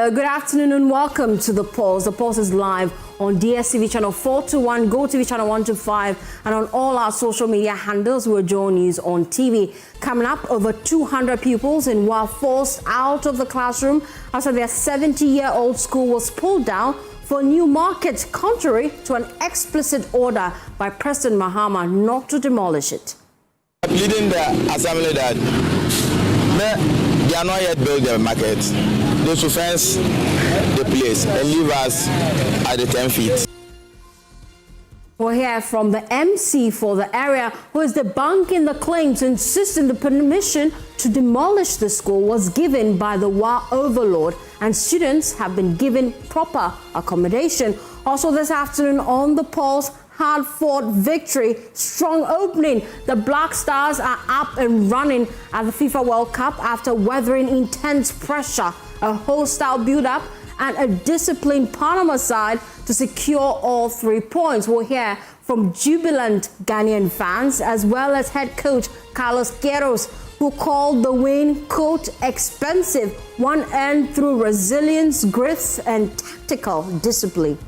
Hello, good afternoon and welcome to The Pulse. The Pulse is live on DSTV channel 421, GoTV channel 125, and on all our social media handles. We're Joy News on TV. Coming up, over 200 pupils were forced out of the classroom after their 70-year-old school was pulled down for new market, contrary to an explicit order by President Mahama not to demolish it. Leading the assembly that they are not yet built the market. They should fence the place and leave us at the 10 feet. We'll hear from the MC for the area, who is debunking the claims, insisting the permission to demolish the school was given by the WA overlord and students have been given proper accommodation. Also this afternoon on The Pulse, hard-fought victory, strong opening. The Black Stars are up and running at the FIFA World Cup after weathering intense pressure, a hostile build-up, and a disciplined Panama side to secure all 3 points. We'll hear from jubilant Ghanaian fans as well as head coach Carlos Queiroz, who called the win, quote, expensive, one earned through resilience, grit, and tactical discipline.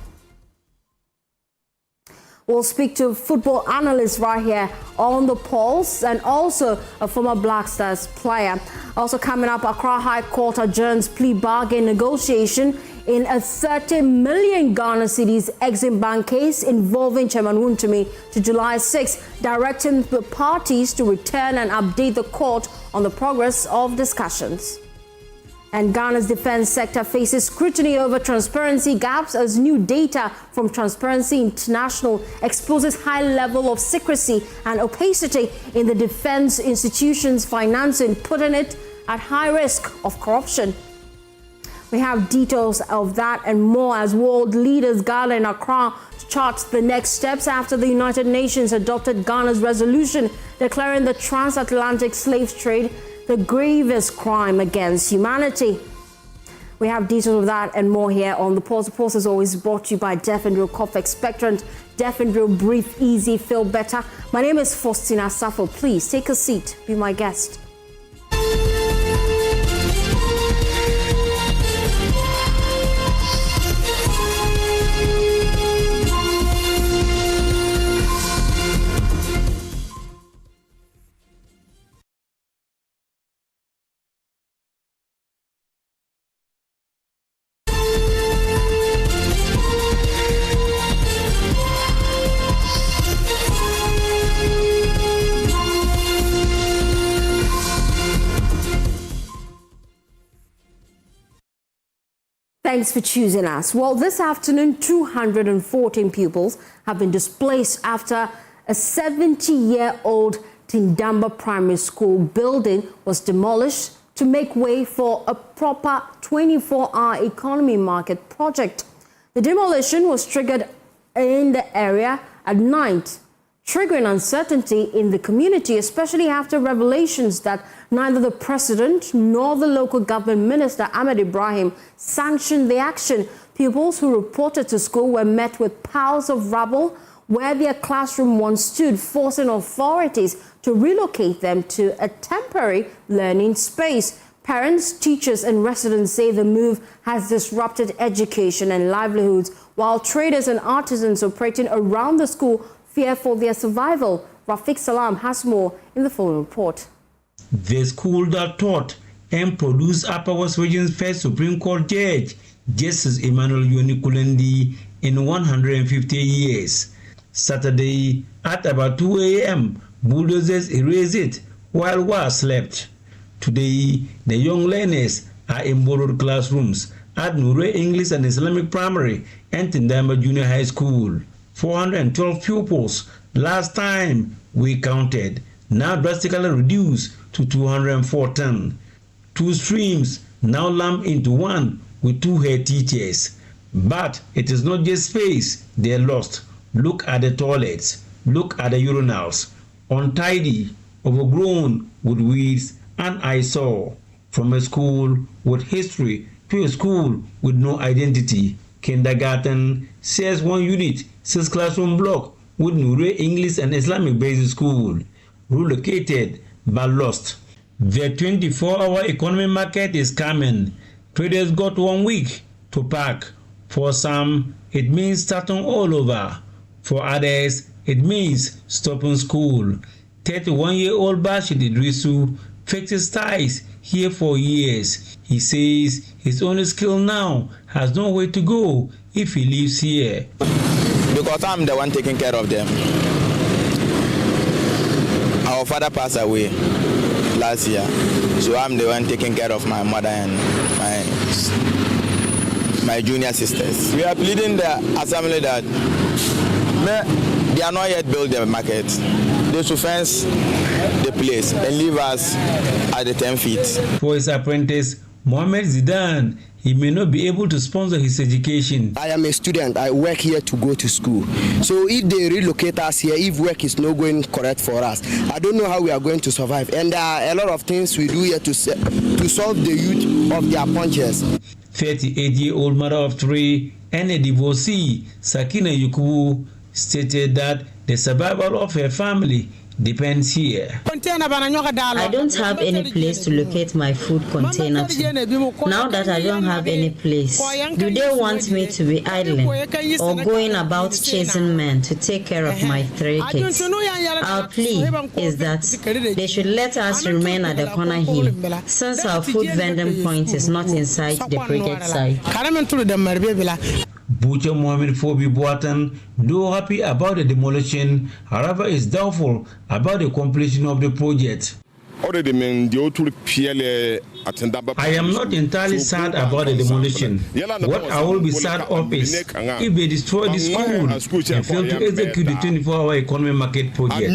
We'll speak to football analyst right here on The Pulse and also a former Black Stars player. Also coming up, Accra High Court adjourns plea bargain negotiation in a 30 million Ghana cedis Exim Bank case involving Chairman Wontumi to July 6, directing the parties to return and update the court on the progress of discussions. And Ghana's defense sector faces scrutiny over transparency gaps as new data from Transparency International exposes high level of secrecy and opacity in the defense institutions' financing, putting it at high risk of corruption. We have details of that and more as world leaders gather in Accra to chart the next steps after the United Nations adopted Ghana's resolution declaring the transatlantic slave trade the grievous crime against humanity. We have details of that and more here on The Pulse. The Pulse is always brought to you by Deaf and Real Cough Expectorant. Deaf and Real, breathe easy, feel better. My name is Fostina Sarfo. Please take a seat, be my guest. Thanks for choosing us. Well, this afternoon, 214 pupils have been displaced after a 70-year-old Tindamba Primary School building was demolished to make way for a proper 24-hour economy market project. The demolition was triggered in the area at night, triggering uncertainty in the community, especially after revelations that neither the president nor the local government minister, Ahmed Ibrahim, sanctioned the action. Pupils who reported to school were met with piles of rubble where their classroom once stood, forcing authorities to relocate them to a temporary learning space. Parents, teachers, and residents say the move has disrupted education and livelihoods, while traders and artisans operating around the school fear for their survival. Rafiq Salam has more in the following report. The school that taught and produced Upper West Region's first Supreme Court judge, Justice Emmanuel Yonikulendi, in 150 years. Saturday, at about 2 a.m., bulldozers erased it while WA slept. Today, the young learners are in borrowed classrooms at Nure English and Islamic Primary and Tindamba Junior High School. 412 pupils last time we counted, now drastically reduced to 214. 2 streams now lump into one with 2 head teachers. But it is not just space they lost. Look at the toilets, look at the urinals, untidy, overgrown with weeds and eyesore. From a school with history to a school with no identity. Kindergarten shares 1 unit, 6 classroom block with Nure English and Islamic Basic School, relocated but lost. The 24-hour economy market is coming. Traders got 1 week to pack. For some, it means starting all over. For others, it means stopping school. 31-year-old Bashir Idrisu fixed his ties here for years. He says his only skill now has nowhere to go if he lives here. Because I'm the one taking care of them. Our father passed away last year, so I'm the one taking care of my mother and my junior sisters. We are pleading the assembly that they are not yet built the market. They should fence the place and leave us at the 10 feet. For his apprentice, Mohammed Zidane, he may not be able to sponsor his education. I am a student. I work here to go to school. So if they relocate us here, if work is not going correct for us, I don't know how we are going to survive. And there are a lot of things we do here to solve the youth of their punches. 38-year-old mother of 3 and a divorcee, Sakina Yukubu, stated that the survival of her family depends here. I don't have any place to locate my food container to. Now that I don't have any place, do they want me to be idling or going about chasing men to take care of my 3 kids? Our plea is that they should let us remain at the corner here, since our food vending point is not inside the project site. Butcher Mohammed Fobi Boatan, though happy about the demolition, however is doubtful about the completion of the project. I am not entirely sad about the demolition. What I will be sad of is if they destroy the school and fail to execute the 24-hour economy market project.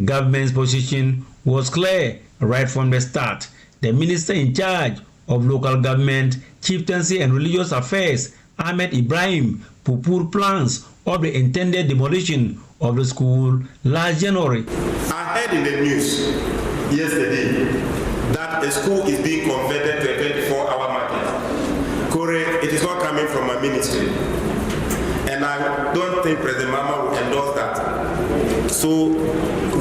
Government's position was clear right from the start. The minister in charge of local government, chieftaincy and religious affairs, Ahmed Ibrahim, poo-pooed plans of the intended demolition of the school last January. I heard in the news yesterday that a school is being converted to a 24-hour market. Correct, it is not coming from my ministry. And I don't think President Mahama will endorse that. So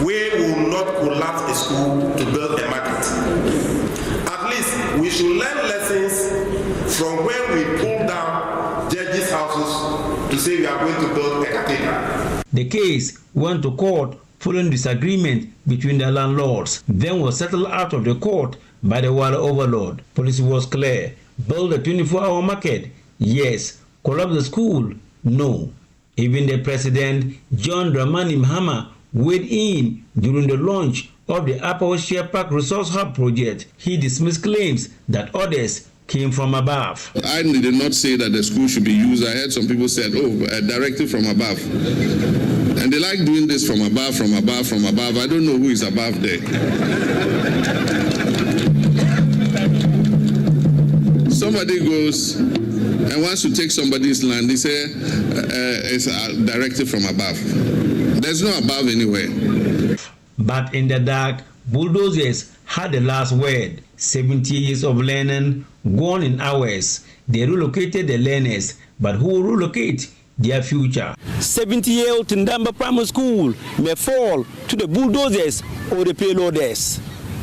we will not collapse a school to build a market. At least we should learn lessons from when we pull down judges' houses to say we are going to build a cathedral. The case went to court following disagreement between the landlords, then was settled out of the court by the water overlord. Policy was clear. Build a 24-hour market? Yes. Collapse the school? No. Even the president, John Dramani Mahama, weighed in during the launch of the Upper Share Park Resource Hub project. He dismissed claims that others came from above. I did not say that the school should be used. I heard some people said, oh, a directive from above. And they like doing this from above, from above, from above. I don't know who is above there. Somebody goes and wants to take somebody's land. They say it's a directive from above. There's no above anywhere. But in the dark, bulldozers had the last word. 70 years of learning gone in hours. They relocated the learners, but who will relocate their future? 70-year-old Tindamba Primary School may fall to the bulldozers or the payloaders.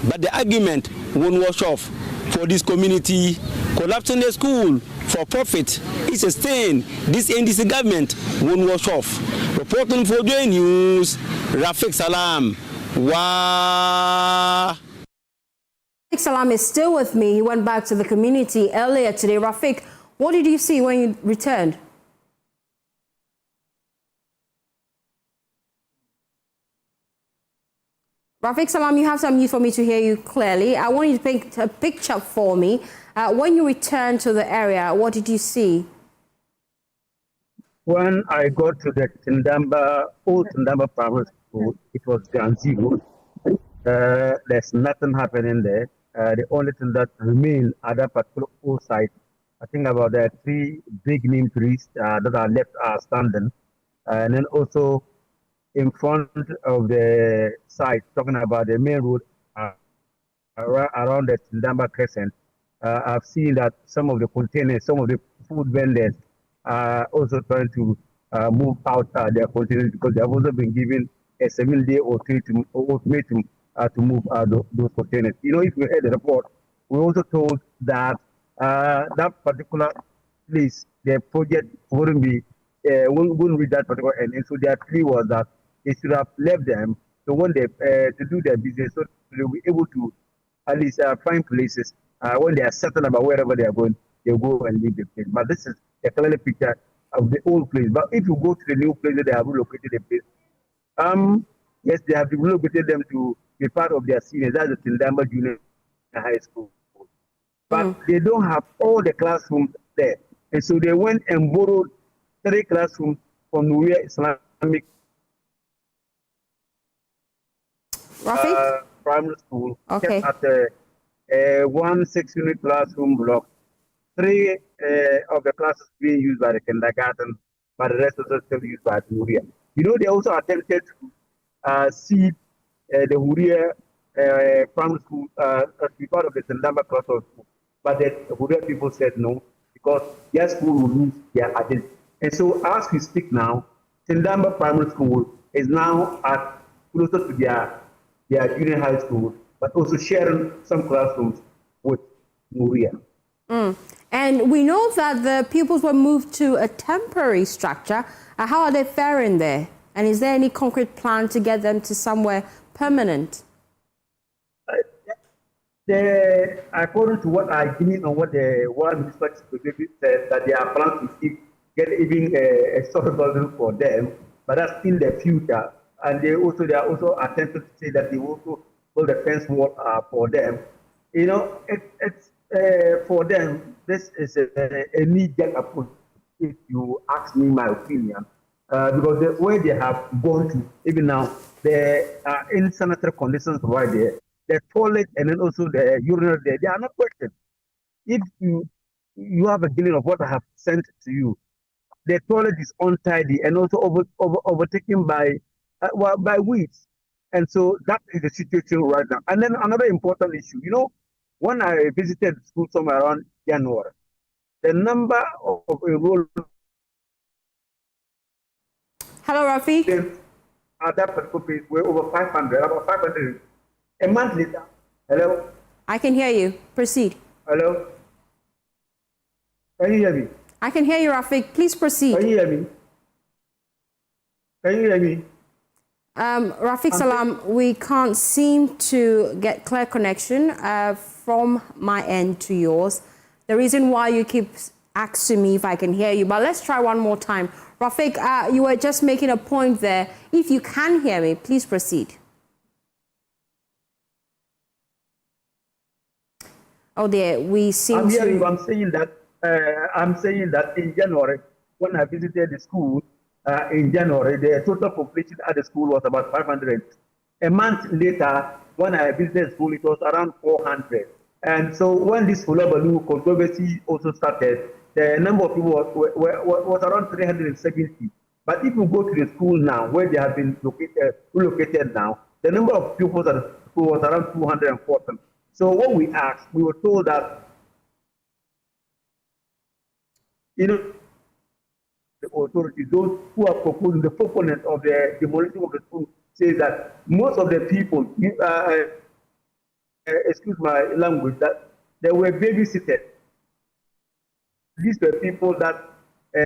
But the argument won't wash off. For this community, collapsing the school for profit is a stain this NDC government won't wash off. Reporting for J News, Rafiq Salam. Wow. Rafiq Salam is still with me. He went back to the community earlier today. Rafiq, what did you see when you returned? Rafiq Salam, you have some news for me to hear you clearly. I want you to paint a picture for me. When you returned to the area, what did you see? When I got to the old Tindamba Primary School, it was ground zero. There's nothing happening there. The only thing that remained at that particular old site, I think about the 3 big neem trees that are left are standing. And then also in front of the site, talking about the main road around the Tindamba Crescent, I've seen that some of the containers, some of the food vendors are also trying to move out their containers because they have also been given a 7-day or 3 ultimatum to move those containers. You know, if you heard the report, we also told that that particular place, the project wouldn't reach that particular end. And so their plea was that they should have left them to when they to do their business, so they'll be able to at least find places when they are certain about wherever they are going, they'll go and leave the place. But this is a clear picture of the old place. But if you go to the new place that they have relocated the place, yes, they have relocated them to be part of their seniors. That's the Tindamba Junior High School. But they don't have all the classrooms there. And so they went and borrowed 3 classrooms from Nuria Islamic primary school. Okay. At a 1 6-unit classroom block. 3 of the classes being used by the kindergarten, but the rest also still used by the Nuria. You know, they also attempted to see the Huria primary school as be part of the Tindamba cluster school. But the Huria people said no, because their school will lose their identity. And so as we speak now, Tindamba primary school is now at closer to their junior high school, but also sharing some classrooms with Nuria. And we know that the pupils were moved to a temporary structure. How are they faring there? And is there any concrete plan to get them to somewhere permanent? According to what I gleaned on what the World Minister said, that they are planning to get even a sort of building for them, but that's in the future. And they are also attempting to say that they will also build a fence wall for them. You know, it's for them, this is a knee-jerk approach, if you ask me my opinion, because the way they have gone to, even now, the insanitary conditions right there, the toilet and then also the urinal there, they are not questioned. If you have a feeling of what I have sent to you, the toilet is untidy and also overtaken by weeds. And so that is the situation right now. And then another important issue, you know, when I visited school somewhere around January, the number of enrolled. Hello, Rafiq. At that particular place were over 500, about 500. A month later. Hello? I can hear you. Proceed. Hello? Can you hear me? I can hear you, Rafiq. Please proceed. Can you hear me? Can you hear me? Rafiq Salam, we can't seem to get clear connection from my end to yours. The reason why you keep asking me if I can hear you, but let's try one more time. Rafiq, you were just making a point there. If you can hear me, please proceed. Oh dear, we seem I'm hearing to... you. I'm saying that in January, when I visited the school, in January, the total population at the school was about 500. A month later, when I visited the school, it was around 400. And so when this Hulabalu controversy also started, the number of people was around 370. But if you go to the school now, where they have been relocated now, the number of pupils at the school was around 240. So what we asked, we were told that, you know, the authorities, those who are proposing, the proponent of the demolition of the school, says that most of the people, excuse my language, that they were babysitted. These were people that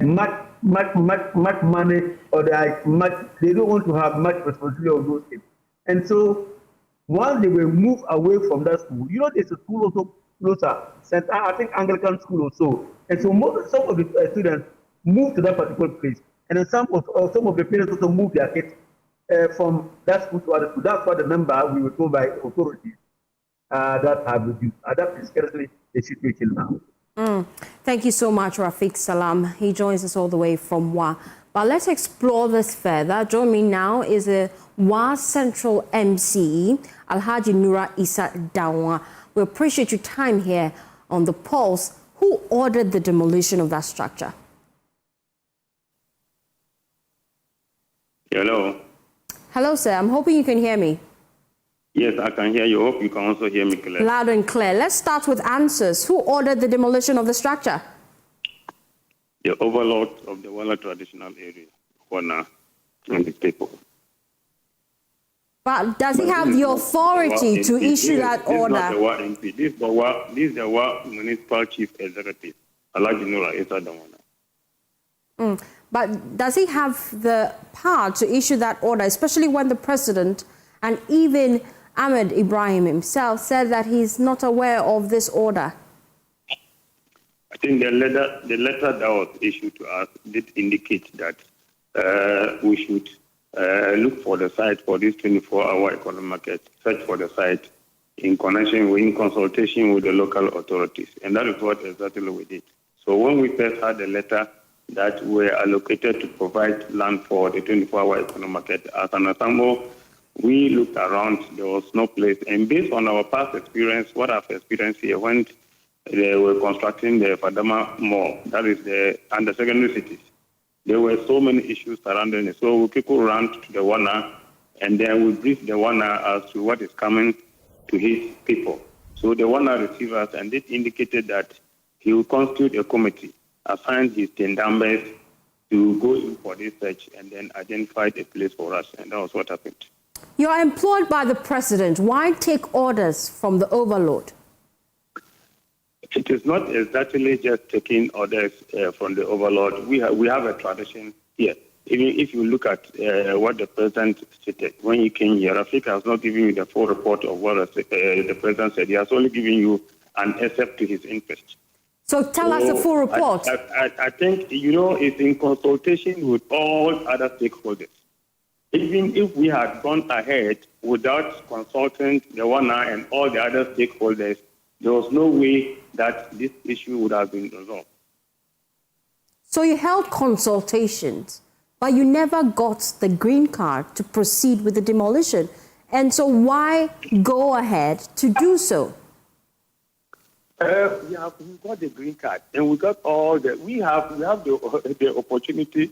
much money, or they don't want to have much responsibility on those things. And so once they were moved away from that school, you know, there's a school also closer, I think Anglican school also. And so some of the students moved to that particular place. And then some of the parents also moved their kids from that school to other school. That's why the number we were told by authorities that have reduced. That is currently the situation now. Thank you so much, Rafiq Salam. He joins us all the way from Wa. But let's explore this further. Join me now is a Wa Central MCE, Alhaji Nura Isa Dawa. We appreciate your time here on The Pulse. Who ordered the demolition of that structure? Hello. Hello, sir. I'm hoping you can hear me. Yes, I can hear you. Hope you can also hear me clearly. Loud and clear. Let's start with answers. Who ordered the demolition of the structure? The overlord of the Wala traditional area, Wana, and the people. But does he have the authority to issue that order? This is not the war MP. This is the war municipal chief executive. But does he have the power to issue that order, especially when the president and even Ahmed Ibrahim himself said that he's not aware of this order? I think the letter that was issued to us did indicate that we should look for the site for this 24-hour economic market, search for the site in consultation with the local authorities. And that is what exactly we did. So when we first had the letter that were allocated to provide land for the 24-hour economic market, as an ensemble, we looked around, there was no place. And based on our past experience, what I've experienced here, when they were constructing the Fadama Mall, that is and the secondary cities, there were so many issues surrounding it. So people ran to the WANA, and then we briefed the WANA as to what is coming to his people. So the WANA received us, and it indicated that he will constitute a committee, assign his tendambers to go in for this search, and then identify a place for us. And that was what happened. You're employed by the president. Why take orders from the overlord? It is not exactly just taking orders from the overlord. We have a tradition here. Even if you look at what the president stated when he came here, Africa has not given you the full report of what the president said. He has only given you an excerpt to his interest. So tell us the full report. I think, it's in consultation with all other stakeholders. Even if we had gone ahead without consulting the WANA and all the other stakeholders, there was no way that this issue would have been resolved. So you held consultations, but you never got the green card to proceed with the demolition. And so why go ahead to do so? We got the green card, and we got all the. We have the opportunity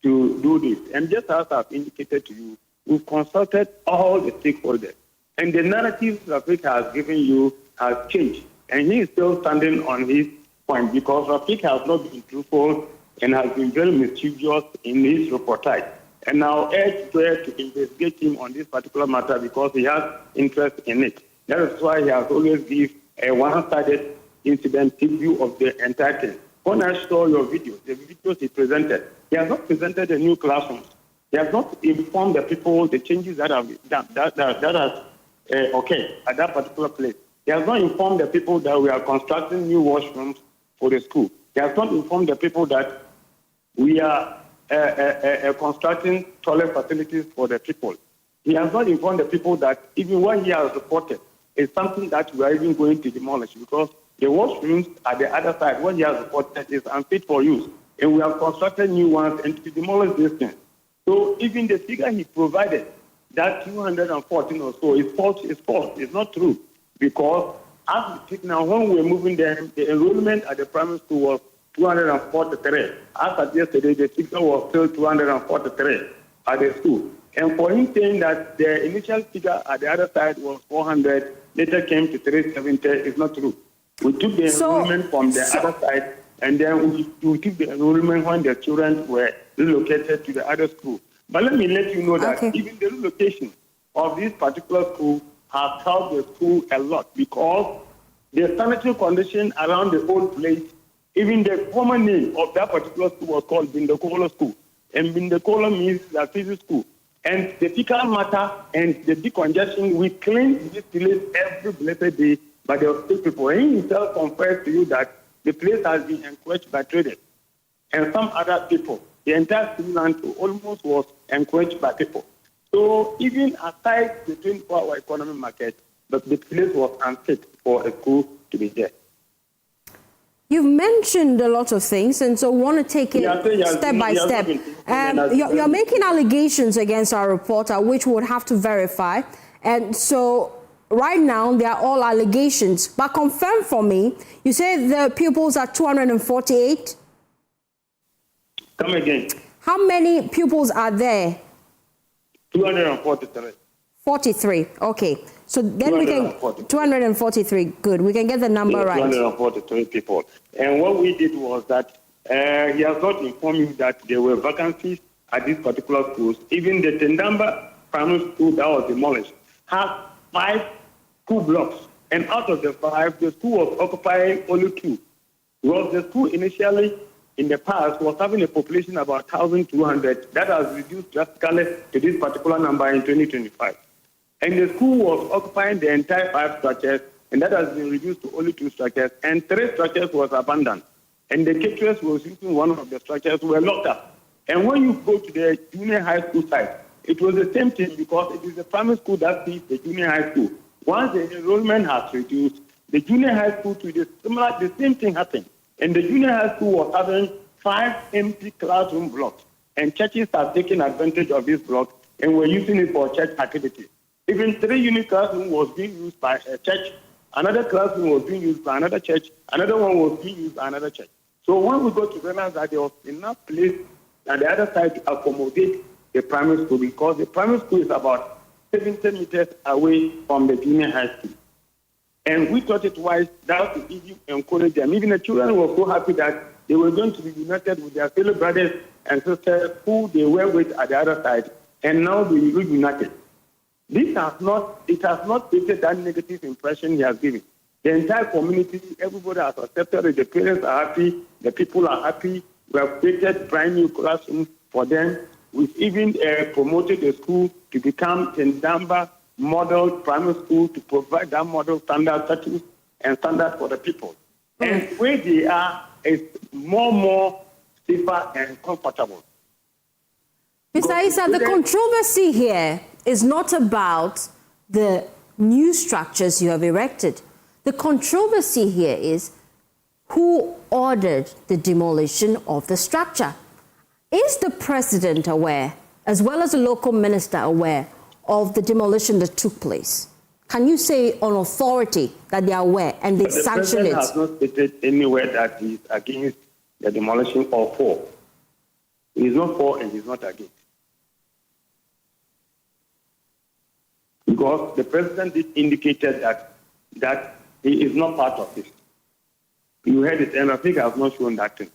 to do this. And just as I've indicated to you, we've consulted all the stakeholders, and the narrative Rafik has given you has changed, and he is still standing on his point because Rafik has not been truthful and has been very mischievous in his reportage. And now urge to investigate him on this particular matter because he has interest in it. That is why he has always given a one-sided incident view of the entire thing. When I saw your videos, the videos he presented, he has not presented a new classrooms. He has not informed the people the changes that have done, that has occurred at that particular place. He has not informed the people that we are constructing new washrooms for the school. He has not informed the people that we are constructing toilet facilities for the people. He has not informed the people that even what he has reported is something that we are even going to demolish because the washrooms at the other side, what he has reported is unfit for use. And we have constructed new ones and to demolish this thing. So even the figure he provided, that 214 or so, is false. It's not true. Because as we speak now, when we're moving them, the enrollment at the primary school was 243. As of yesterday, the figure was still 243 at the school. And for him saying that the initial figure at the other side was 400, later came to 370, is not true. We took the enrollment from the other side, and then we took the enrollment when the children were relocated to the other school. But let me let you know that even the relocation of this particular school has helped the school a lot because the sanitary condition around the old place, even the former name of that particular school was called Bindekolo School. And Bindekolo means the physics school. And the fecal matter and the decongestion, we clean this place every blessed day, but there are still people. And he himself confessed to you that the place has been encroached by traders and some other people. The entire land almost was encroached by people. So even aside the 24-hour economic market, but the place was unfit for a school to be there. You've mentioned a lot of things, and so want to take it step by step. You're making allegations against our reporter, which we would have to verify. And so right now, they are all allegations. But confirm for me, you say the pupils are 248? Come again. How many pupils are there? 243. 43, okay. So then we can, 243, good. We can get the number right. 243 people. And what we did was that he has not informed you that there were vacancies at these particular schools. Even the Tendamba primary school that was demolished had 5 school blocks. And out of the 5, the school was occupying only 2. Because the school initially, in the past, was having a population of about 1,200. That has reduced drastically to this particular number in 2025. And the school was occupying the entire 5 structures, and that has been reduced to only 2 structures, and 3 structures was abandoned. And the caterers was using one of the structures were locked up. And when you go to the junior high school site, it was the same thing because it is the primary school that feeds the junior high school. Once the enrollment has reduced, the junior high school to the same thing happened. And the junior high school was having 5 empty classroom blocks. And churches have taken advantage of this block and were using it for church activities. Even 3 unit classrooms was being used by a church. Another classroom was being used by another church. Another one was being used by another church. So when we go to realize that there was enough place on the other side to accommodate the primary school, because the primary school is about 70 meters away from the junior high school. And we thought it wise that to even encourage them. Even the children were so happy that they were going to be united with their fellow brothers and sisters who they were with at the other side, and now they will be reunited. It has not created that negative impression he has given. The entire community, everybody has accepted it. The parents are happy. The people are happy. We have created brand new classrooms for them. We've even promoted the school to become Tendamba Model Primary School to provide that model standard status and standard for the people. And where they are is more safer and comfortable. Mr. Issa, the controversy here is not about the new structures you have erected. The controversy here is who ordered the demolition of the structure. Is the president aware, as well as the local minister aware, of the demolition that took place? Can you say on authority that they are aware and they sanction it? The president has not stated anywhere that he is against the demolition or for. He is not for and he is not against. Because the president indicated that he is not part of this. You heard it, and I think I have not shown that thing.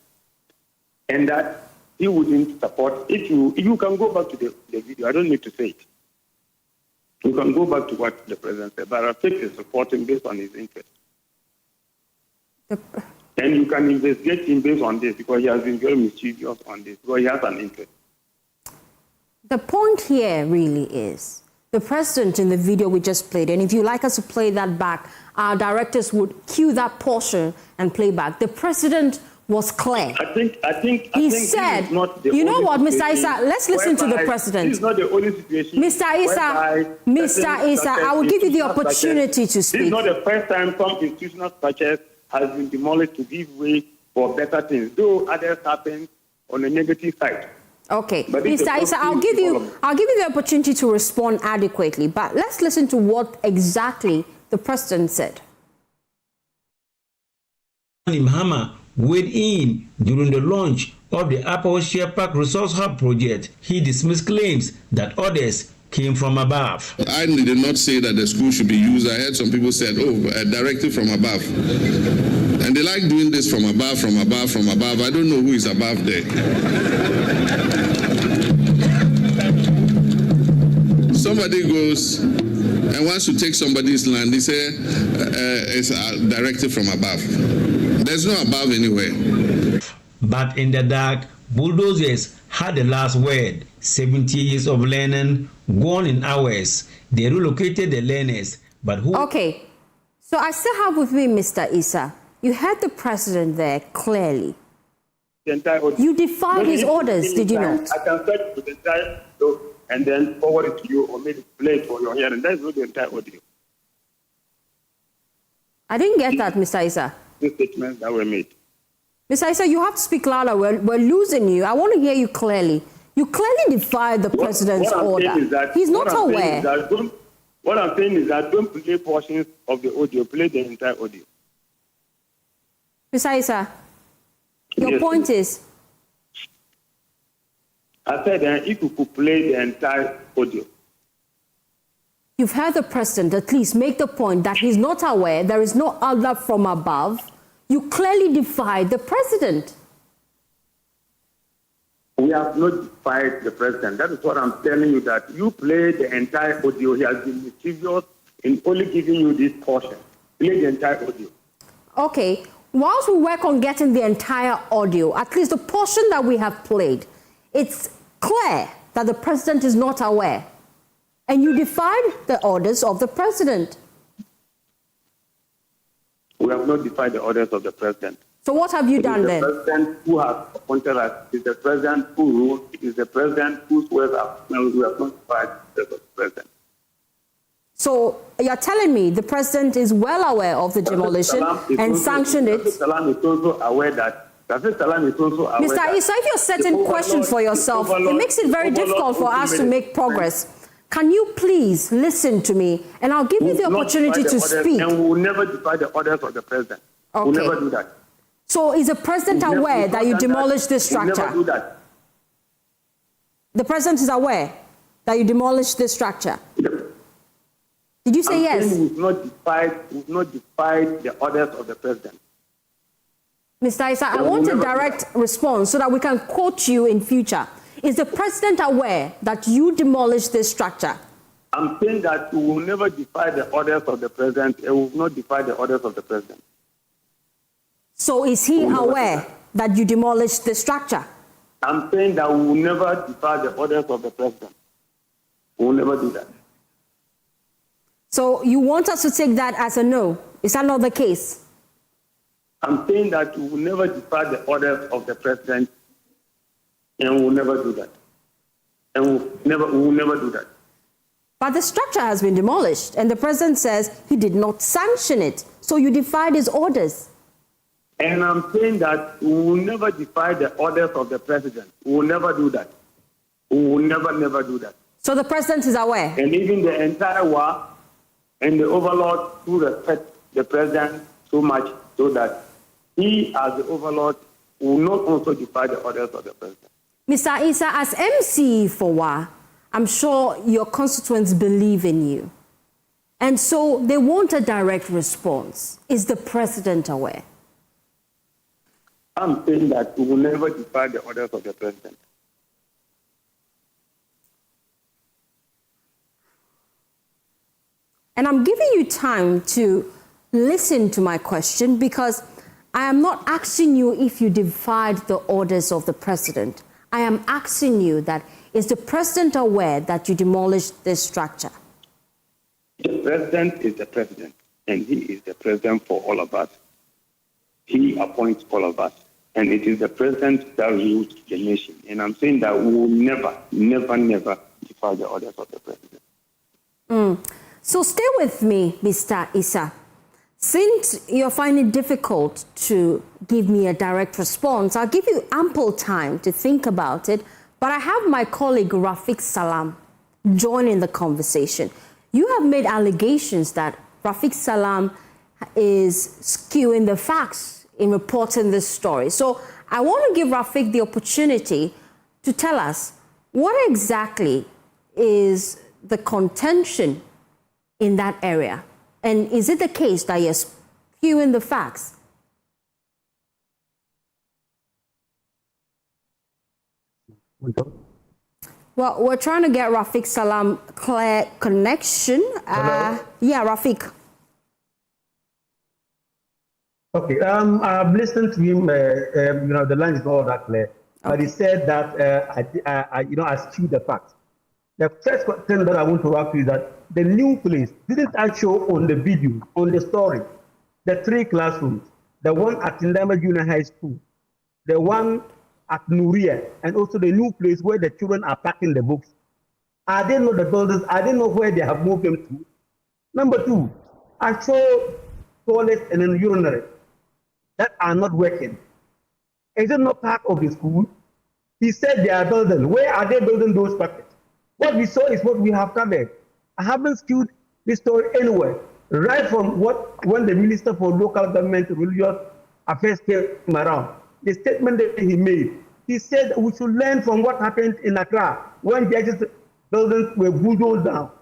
And that he wouldn't support. If you can go back to the video, I don't need to say it. You can go back to what the president said, but I think he's supporting based on his interest. And you can investigate him based on this because he has been very mischievous on this, because he has an interest. The point here really is the president in the video we just played, and if you like us to play that back, our directors would cue that portion and play back. The president was clear. I think he said, you know what, Mr. Issa, let's listen to the president. This is not the only situation. Mr. Issa, I will give you the opportunity to speak. This is not the first time some institutional structures has been demolished to give way for better things, though others happen on the negative side. Okay, Mr. Issa, I'll give you the opportunity to respond adequately, but let's listen to what exactly the president said. Mahama weighed in during the launch of the Upper Share Park Resource Hub project. He dismissed claims that orders came from above. I did not say that the school should be used. I heard some people said, a directive from above. And they like doing this from above, from above, from above. I don't know who is above there. Somebody goes and wants to take somebody's land. They say it's a directive from above. There's no above anywhere. But in the dark, bulldozers had the last word. 70 years of learning gone in hours. They relocated the learners, but who? Okay, so I still have with me Mr. Issa. You heard the president there clearly. You defied his orders, did you not? I can search for the entire and then forward it to you or maybe play it for your hearing. That's not the entire audio. I didn't get that, Mr. Issa. The statements that were made. Mr. Issa, you have to speak louder. We're losing you. I want to hear you clearly. You clearly defied the president's order. He's not aware. What I'm saying is that don't play portions of the audio. Play the entire audio. Mr. Issa, your point is? I said if you could play the entire audio. You've heard the president at least make the point that he's not aware, there is no order from above. You clearly defied the president. We We have not defied the president. That is what I'm telling you, that you play the entire audio. He has been mischievous in only giving you this portion. Play the entire audio. Okay. Whilst we work on getting the entire audio, at least the portion that we have played, it's clear that the president is not aware. And you defied the orders of the president. We have not defied the orders of the president. So what have you done then? It is the president who has appointed us. It is the president who rules. It is the president whose words are. We have not defied the orders of the president. So you're telling me the president is well aware of the demolition and sanctioned it? Salam is also aware that. Salam is also aware Mr. Issa, if you're setting questions for yourself, it makes it very difficult for us to make progress. Can you please listen to me, and I'll give you the opportunity to speak. And we will never defy the orders of the president. Okay. We'll never do that. So is the president aware that you demolished this We'll structure? never do that. The president is aware that you demolished this structure? Did you say yes? We've not defied the orders of the president. Mr. Issa, I want a direct response so that we can quote you in future. Is the president aware that you demolished this structure? I'm saying that we will never defy the orders of the president, and we will not defy the orders of the president. So is he aware that you demolished the structure? I'm saying that we will never defy the orders of the president. We will never do that. So you want us to take that as a no? Is that not the case? I'm saying that we will never defy the orders of the president, and we will never do that. And we will never do that. But the structure has been demolished, and the president says he did not sanction it. So you defied his orders. And I'm saying that we will never defy the orders of the president. We will never do that. We will never do that. So the president is aware? And even the entire war and the overlord who respect the president so much so that he, as the overlord, will not also defy the orders of the president. Mr. Issa, as MC for WA, I'm sure your constituents believe in you. And so they want a direct response. Is the president aware? I'm saying that we will never defy the orders of the president. And I'm giving you time to listen to my question because I am not asking you if you defied the orders of the president. I am asking you that, is the president aware that you demolished this structure? The president is the president, and he is the president for all of us. He appoints all of us, and it is the president that rules the nation. And I'm saying that we will never defy the orders of the president. So stay with me, Mr. Issa. Since you're finding it difficult to give me a direct response, I'll give you ample time to think about it. But I have my colleague Rafiq Salam joining the conversation. You have made allegations that Rafiq Salam is skewing the facts in reporting this story. So I want to give Rafiq the opportunity to tell us what exactly is the contention in that area. And is it the case that you're skewing the facts? Well, we're trying to get Rafiq Salam clear connection. Yeah, Rafiq. Okay, I've listened to him. The line is not all that clear, but he said that I skewed the facts. The first thing that I want to ask you is that the new place, didn't I show on the video, on the story, the 3 classrooms, the one at Tindamba Junior High School, the one at Nuria, and also the new place where the children are packing the books? I didn't know the buildings, I didn't know where they have moved them to. Number 2, I saw toilets and then urinary that are not working. Is it not part of the school? He said they are building. Where are they building those packets? What we saw is what we have covered. I haven't skewed this story anywhere. Right from when the Minister for Local Government Religious Affairs came around, the statement that he made, he said we should learn from what happened in Accra when judges' buildings were bulldozed down.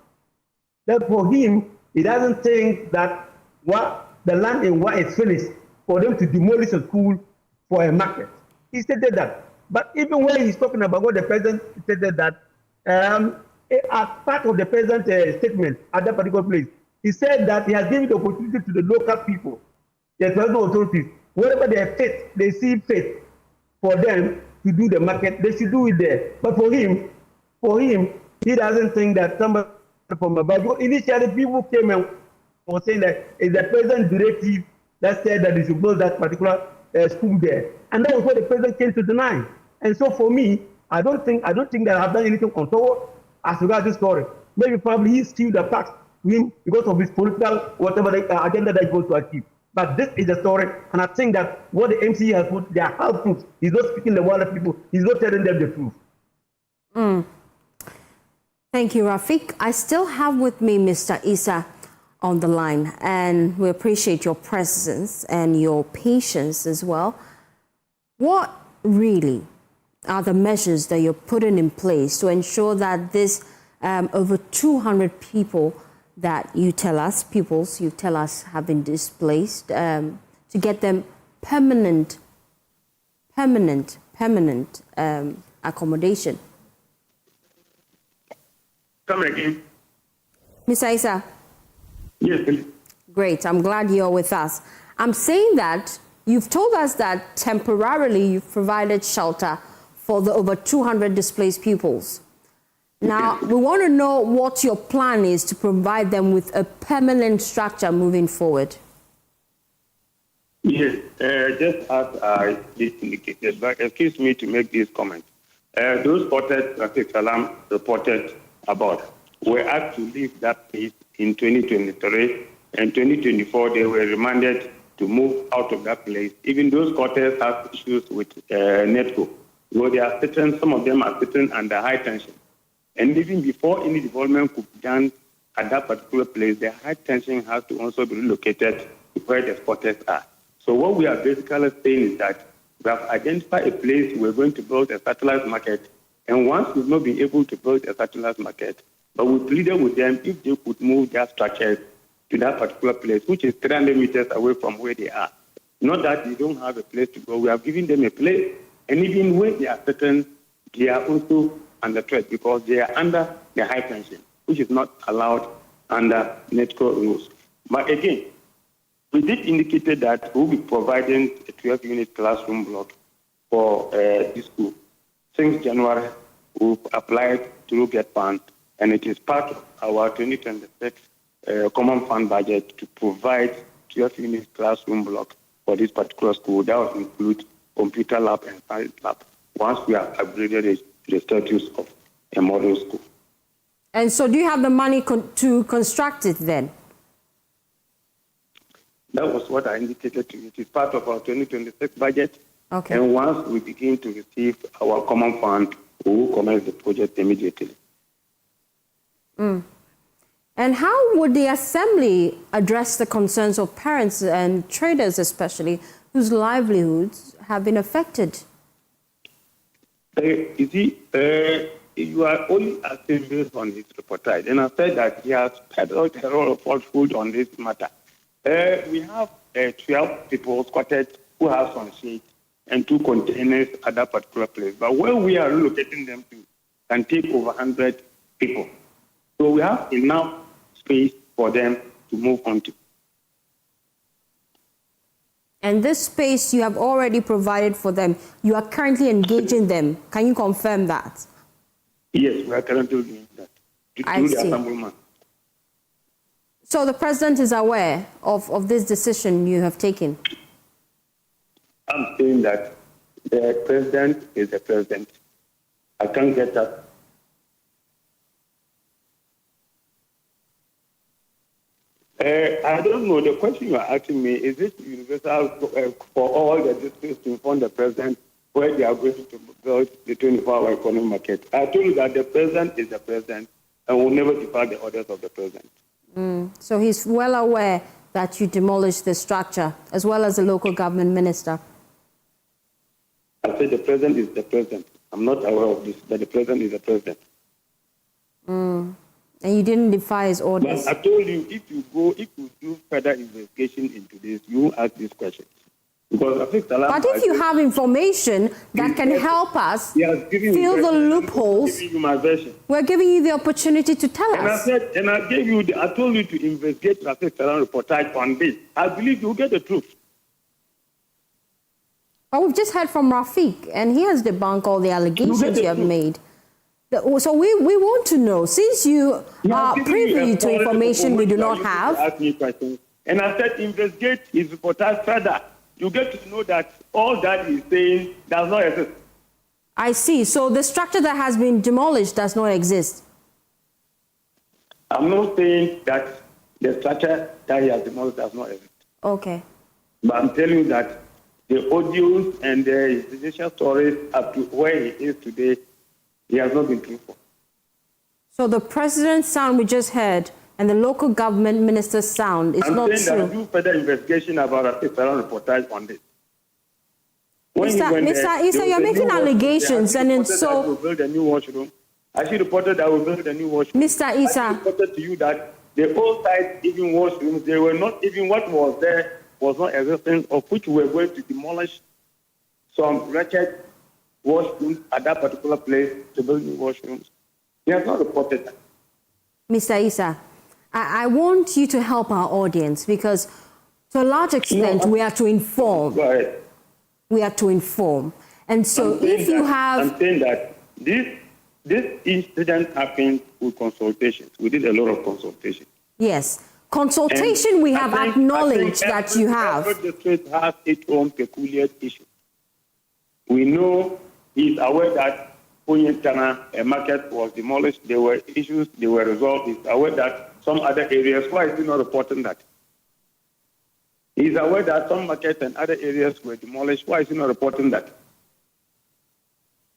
Therefore, him, he doesn't think that the land in Wa is finished for them to demolish a school for a market. He stated that. But even when he's talking about what the president stated that, as part of the president's statement at that particular place, he said that he has given the opportunity to the local people, the traditional authorities, wherever they are fit, they see fit for them to do the market, they should do it there. But for him, he doesn't think that somebody from above. Initially, people came and were saying that it's the president's directive that said that they should build that particular school there, and that was what the president came to deny. And so, for me, I don't think that I've done anything untoward as regards this story. Maybe probably he skewed the facts to him because of his political whatever agenda that he wants to achieve. But this is the story, and I think that what the MC has put, they are half truths. He's not speaking the word of people. He's not telling them the truth. Thank you, Rafiq. I still have with me Mr. Issa on the line, and we appreciate your presence and your patience as well. What really are the measures that you're putting in place to ensure that this over 200 people that you tell us, pupils you tell us have been displaced, to get them permanent accommodation? Come again. Mr. Issa? Yes, please. Great, I'm glad you're with us. I'm saying that you've told us that temporarily you've provided shelter for the over 200 displaced pupils. Now, we want to know what your plan is to provide them with a permanent structure moving forward. Yes, just as I indicated, but excuse me to make this comment. Those protests that Salam reported about were asked to leave that place in 2023, and 2024 they were remanded to move out of that place. Even those quarters have issues with NETCO. So they are sitting, some of them are sitting under high tension. And even before any development could be done at that particular place, the high tension has to also be relocated to where the quarters are. So what we are basically saying is that we have identified a place we're going to build a satellite market. And once we've not been able to build a satellite market, but we pleaded with them if they could move their structures to that particular place, which is 300 meters away from where they are. Not that they don't have a place to go. We have given them a place. And even when they are certain, they are also under threat because they are under the high tension, which is not allowed under NETCO rules. But again, we did indicate that we'll be providing a 12-unit classroom block for this school. Since January, we've applied through Get Fund, and it is part of our 2026 Common Fund budget to provide 12-unit classroom block for this particular school. That will include computer lab and science lab once we have upgraded the status of a model school. And so do you have the money to construct it then? That was what I indicated to you. It is part of our 2026 budget. Okay. And once we begin to receive our common fund, we will commence the project immediately. And how would the Assembly address the concerns of parents and traders especially, whose livelihoods have been affected? You see, you are only asking based on his reportage. And I said that he has peddled a lot of falsehood on this matter. We have 12 people squatted who have some shade and 2 containers at that particular place. But where we are relocating them to can take over 100 people. So we have enough space for them to move on to. And this space you have already provided for them, you are currently engaging them. Can you confirm that? Yes, we are currently doing that. I see. So the president is aware of this decision you have taken? I'm saying that the president is the president. I can't get that. I don't know. The question you are asking me, is it universal for all the districts to inform the president where they are going to build the 24-hour economic market? I told you that the president is the president and will never defy the orders of the president. So he's well aware that you demolished the structure, as well as the local government minister. I said the president is the president. I'm not aware of this, but the president is the president. And you didn't defy his orders. But I told you, if you do further investigation into this, you ask these questions. Because but if you have information that can help us fill the loopholes, we're giving you the opportunity to tell us. And I told you to investigate Rafiq Salam reportage on this. I believe you'll get the truth. But we've just heard from Rafiq, and he has debunked all the allegations you have made. So we want to know, since you are privy to information we do not have. Ask me questions. And I said, investigate his reportage further. You get to know that all that he's saying does not exist. I see. So the structure that has been demolished does not exist. I'm not saying that the structure that he has demolished does not exist. Okay. But I'm telling you that the audios and the judicial stories up to where he is today, he has not been truthful. So the president's sound we just heard and the local government minister's sound is not true. I'm saying that do further investigation about a federal reportage on this. Mr. Issa, you're making allegations, and then so we'll build a new washroom. I should reported that we'll build a new washroom. Mr. Issa, I reported to you that the old site, even washrooms, they were not even what was there was not existing, of which we were going to demolish some wretched washrooms at that particular place to build new washrooms. They have not reported that. Mr. Issa, I want you to help our audience because, to a large extent, we are to inform. Go ahead. We are to inform. And so if you have... I'm saying that this incident happened with consultations. We did a lot of consultation. Yes. Consultation, we have acknowledged that you have. Every district has its own peculiar issue. We know he's aware that Punyentana, a market was demolished. There were issues, they were resolved. He's aware that some other areas, why is he not reporting that? He's aware that some markets and other areas were demolished. Why is he not reporting that?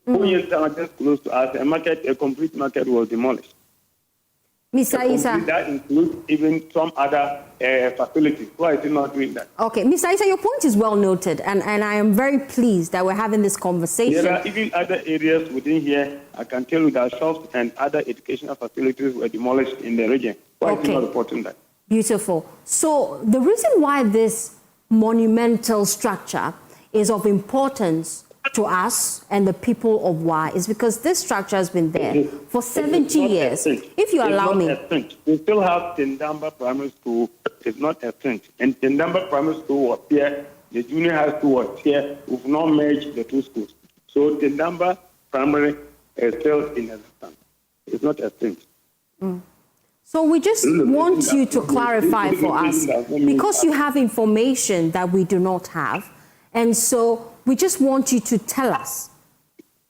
Punyentana, just close to us, a complete market was demolished. Mr. Issa. That includes even some other facilities. Why is he not doing that? Okay, Mr. Issa, your point is well noted, and I am very pleased that we're having this conversation. There are even other areas within here. I can tell you that shops and other educational facilities were demolished in the region. Why is he not reporting that? Beautiful. So the reason why this monumental structure is of importance to us and the people of Y is because this structure has been there for 70 years. If you allow me. We still have Tendamba Primary School. It's not extinct. And Tendamba Primary School was here. The junior high school was here. We've not merged the two schools. So Tendamba Primary is still in existence. It's not extinct. So we just want you to clarify for us, because you have information that we do not have. And so we just want you to tell us.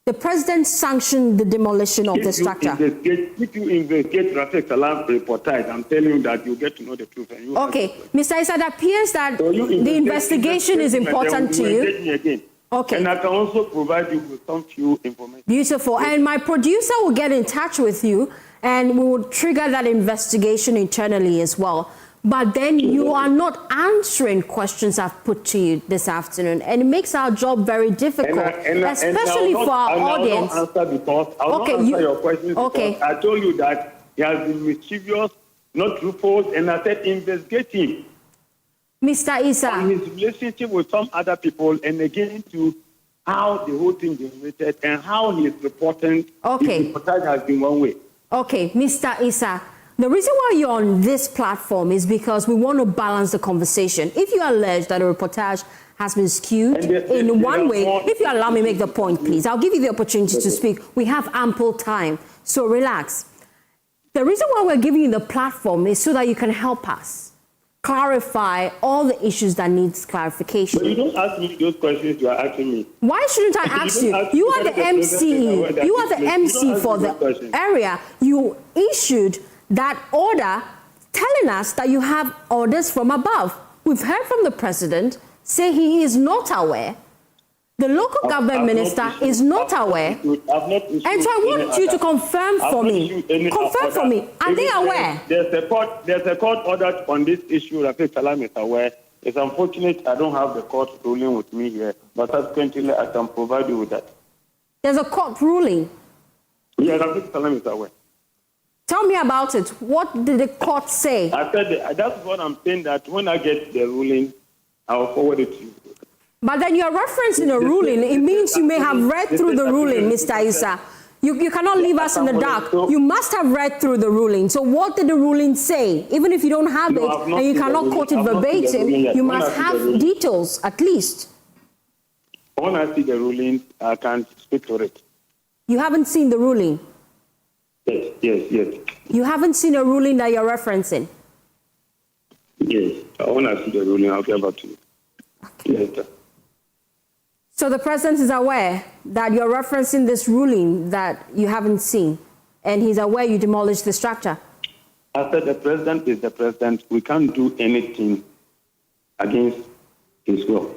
The president sanctioned the demolition of the structure. If you investigate Rafiq Salam's reportage, I'm telling you that you get to know the truth. And okay, Mr. Issa, it appears that the investigation is important to you. Okay. And I can also provide you with some few information. Beautiful. And my producer will get in touch with you, and we will trigger that investigation internally as well. But then you are not answering questions I've put to you this afternoon, and it makes our job very difficult, especially for our audience. I will not answer because I will not answer your questions because I told you that he has been mischievous, not truthful, and I said investigate him. Mr. Issa. On his relationship with some other people, and again to how the whole thing generated and how he is reporting. Okay. His reportage has been one way. Okay, Mr. Issa. The reason why you're on this platform is because we want to balance the conversation. If you allege that a reportage has been skewed in one way, if you allow me to make the point, please, I'll give you the opportunity to speak. We have ample time, so relax. The reason why we're giving you the platform is so that you can help us clarify all the issues that needs clarification. But you don't ask me those questions you are asking me. Why shouldn't I ask you? You are the MC. You are the MC for the area. You issued that order telling us that you have orders from above. We've heard from the president say he is not aware. The local government minister is not aware. And so I want you to confirm for me. Confirm for me. Are they aware? There's a court order on this issue. Rafiq Salam is aware. It's unfortunate I don't have the court ruling with me here, but subsequently I can provide you with that. There's a court ruling? Yeah, Rafiq Salam is aware. Tell me about it. What did the court say? I said that's what I'm saying, that when I get the ruling, I'll forward it to you. But then you're referencing a ruling. It means you may have read through the ruling, Mr. Issa. You cannot leave us in the dark. You must have read through the ruling. So what did the ruling say? Even if you don't have it and you cannot quote it verbatim, you must have details at least. When I see the ruling, I can speak to it. You haven't seen the ruling? Yes. You haven't seen a ruling that you're referencing? Yes. When I see the ruling, I'll get back to you. Okay. Yes, sir. So the president is aware that you're referencing this ruling that you haven't seen, and he's aware you demolished the structure? I said the president is the president. We can't do anything against his will.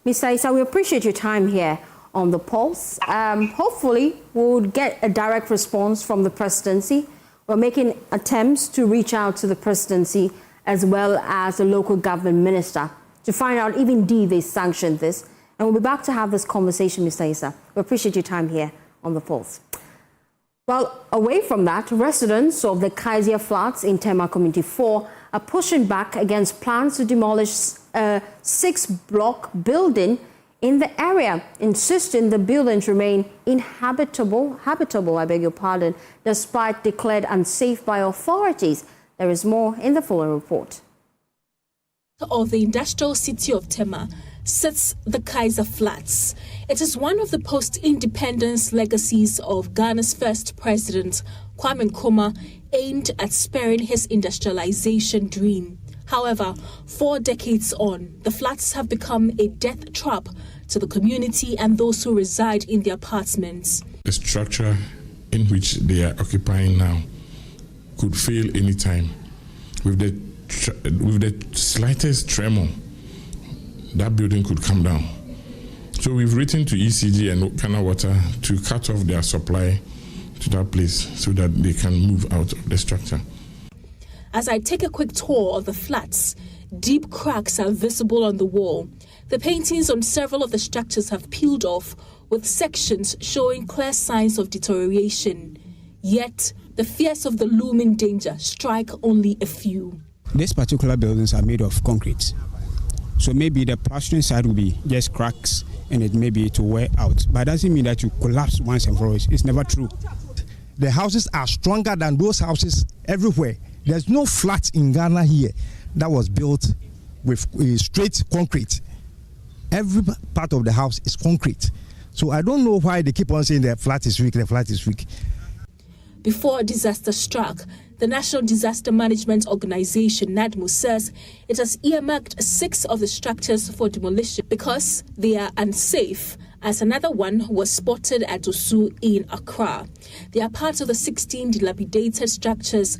Mr. Issa, we appreciate your time here on The Pulse. Hopefully, we'll get a direct response from the presidency. We're making attempts to reach out to the presidency as well as the local government minister to find out if indeed they sanctioned this. And we'll be back to have this conversation, Mr. Issa. We appreciate your time here on The Pulse. Well, away from that, residents of the Kaiser Flats in Tema Community 4 are pushing back against plans to demolish a 6-block building in the area, insisting the buildings remain habitable, despite declared unsafe by authorities. There is more in the following report. Of the industrial city of Tema sits the Kaiser Flats. It is one of the post-independence legacies of Ghana's first president, Kwame Nkrumah, aimed at sparing his industrialization dream. However, 4 decades on, the flats have become a death trap to the community and those who reside in the apartments. The structure in which they are occupying now could fail anytime. With the slightest tremor, that building could come down. So we've written to ECG and Ghana Water to cut off their supply to that place so that they can move out of the structure. As I take a quick tour of the flats, deep cracks are visible on the wall. The paintings on several of the structures have peeled off, with sections showing clear signs of deterioration. Yet, the fears of the looming danger strike only a few. These particular buildings are made of concrete. So maybe the plastering side will be just cracks and it may be to wear out. But it doesn't mean that you collapse once and for all. It's never true. The houses are stronger than those houses everywhere. There's no flat in Ghana here that was built with straight concrete. Every part of the house is concrete. So I don't know why they keep on saying the flat is weak, the flat is weak. Before a disaster struck, the National Disaster Management Organization, NADMO, says it has earmarked 6 of the structures for demolition because they are unsafe, as another one was spotted at Osu in Accra. They are part of the 16 dilapidated structures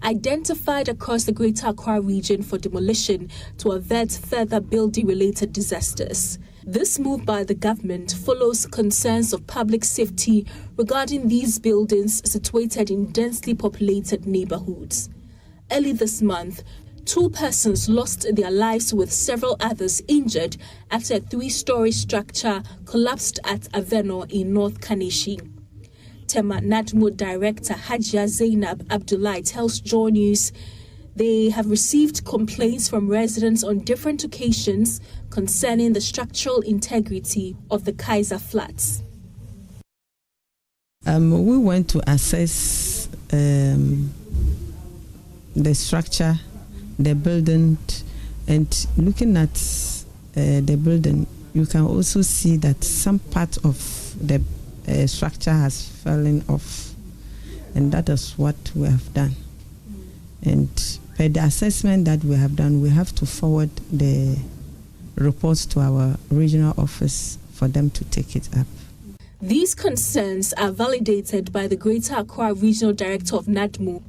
identified across the Greater Accra region for demolition to avert further building-related disasters. This move by the government follows concerns of public safety regarding these buildings situated in densely populated neighborhoods. Early this month, 2 persons lost their lives with several others injured after a 3-story structure collapsed at Aveno in North Kaneshi. Tema NADMO Director Hajia Zainab Abdullahi tells Joy News they have received complaints from residents on different occasions concerning the structural integrity of the Kaiser Flats. We went to assess the structure, the building, and looking at the building, you can also see that some part of the structure has fallen off, and that is what we have done. And per the assessment that we have done, we have to forward the reports to our regional office for them to take it up. These concerns are validated by the Greater Accra Regional Director of NADMO,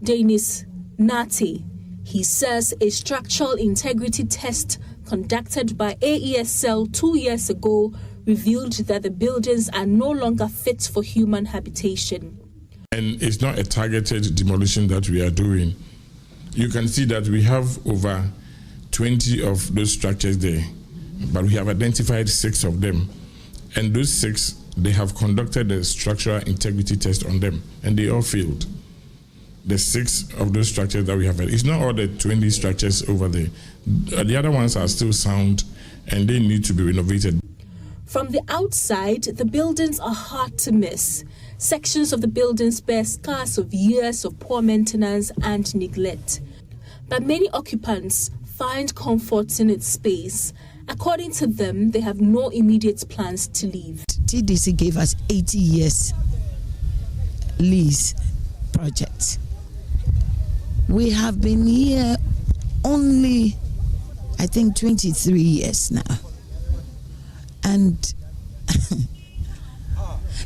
Dennis Nati. He says a structural integrity test conducted by AESL 2 years ago revealed that the buildings are no longer fit for human habitation. And it's not a targeted demolition that we are doing. You can see that we have over 20 of those structures there, but we have identified 6 of them. And those 6, they have conducted a structural integrity test on them, and they all failed. the 6 of those structures that we have. It's not all the 20 structures over there. The other ones are still sound and they need to be renovated. From the outside, the buildings are hard to miss. Sections of the buildings bear scars of years of poor maintenance and neglect. But many occupants find comfort in its space. According to them, they have no immediate plans to leave. TDC gave us 80 years lease project. We have been here only, I think, 23 years now. And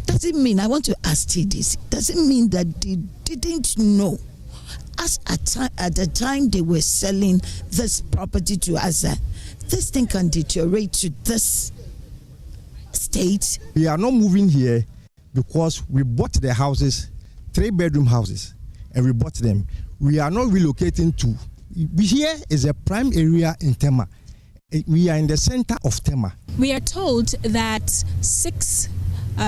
does it mean, I want to ask TDC, does it mean that they didn't know us at the time they were selling this property to us, this thing can deteriorate to this state? We are not moving here because we bought the houses, 3-bedroom houses, and we bought them. We are not relocating to. Here is a prime area in Tema. We are in the center of Tema. We are told that 6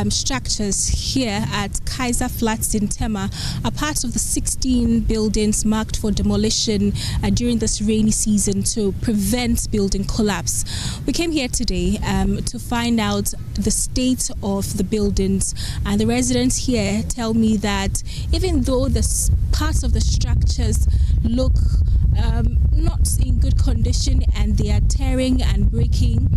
structures here at Kaiser Flats in Tema are part of the 16 buildings marked for demolition during this rainy season to prevent building collapse. We came here today to find out the state of the buildings, and the residents here tell me that even though the parts of the structures look not in good condition and they are tearing and breaking,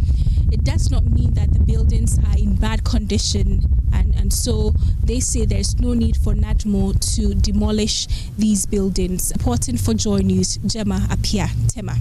it does not mean that the buildings are in bad condition, and so they say there's no need for NADMO to demolish these buildings. Reporting for Joy News, Gemma Apia, Tema.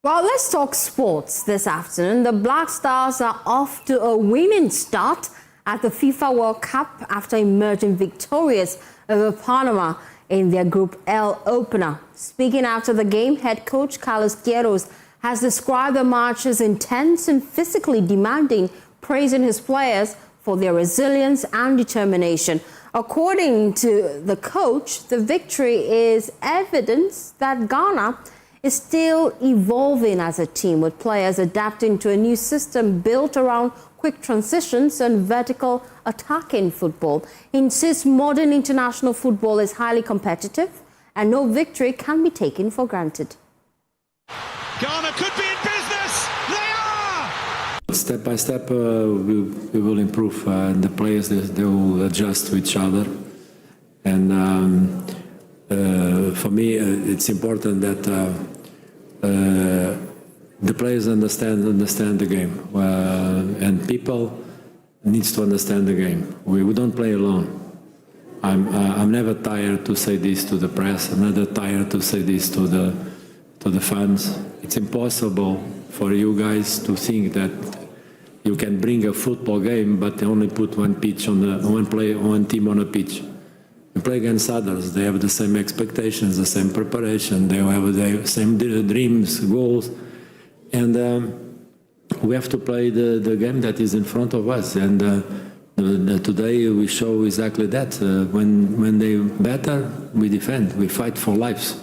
Well, let's talk sports this afternoon. The Black Stars are off to a winning start at the FIFA World Cup after emerging victorious over Panama in their Group L opener. Speaking after the game, head coach Carlos Queiroz has described the match as intense and physically demanding, praising his players for their resilience and determination. According to the coach, the victory is evidence that Ghana is still evolving as a team, with players adapting to a new system built around quick transitions and vertical attacking football. He insists modern international football is highly competitive and no victory can be taken for granted. Ghana could be in business. They are! Step by step, we will improve. The players, they will adjust to each other. And for me, it's important that the players understand the game. And people needs to understand the game. We don't play alone. I'm never tired to say this to the press. I'm never tired to say this to the fans. It's impossible for you guys to think that you can bring a football game but only put one team on a pitch. You play against others. They have the same expectations, the same preparation. They have the same dreams, goals, and we have to play the game that is in front of us. And today we show exactly that. When they better, we defend. We fight for lives.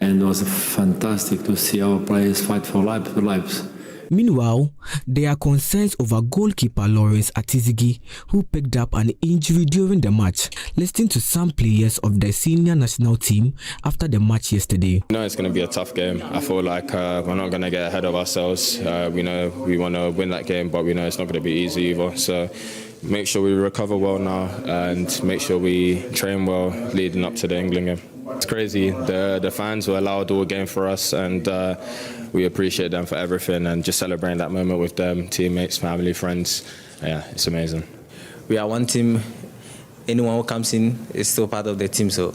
And it was fantastic to see our players fight for lives. Meanwhile, there are concerns over goalkeeper Lawrence Atizigi, who picked up an injury during the match. Listening to some players of the senior national team after the match yesterday. I know it's going to be a tough game. I feel like we're not going to get ahead of ourselves. We know we want to win that game, but we know it's not going to be easy either. So make sure we recover well now and make sure we train well leading up to the England game. It's crazy. The fans were allowed all game for us, and we appreciate them for everything and just celebrating that moment with them, teammates, family, friends. Yeah, it's amazing. We are one team. Anyone who comes in is still part of the team, so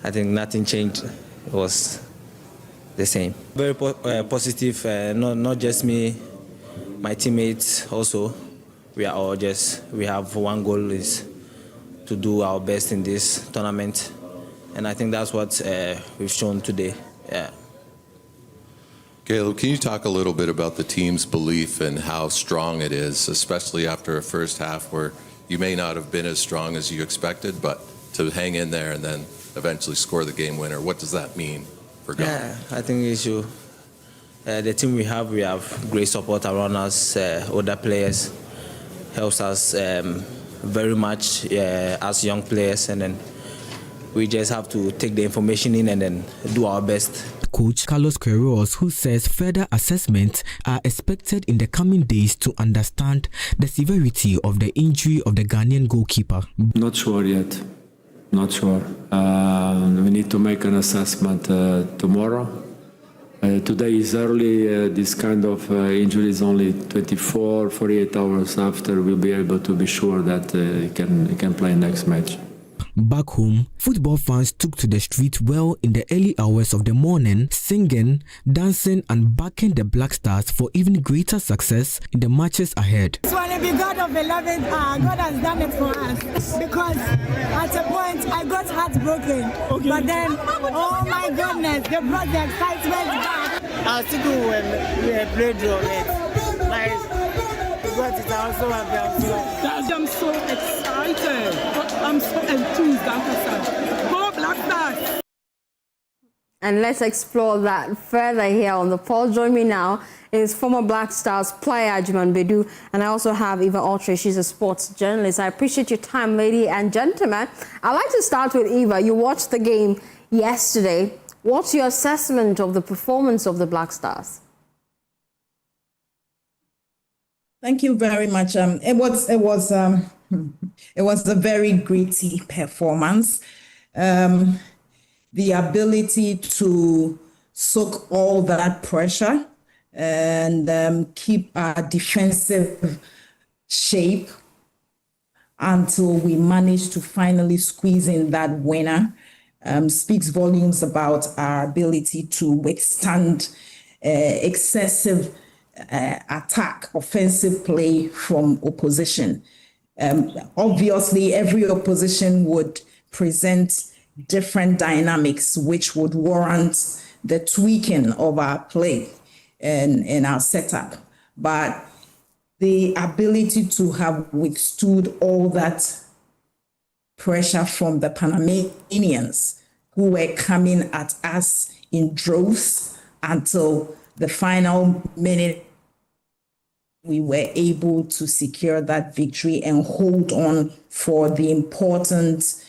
I think nothing changed. It was the same. Very positive, not just me, my teammates also. We have one goal, is to do our best in this tournament. And I think that's what we've shown today. Yeah. Caleb, can you talk a little bit about the team's belief and how strong it is, especially after a first half where you may not have been as strong as you expected, but to hang in there and then eventually score the game winner? What does that mean for Ghana? Yeah, I think it's the team we have great support around us. Other players helps us very much as young players, and then we just have to take the information in and then do our best. Coach Carlos Queiroz, who says further assessments are expected in the coming days to understand the severity of the injury of the Ghanaian goalkeeper. Not sure yet. Not sure. We need to make an assessment tomorrow. Today is early. This kind of injury is only 24, 48 hours after we'll be able to be sure that he can play next match. Back home, football fans took to the street well in the early hours of the morning, singing, dancing and backing the Black Stars for even greater success in the matches ahead. It's going to be God of 11. God has done it for us because at a point I got heartbroken. Okay. But then, oh my goodness, they brought the excitement back. I was thinking when we played it. Like, it also I'm so excited. I'm so enthused. Go Black Stars! And let's explore that further here on the poll. Join me now is former Black Stars player Ajiman Bedu, and I also have Eva Ultra. She's a sports journalist. I appreciate your time, lady and gentlemen. I'd like to start with Eva. You watched the game yesterday. What's your assessment of the performance of the Black Stars? Thank you very much. It was a very gritty performance. The ability to soak all that pressure and keep our defensive shape until we managed to finally squeeze in that winner speaks volumes about our ability to withstand excessive attack, offensive play from opposition. Obviously, every opposition would present different dynamics, which would warrant the tweaking of our play and our setup. But the ability to have withstood all that pressure from the Panamanians who were coming at us in droves until the final minute, we were able to secure that victory and hold on for the important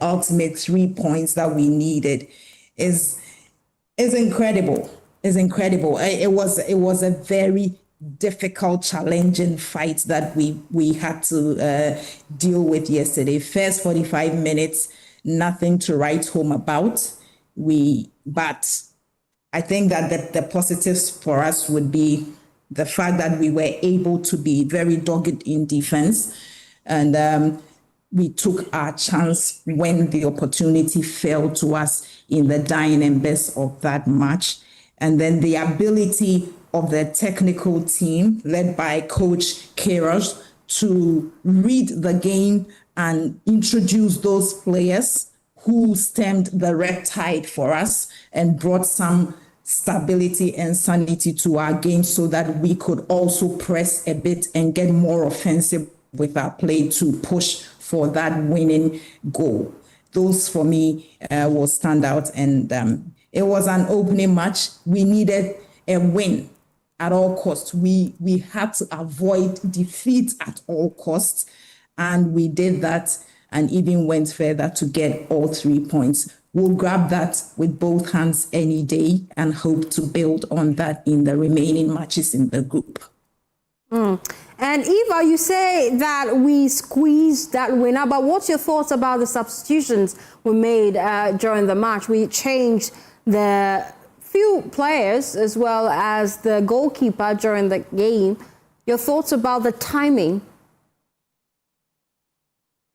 ultimate 3 points that we needed is incredible. Is incredible. It was a very difficult, challenging fight that we had to deal with yesterday. First 45 minutes, nothing to write home about. But I think that the positives for us would be the fact that we were able to be very dogged in defense, and we took our chance when the opportunity fell to us in the dying embers of that match. And then the ability of the technical team led by Coach Queiroz to read the game and introduce those players who stemmed the red tide for us and brought some stability and sanity to our game so that we could also press a bit and get more offensive with our play to push for that winning goal. Those for me will stand out, and it was an opening match. We needed a win at all costs. We had to avoid defeat at all costs, and we did that and even went further to get all 3 points. We'll grab that with both hands any day and hope to build on that in the remaining matches in the group. And Eva, you say that we squeezed that winner, but what's your thoughts about the substitutions we made during the match? We changed the few players as well as the goalkeeper during the game. Your thoughts about the timing?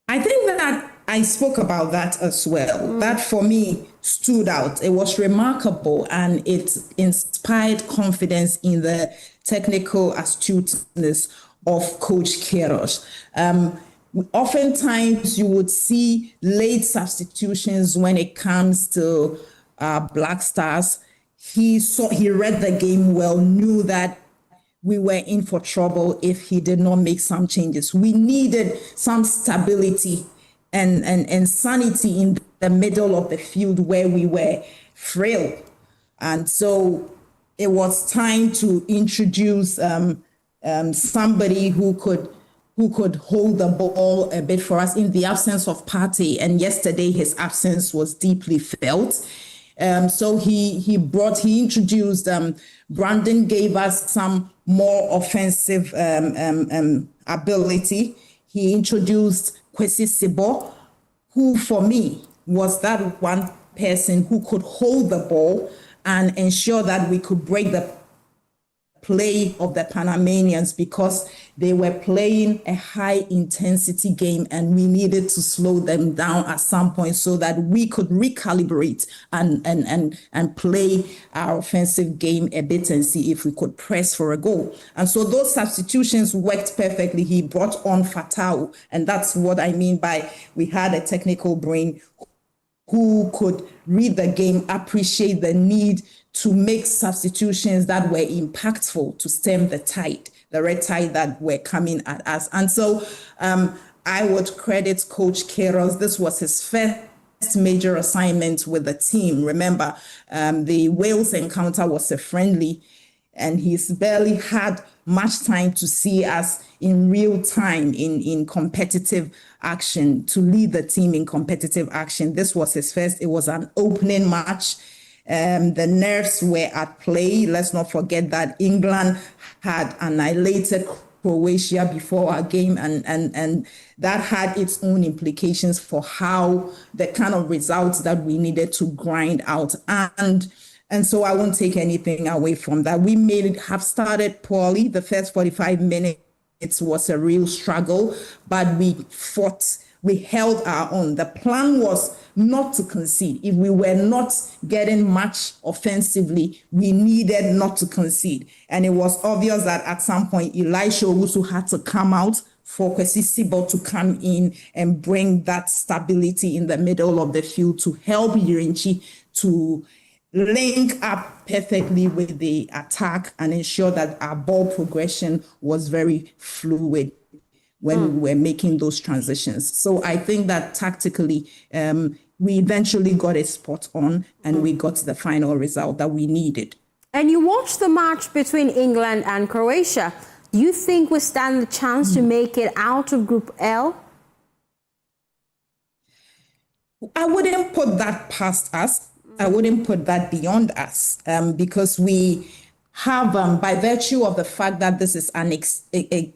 I think that I spoke about that as well. That for me stood out. It was remarkable and it inspired confidence in the technical astuteness of Coach Queiroz. Oftentimes you would see late substitutions when it comes to Black Stars. He read the game well, knew that we were in for trouble if he did not make some changes. We needed some stability and sanity in the middle of the field where we were frail. And so it was time to introduce somebody who who could hold the ball a bit for us in the absence of Partey. And yesterday, his absence was deeply felt. So he introduced, Brandon gave us some more offensive ability. He introduced Kwesi Sibo, who for me was that one person who could hold the ball and ensure that we could break the play of the Panamanians, because they were playing a high intensity game and we needed to slow them down at some point so that we could recalibrate and play our offensive game a bit and see if we could press for a goal. And so those substitutions worked perfectly. He brought on Fatau, and that's what I mean by we had a technical brain who could read the game, appreciate the need to make substitutions that were impactful to stem the tide, the red tide that were coming at us. And so I would credit Coach Queiroz. This was his first major assignment with the team. Remember, the Wales encounter was a friendly, and he's barely had much time to see us in real time in competitive action, to lead the team in competitive action. This was his first. It was an opening match. The nerves were at play. Let's not forget that England had annihilated Croatia before our game, and that had its own implications for how the kind of results that we needed to grind out. And so I won't take anything away from that. We have started poorly. The first 45 minutes was a real struggle, but we fought. We held our own. The plan was not to concede. If we were not getting much offensively, we needed not to concede. And it was obvious that at some point, Elisha Owusu had to come out for Kwesi Sibo to come in and bring that stability in the middle of the field to help Yirinchi to link up perfectly with the attack and ensure that our ball progression was very fluid when we were making those transitions. So I think that tactically, we eventually got it spot on and we got the final result that we needed. And you watched the match between England and Croatia. Do you think we stand the chance to make it out of Group L? I wouldn't put that past us. I wouldn't put that beyond us, because we have, by virtue of the fact that this is an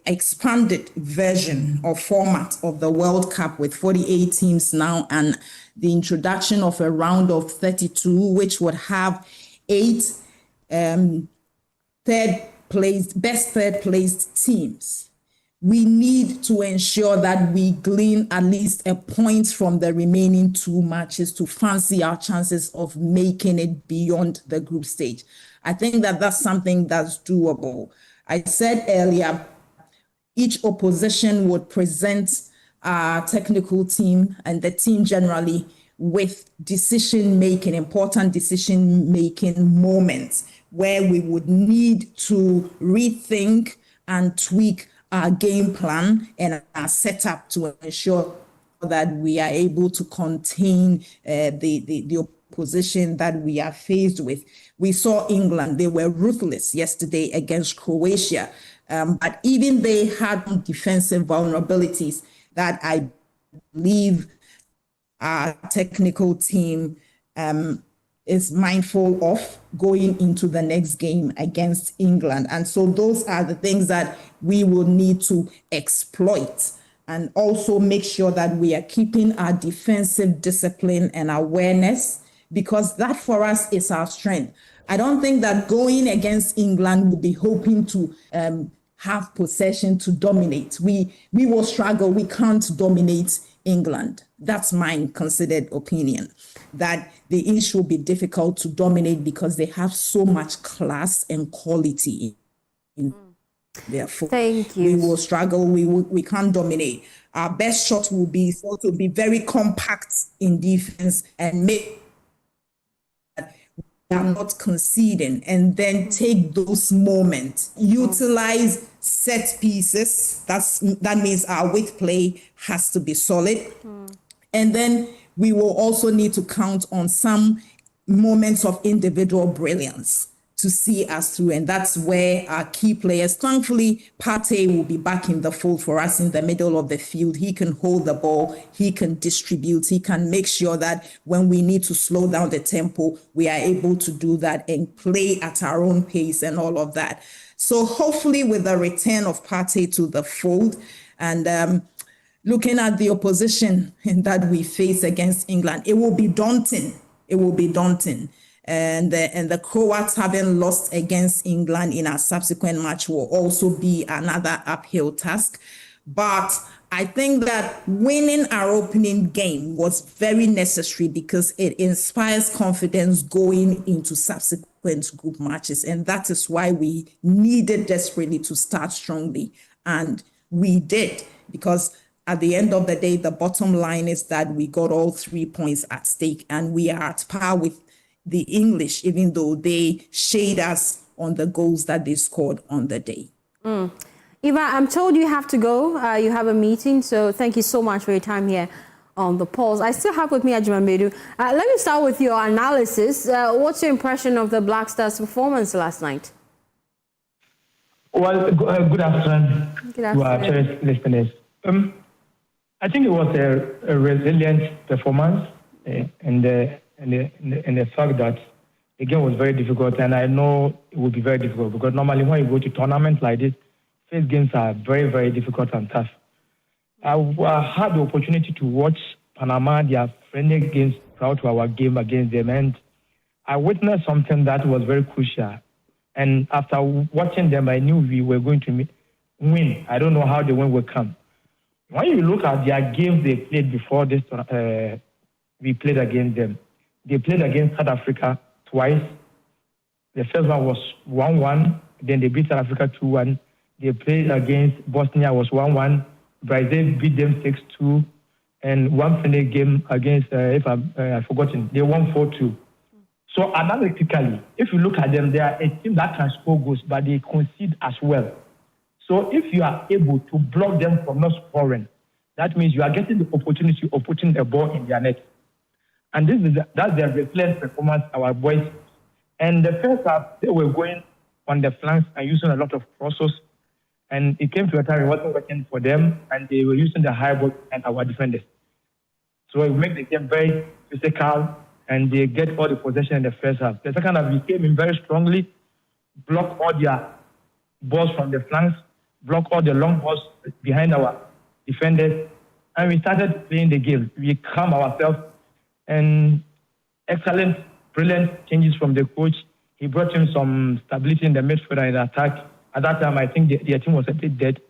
expanded version or format of the World Cup with 48 teams now, and the introduction of a round of 32, which would have 8 best third placed teams. We need to ensure that we glean at least a point from the remaining 2 matches to fancy our chances of making it beyond the group stage. I think that that's something that's doable. I said earlier, each opposition would present our technical team and the team generally with important decision-making moments where we would need to rethink and tweak our game plan and our setup to ensure that we are able to contain the opposition that we are faced with. We saw England, they were ruthless yesterday against Croatia, but even they had defensive vulnerabilities that I believe our technical team is mindful of going into the next game against England. And so those are the things that we will need to exploit and also make sure that we are keeping our defensive discipline and awareness, because that for us is our strength. I don't think that going against England will be hoping to have possession to dominate. We will struggle. We can't dominate England. That's my considered opinion, that the issue will be difficult to dominate because they have so much class and quality in their football. Thank you. We will struggle. We can't dominate. Our best shot will be to be very compact in defense and make we are not conceding, and then take those moments, utilize set pieces. That means our width play has to be solid. And then we will also need to count on some moments of individual brilliance. to see us through. And that's where our key players, thankfully, Partey will be back in the fold for us in the middle of the field. He can hold the ball, he can distribute, he can make sure that when we need to slow down the tempo, we are able to do that and play at our own pace and all of that. So hopefully with the return of Partey to the fold and looking at the opposition that we face against England, it will be daunting. It will be daunting. And the Croats having lost against England in our subsequent match will also be another uphill task. But I think that winning our opening game was very necessary because it inspires confidence going into subsequent group matches. And that is why we needed desperately to start strongly. And we did, because at the end of the day, the bottom line is that we got all 3 points at stake and we are at par with the English, even though they shade us on the goals that they scored on the day. Eva, I'm told you have to go. You have a meeting, so thank you so much for your time here on the polls. I still have with me Ajumamedu. Let me start with your analysis. What's your impression of the Black Stars' performance last night? Well, good afternoon to our cherished listeners. I think it was a resilient performance, and the fact that the game was very difficult, and I know it would be very difficult because normally when you go to tournaments like this, first games are very, very difficult and tough. I had the opportunity to watch Panama, their friendly games prior to our game against them, and I witnessed something that was very crucial. And after watching them, I knew we were going to win. I don't know how the win would come. When you look at their games they played before this, we played against them. They played against South Africa twice. The first one was 1-1. Then they beat South Africa 2-1. They played against Bosnia, was 1-1. Brazil beat them 6-2. And one friendly game against, if I've forgotten, they won 4-2. So analytically, if you look at them, they are a team that can score goals, but they concede as well. So if you are able to block them from not scoring, that means you are getting the opportunity of putting the ball in their net. And that's their resilient performance, our boys. And the first half, they were going on the flanks and using a lot of crosses. And it came to a time it wasn't working for them, and they were using the high ball and our defenders. So it makes the game very physical, and they get all the possession in the first half. The second half, we came in very strongly, blocked all their balls from the flanks, blocked all the long balls behind our defenders, and we started playing the game. We calmed ourselves. And excellent, brilliant changes from the coach. He brought in some stability in the midfield and in the attack. At that time, I think their team was a bit dead,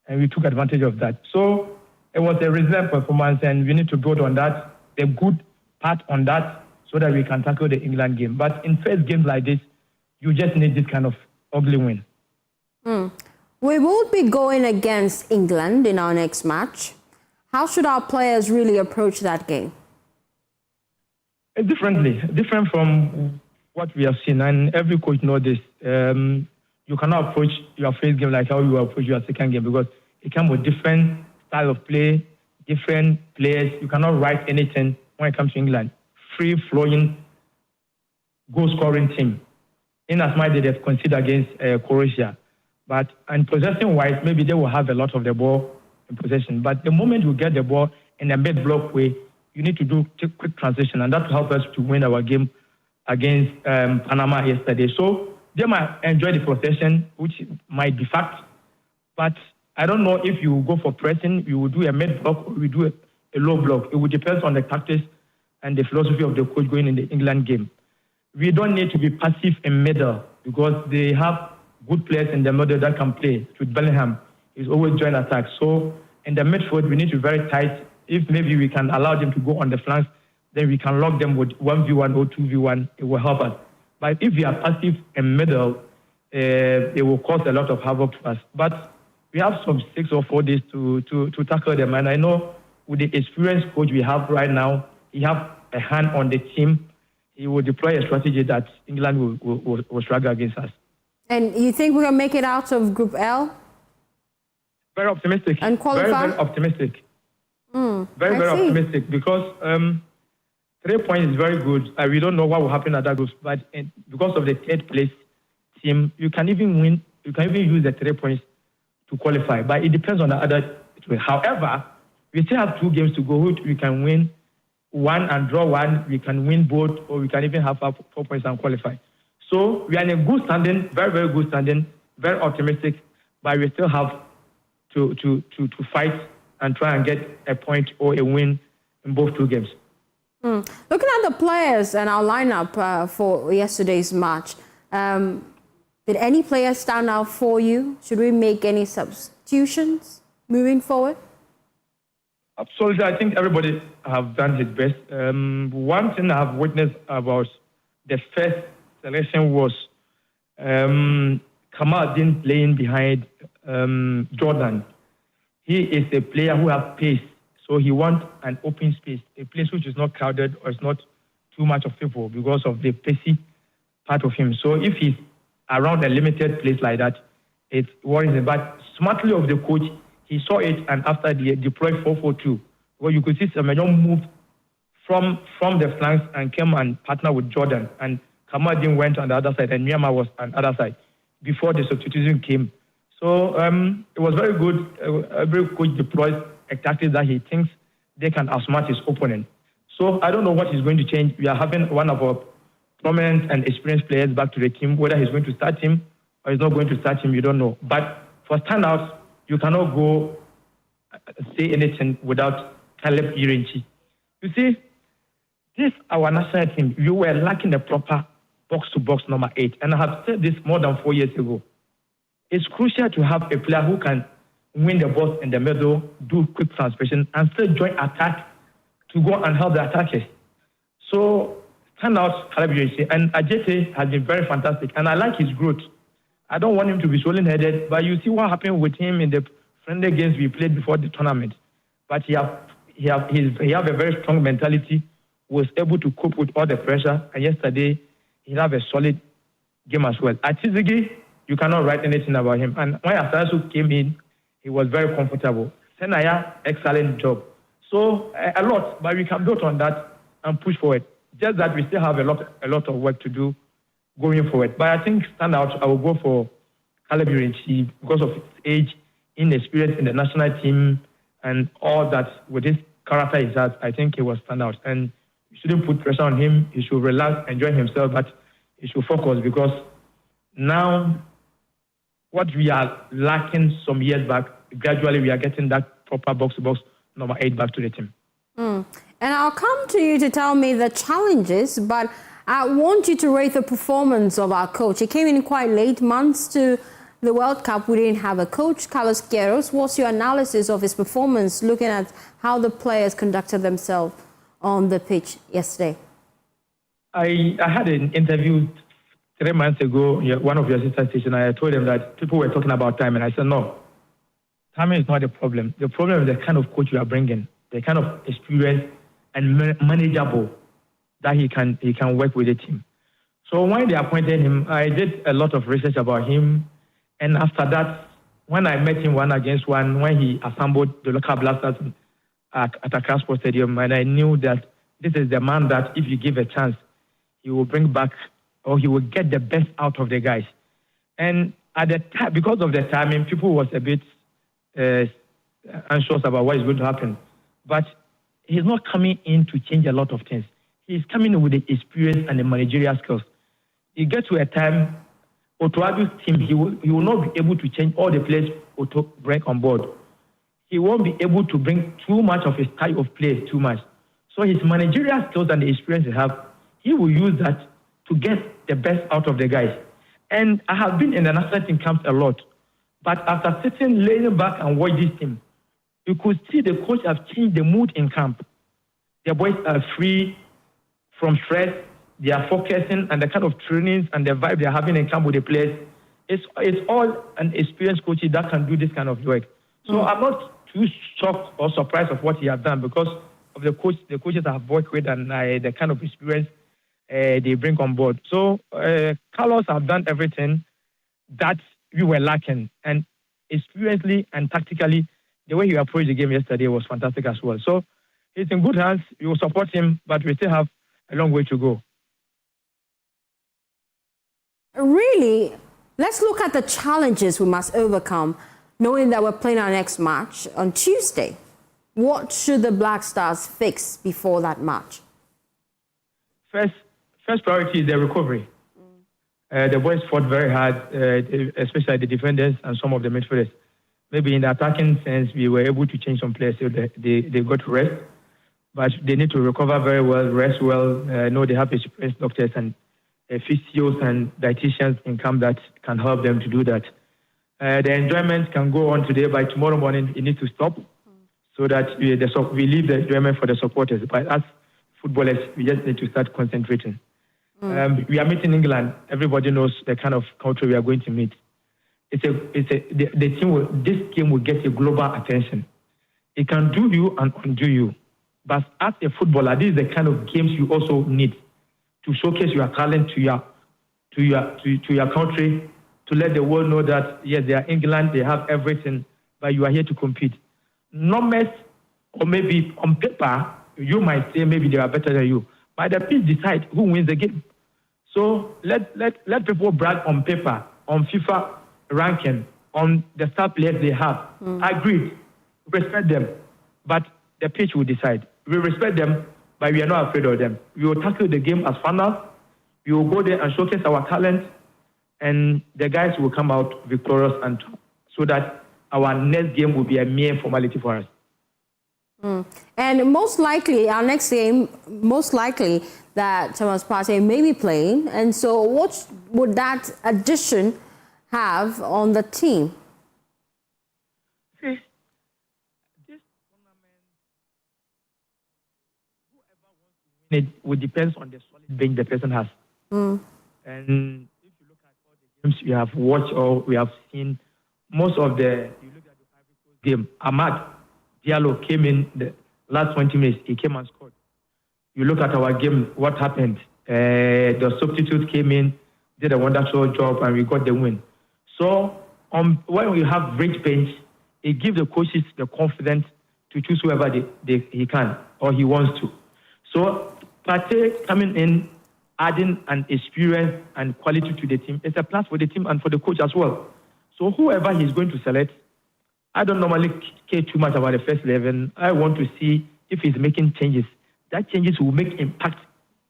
and we took advantage of that. So it was a resilient performance, and we need to build on that, the good part on that, so that we can tackle the England game. But in first games like this, you just need this kind of ugly win. We will be going against England in our next match. How should our players really approach that game? Different from what we have seen, and every coach knows this. You cannot approach your first game like how you approach your second game because it comes with different style of play, different players. You cannot write anything when it comes to England. Free-flowing, goal-scoring team. In as much as they have conceded against Croatia. But in possession-wise, maybe they will have a lot of the ball in possession. But the moment you get the ball in a mid-block way, you need to do quick transition, and that will help us to win our game against Panama yesterday. So they might enjoy the possession, which might be fact, but I don't know if you go for pressing, you will do a mid-block or you do a low block. It will depend on the tactics and the philosophy of the coach going in the England game. We don't need to be passive in middle because they have good players in the middle that can play. With Bellingham, he's always joint attack. So in the midfield, we need to be very tight. If maybe we can allow them to go on the flanks, then we can lock them with 1v1 or 2v1. It will help us. But if we are passive in middle, it will cause a lot of havoc to us. But we have some 6 or 4 days to tackle them. And I know with the experienced coach we have right now, he has a hand on the team. He will deploy a strategy that England will struggle against us. And you think we're going to make it out of Group L? Very optimistic. And qualify? Very optimistic. Very optimistic because 3 points is very good. We don't know what will happen at that group, but because of the third place, team, you can even win. You can even use the 3 points to qualify. But it depends on the other. However, we still have 2 games to go. We can win one and draw one. We can win both, or we can even have 4 points and qualify. So we are in a good standing, very, very good standing, very optimistic. But we still have to fight and try and get a point or a win in both 2 games. Looking at the players and our lineup for yesterday's match, did any player stand out for you? Should we make any substitutions moving forward? Absolutely. I think everybody have done his best. One thing I have witnessed about the first selection was Kamaldeen playing behind Jordan. He is a player who has pace, so he wants an open space, a place which is not crowded or is not too much of people because of the pacey part of him. So if he's around a limited place like that, it worries him. But smartly of the coach, he saw it, and after they deployed 4-4-2, where you could see Semenyo moved from the flanks and came and partnered with Jordan, and Kamaldeen went on the other side, and Myanmar was on the other side before the substitution came. So it was very good. Every coach deploys a tactic that he thinks they can outsmart his opponent. So I don't know what is going to change. We are having one of our prominent and experienced players back to the team. Whether he's going to start him or he's not going to start him, you don't know. But for standouts, you cannot go say anything without Caleb Irenchi. You see, this our national team, you were lacking the proper box-to-box number 8. And I have said this more than 4 years ago. It's crucial to have a player who can win the ball in the middle, do quick transmission, and still join attack to go and help the attackers. So, stand out Caleb Irenchi. And Ajete has been very fantastic. And I like his growth. I don't want him to be swollen-headed, but you see what happened with him in the friendly games we played before the tournament. But he have a very strong mentality, was able to cope with all the pressure, and yesterday he have a solid game as well. Atizigi, you cannot write anything about him. And when Asasu came in, he was very comfortable. Senaya, excellent job. So a lot, but we can build on that and push forward. Just that we still have a lot of work to do going forward. But I think standout, I will go for Caleb Irenchi because of his age, inexperience in the national team, and all that with his character he has. I think he will stand out. And you shouldn't put pressure on him. He should relax, enjoy himself, but he should focus because now what we are lacking some years back, gradually we are getting that proper box-to-box number 8 back to the team. And I'll come to you to tell me the challenges, but I want you to rate the performance of our coach. He came in quite late, months to the World Cup. We didn't have a coach. Carlos Queiroz, what's your analysis of his performance, looking at how the players conducted themselves on the pitch yesterday? I had an interview 3 months ago, one of your sister stations. I told them that people were talking about time, and I said, no, timing is not the problem. The problem is the kind of coach you are bringing, the kind of experience and manageable that he can work with the team. So when they appointed him, I did a lot of research about him. And after that, when I met him 1-on-1, when he assembled the local blasters at Accra Sports Stadium, and I knew that this is the man that if you give a chance, he will bring back or he will get the best out of the guys. And at the time, because of the timing, people was a bit anxious about what is going to happen. But he's not coming in to change a lot of things. He's coming in with the experience and the managerial skills. You get to a time, Akufo-Addo's team, he will not be able to change all the players Otto bring on board. He won't be able to bring too much of his style of play too much. So his managerial skills and the experience he have, he will use that to get the best out of the guys. And I have been in the national team camps a lot. But after sitting, laying back and watch this team, you could see the coach have changed the mood in camp. The boys are free from stress. They are focusing and the kind of trainings and the vibe they are having in camp with the players. It's all an experienced coach that can do this kind of work. So I'm not too shocked or surprised of what he has done because of the coaches I have worked with and the kind of experience they bring on board. So Carlos have done everything that we were lacking. And experientially and tactically, the way he approached the game yesterday was fantastic as well. So he's in good hands. We will support him, but we still have a long way to go. Really, Let's look at the challenges we must overcome, knowing that we're playing our next match on Tuesday. What should the Black Stars fix before that match? First priority is the recovery. The boys fought very hard, especially the defenders and some of the midfielders. Maybe in the attacking sense, we were able to change some players so they got rest. But they need to recover very well, rest well. Know they have experienced doctors and physios and dietitians in camp that can help them to do that. The enjoyment can go on today, by tomorrow morning it needs to stop so that we leave the enjoyment for the supporters. But as footballers, we just need to start concentrating. We are meeting England. Everybody knows the kind of country we are going to meet. This game will get a global attention. It can do you and undo you. But as a footballer, this is the kind of games you also need to showcase your talent to your country, to let the world know that yes, they are England, they have everything, but you are here to compete. Numbers, or maybe on paper, you might say maybe they are better than you, but the pitch decide who wins the game. So let people brag on paper, on FIFA ranking, on the star players they have. Agreed, respect them, but the pitch will decide. We respect them, but we are not afraid of them. We will tackle the game as funnels. We will go there and showcase our talent, and the guys will come out victorious, and so that our next game will be a mere formality for us. And most likely, our next game, most likely that Thomas Partey may be playing. And so what would that addition have on the team? See, this tournament, whoever wants to win it will depend on the solid bench the person has. And if you look at all the games we have watched or we have seen, most of the, you look at the Ivory Coast game, Ahmad Diallo came in the last 20 minutes, he came and scored. You look at our game, what happened? The substitute came in, did a wonderful job, and we got the win. So when we have great bench, it gives the coaches the confidence to choose whoever he can or he wants to. So Partey coming in, adding an experience and quality to the team, it's a plus for the team and for the coach as well. So whoever he's going to select, I don't normally care too much about the first 11. I want to see if he's making changes. That changes will make impact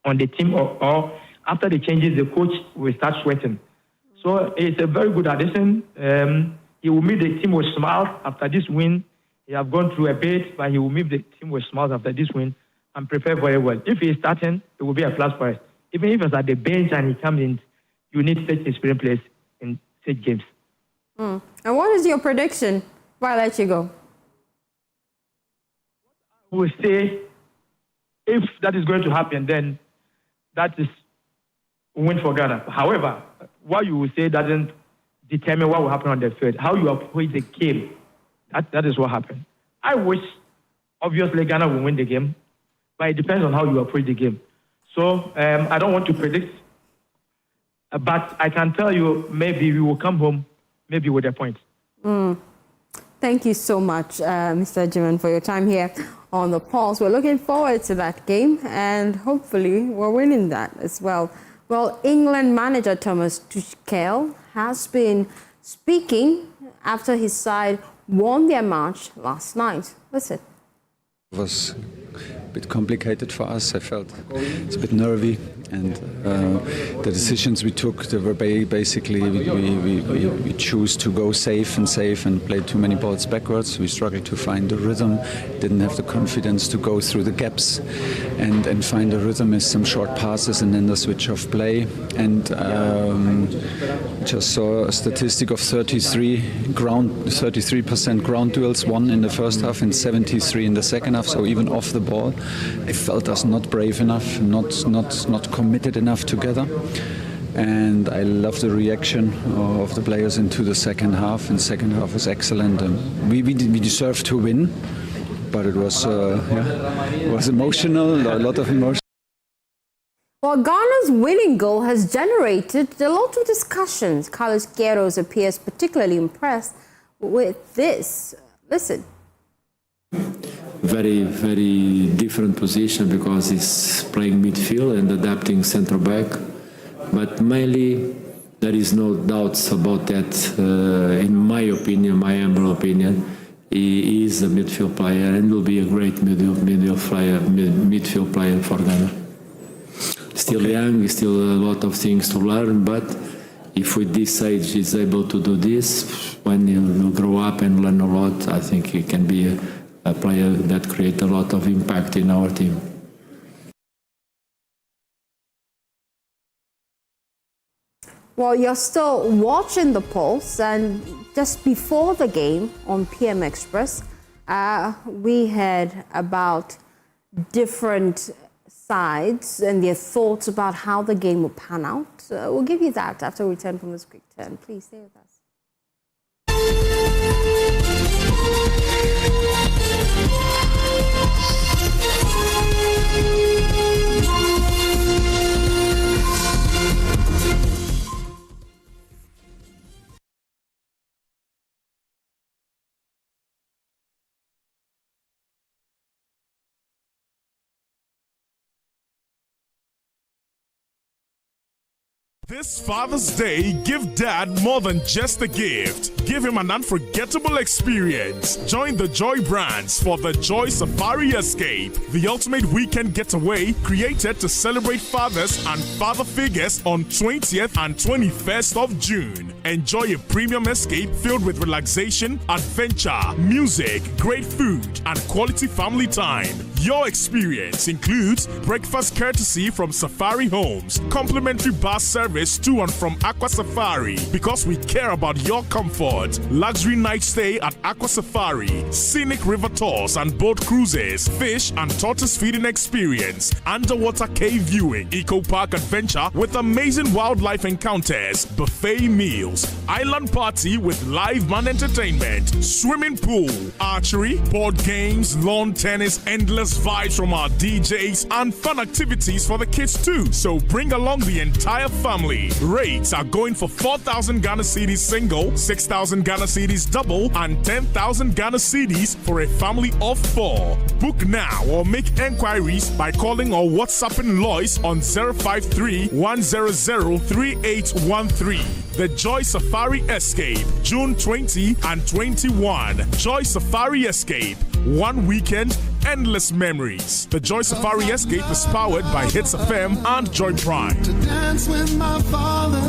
on the team, or after the changes, the coach will start sweating. So it's a very good addition. He will meet the team with smiles after this win. He have gone through a bit, but he will meet the team with smiles after this win and prepare very well. If he is starting, it will be a plus for us. Even if it's at the bench and he comes in, you need such experienced players in such games. And what is your prediction? Before I let you go. We will say, if that is going to happen, then that is a win for Ghana. However, what you will say doesn't determine what will happen on the field. How you approach the game, that is what happened. I wish, obviously, Ghana will win the game, but it depends on how you approach the game. So I don't want to predict, but I can tell you maybe we will come home maybe with a point. Thank you so much, Mr. Jiman, for your time here on The Pulse. We're looking forward to that game, and hopefully we're winning that as well. Well, England manager Thomas Tuchel has been speaking after his side won their match last night. Listen. It was a bit complicated for us. I felt it's a bit nervy, and the decisions we took, they were basically we choose to go safe and play too many balls backwards. We struggled to find the rhythm, didn't have the confidence to go through the gaps and find a rhythm with some short passes and then the switch off play. And just saw a statistic of 33% ground duels won in the first half and 73 in the second half. So even off the ball, I felt us not brave enough, not committed enough together. And I love the reaction of the players into the second half. And the second half was excellent. And we deserved to win, but it was emotional, a lot of emotion. Well, Ghana's winning goal has generated a lot of discussions. Carlos Queiroz appears particularly impressed with this. Listen. Very, very different position because he's playing midfield and adapting centre back. But mainly, There is no doubts about that. In my opinion, my humble opinion, he is a midfield player and will be a great midfield player for Ghana. Still young, still a lot of things to learn, but if with this age he's able to do this, when he will grow up and learn a lot, I think he can be a player that creates a lot of impact in our team. Well, you're still watching the polls, and just before the game on PM Express, we had about different sides and their thoughts about how the game will pan out. We'll give you that after we return from this quick turn. Please stay with us. This Father's Day, give Dad more than just a gift. Give him an unforgettable experience. Join the Joy brands for the Joy Safari Escape, the ultimate weekend getaway created to celebrate fathers and father figures on 20th and 21st of June. Enjoy a premium escape filled with relaxation, adventure, music, great food, and quality family time. Your experience includes breakfast courtesy from Safari Homes, complimentary bus service to and from Aqua Safari because we care about your comfort, luxury night stay at Aqua Safari, scenic river tours and boat cruises, fish and tortoise feeding experience, underwater cave viewing, eco park adventure with amazing wildlife encounters, buffet meals, island party with live band entertainment, swimming pool, archery, board games, lawn tennis, endless vibes from our DJs, and fun activities for the kids too. So bring along the entire family. Rates are going for 4,000 Ghana cedis single, 6,000 Ghana cedis double, and 10,000 Ghana cedis for a family of 4. Book now or make enquiries by calling or WhatsApping Lois on 053-100-3813. The Joy Safari Escape, June 20 and 21. Joy Safari Escape, one weekend, endless memories. The Joy Safari Escape is powered by Hits FM and Joy Prime. To dance with my father.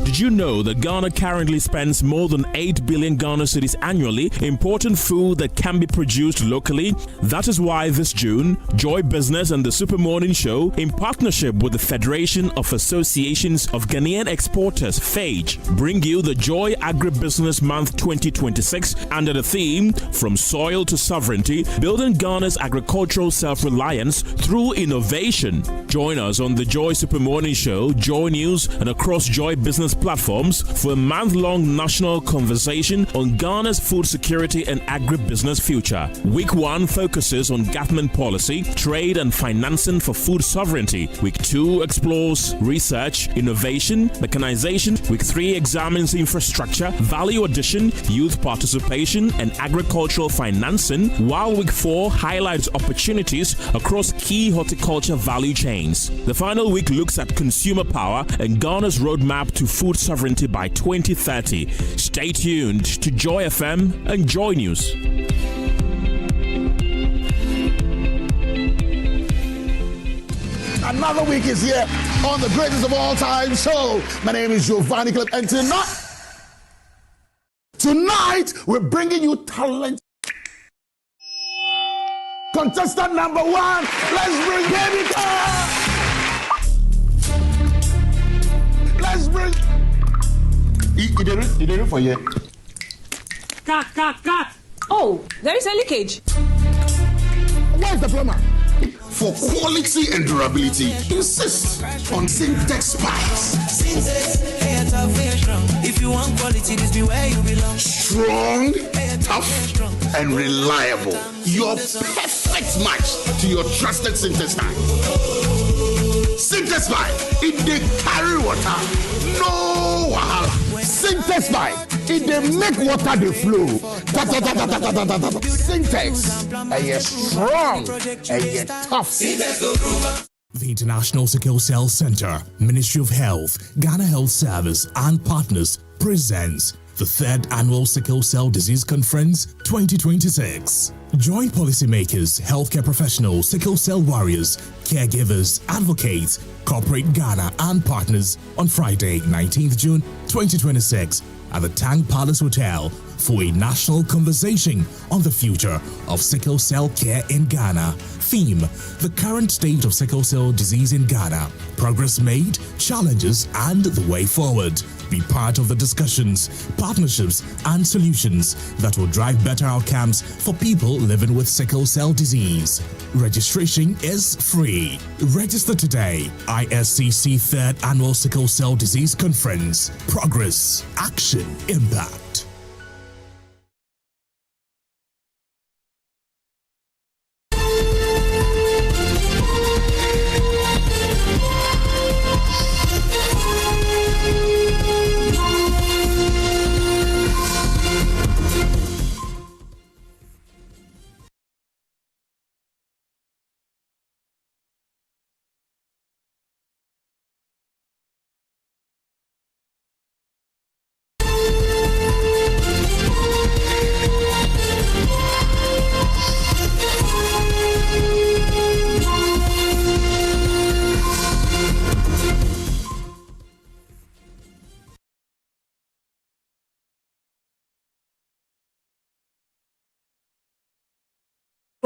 Did you know that Ghana currently spends more than 8 billion Ghana cedis annually importing food that can be produced locally? That is why this June, Joy Business and the Super Morning Show, in partnership with the Federation of Associations of Ghanaian Exporters, FAGE, bring you the Joy Agribusiness Month 2026 under the theme From Soil to Sovereignty, Building Ghana's Agricultural Self-Reliance Through Innovation. Join us on the Joy Super Morning Show, Joy News, and across Joy Business platforms for a month-long national conversation on Ghana's food security and agribusiness future. Week 1 focuses on government policy, trade and financing for food sovereignty. Week 2 explores research, innovation, mechanization. Week 3 examines infrastructure, value addition, youth participation and agricultural financing, while Week 4 highlights opportunities across key horticulture value chains. The final week looks at consumer power and Ghana's roadmap to food sovereignty by 2030. Stay tuned to Joy FM and Joy News. Another week is here on the greatest of all time show. My name is Giovanni Clip, and tonight we're bringing you talent. Contestant number 1, let's bring Baby Girl. Let's bring. He did it for you. Cut. Oh, there is a leakage. Where's the plumber? For quality and durability, insist on Syntex pipes. If you want quality, this be where you belong. Strong, tough, and reliable. Your perfect match to your trusted Syntex pipe. Syntex pipe, it dey carry water, no wahala. Syntex pipe, it dey make water dey flow. Syntex, are you strong? Are you tough? The International Sickle Cell Center, Ministry of Health, Ghana Health Service, and partners presents the 3rd Annual Sickle Cell Disease Conference 2026. Join policymakers, healthcare professionals, sickle cell warriors, caregivers, advocates, corporate Ghana, and partners on Friday, 19th June 2026 at the Tang Palace Hotel for a national conversation on the future of sickle cell care in Ghana. Theme: the current state of sickle cell disease in Ghana, progress made, challenges, and the way forward. Be part of the discussions, partnerships, and solutions that will drive better outcomes for people living with sickle cell disease. Registration is free. Register today. ISCC 3rd Annual Sickle Cell Disease Conference. Progress, action, impact.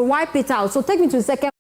Wipe it out. So take me to the second.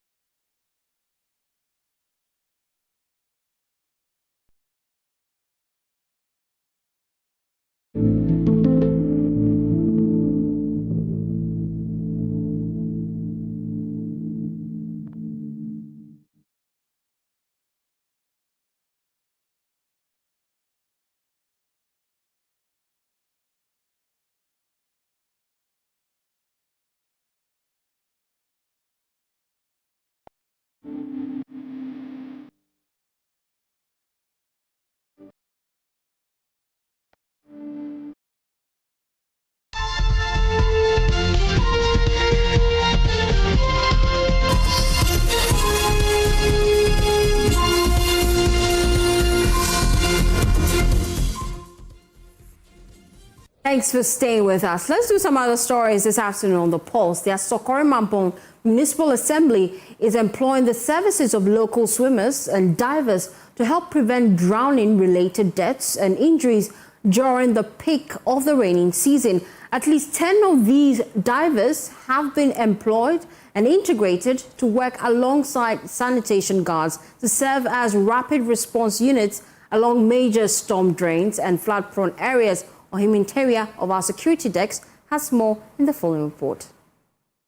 Thanks for staying with us. Let's do some other stories this afternoon on the Pulse. The Asokore Mampong Municipal Assembly is employing the services of local swimmers and divers to help prevent drowning-related deaths and injuries during the peak of the raining season. At least 10 of these divers have been employed and integrated to work alongside sanitation guards to serve as rapid response units along major storm drains and flood-prone areas. Ohiminteria of our security decks has more in the following report.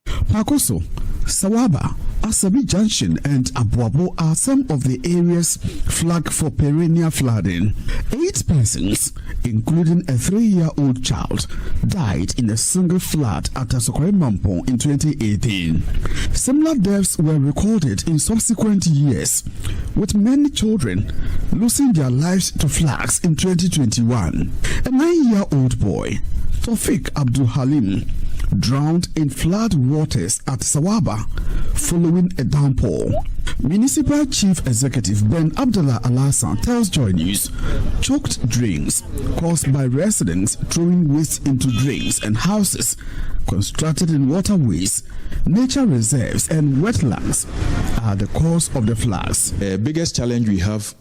Pakoso, Sawaba, Asabi Junction and Abuabo are some of the areas flagged for perennial flooding. 8 persons, including a 3-year-old child, died in a single flood at Asokore Mampong in 2018. Similar deaths were recorded in subsequent years, with many children losing their lives to floods in 2021. A 9-year-old boy, Tofik Abdul Halim, drowned in flood waters at Sawaba following a downpour. Municipal Chief Executive Ben Abdullah Alasan tells Joy News choked drains caused by residents throwing waste into drains and houses constructed in waterways, nature reserves and wetlands are the cause of the floods. The biggest challenge we have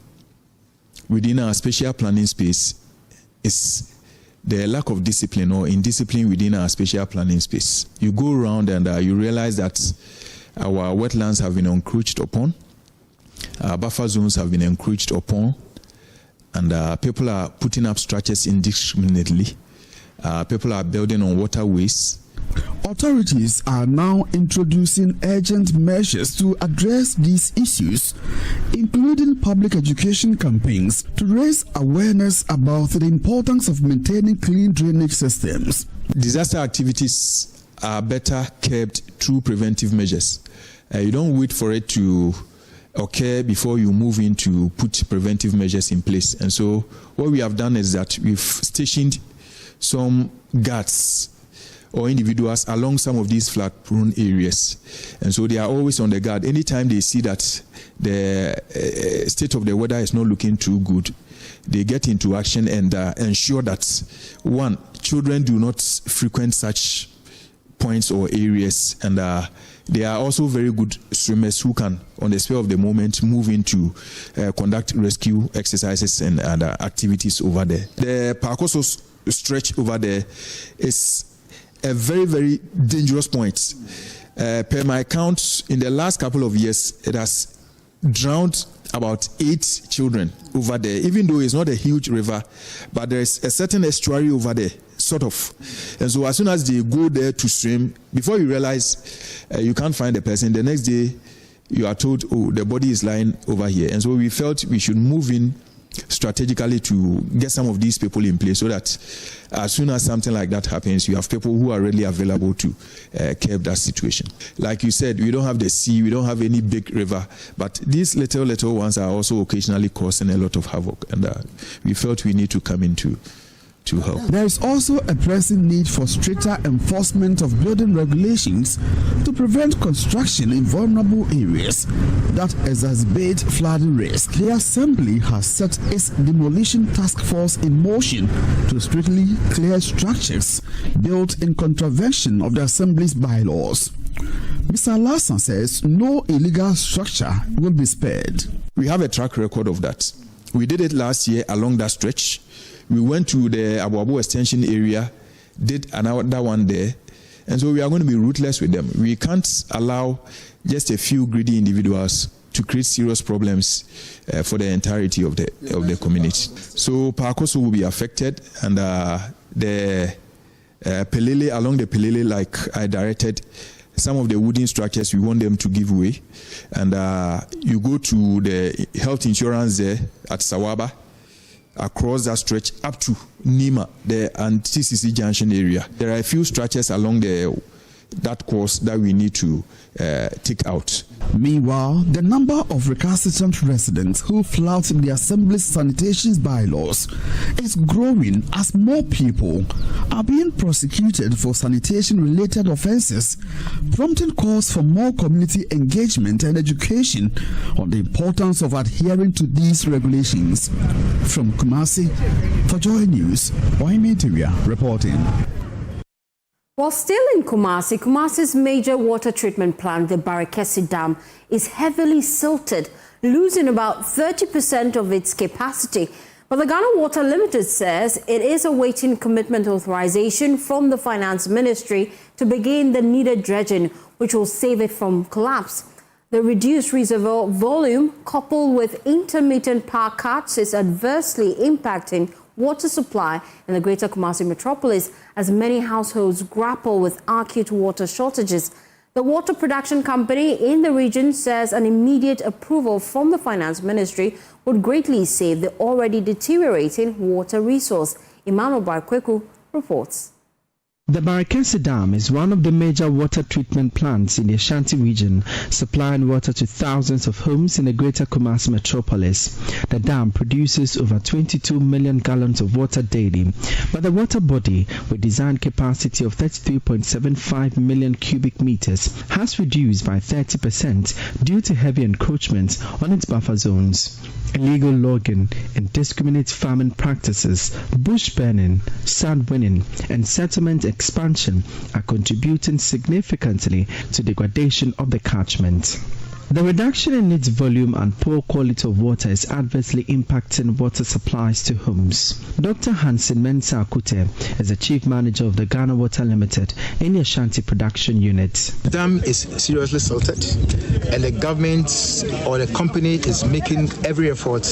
within our spatial planning space is the lack of discipline or indiscipline within our spatial planning space. You go around and you realize that our wetlands have been encroached upon, our buffer zones have been encroached upon, and people are putting up structures indiscriminately. People are building on waterways. Authorities are now introducing urgent measures to address these issues, including public education campaigns to raise awareness about the importance of maintaining clean drainage systems. Disaster activities are better kept through preventive measures. You don't wait for it to occur before you move in to put preventive measures in place. And so what we have done is that we've stationed some guards or individuals along some of these flood-prone areas. And so they are always on the guard. Anytime they see that the state of the weather is not looking too good, they get into action and ensure that, one, children do not frequent such points or areas, and they are also very good swimmers who can, on the spur of the moment, move into conduct rescue exercises and other activities over there. The Pakoso stretch over there is a very, very dangerous point. Per my count, in the last couple of years, it has drowned about 8 children over there, even though it's not a huge river, but there is a certain estuary over there, sort of. And so as soon as they go there to swim, before you realize you can't find the person, the next day you are told, oh, the body is lying over here. And so we felt we should move in strategically to get some of these people in place so that as soon as something like that happens, you have people who are readily available to curb that situation. Like you said, we don't have the sea, we don't have any big river, but these little ones are also occasionally causing a lot of havoc, and we felt we need to come into to help. There is also a pressing need for stricter enforcement of building regulations to prevent construction in vulnerable areas that exacerbate flooding risk. The Assembly has set its demolition task force in motion to strictly clear structures built in contravention of the Assembly's bylaws. Mr. Larson says no illegal structure will be spared. We have a track record of that. We did it last year along that stretch. We went to the Abu extension area, did another one there, and so we are going to be ruthless with them. We can't allow just a few greedy individuals to create serious problems for the entirety of the community. So Pakoso will be affected, and the Pelele, along the Pelele, like I directed, some of the wooden structures we want them to give way, and you go to the health insurance there at Sawaba, across that stretch up to Nima, the TCC Junction area. There are a few structures along that course that we need to take out. Meanwhile, the number of recalcitrant residents who flout the Assembly's sanitation bylaws is growing as more people are being prosecuted for sanitation-related offences, prompting calls for more community engagement and education on the importance of adhering to these regulations. From Kumasi, for Joy News, Oimeteria reporting. While still in Kumasi, Kumasi's major water treatment plant, the Barakesi Dam, is heavily silted, losing about 30% of its capacity. But the Ghana Water Limited says it is awaiting commitment authorization from the Finance Ministry to begin the needed dredging, which will save it from collapse. The reduced reservoir volume, coupled with intermittent power cuts, is adversely impacting water supply in the Greater Kumasi metropolis as many households grapple with acute water shortages. The water production company in the region says an immediate approval from the Finance Ministry would greatly save the already deteriorating water resource. Emmanuel Barkweku reports. The Barakesi Dam is one of the major water treatment plants in the Ashanti region, supplying water to thousands of homes in the Greater Kumasi metropolis. The dam produces over 22 million gallons of water daily, but the water body, with design capacity of 33.75 million cubic meters, has reduced by 30% due to heavy encroachments on its buffer zones. Illegal logging, indiscriminate farming practices, bush burning, sand winning, and settlement expansion are contributing significantly to degradation of the catchment. The reduction in its volume and poor quality of water is adversely impacting water supplies to homes. Dr. Hansen Mensah Akute is the Chief Manager of the Ghana Water Limited in the Ashanti Production Unit. The dam is seriously silted, and the government or the company is making every effort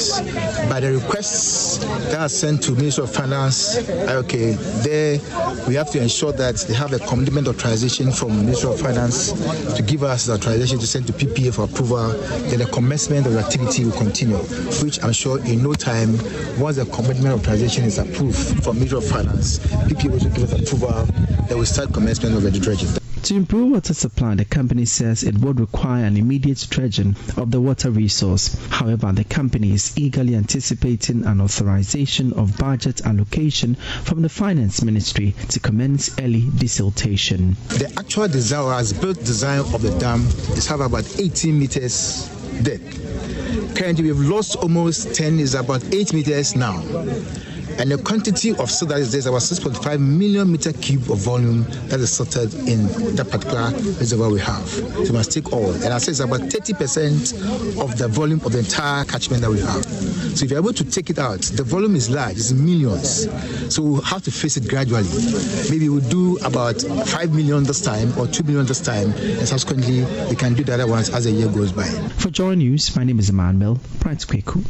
by the requests that are sent to Ministry of Finance. Okay, there we have to ensure that they have a commitment authorization from Ministry of Finance to give us the authorization to send to PPA for approval. Then the commencement of the activity will continue, which I'm sure in no time, once the commitment authorization is approved from Ministry of Finance, PPA will give us approval, then we start commencement of the dredging. To improve water supply, the company says it would require an immediate dredging of the water resource. However, the company is eagerly anticipating an authorization of budget allocation from the Finance Ministry to commence early desiltation. The actual design or as-built design of the dam is have about 18 meters depth. Currently, we've lost almost 10, is about 8 meters now. And the quantity of silt that is there is about 6.5 million meter cube of volume that is sorted in that particular reservoir we have. So we must take all. And I say it's about 30% of the volume of the entire catchment that we have. So if you're able to take it out, the volume is large, it's millions. So we'll have to face it gradually. Maybe we'll do about 5 million this time or 2 million this time, and subsequently we can do the other ones as the year goes by. For Joy News, my name is Emmanuel Bright Kweku.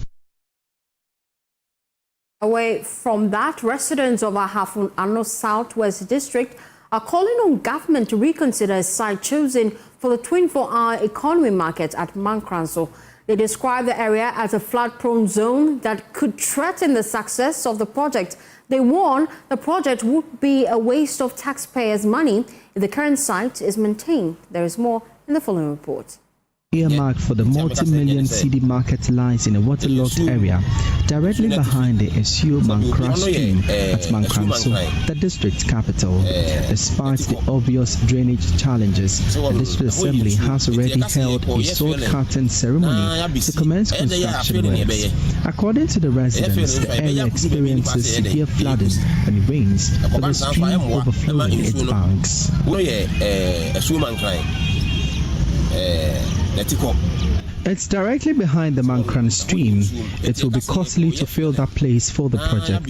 Away from that, residents of Akufo-Addo Southwest District are calling on government to reconsider a site chosen for the 24-hour economy market at Mankranso. They describe the area as a flood-prone zone that could threaten the success of the project. They warn the project would be a waste of taxpayers' money if the current site is maintained. There is more in the following report. Earmarked for the multi-million CD market lies in a waterlogged area directly behind the Esio Mankra stream at Mankranso, the district's capital. Despite the obvious drainage challenges, the district assembly has already held a sword cutting ceremony to commence construction works. According to the residents, the area experiences severe flooding when it rains, with the stream overflowing its banks. It's directly behind the Mankran stream. It will be costly to fill that place for the project.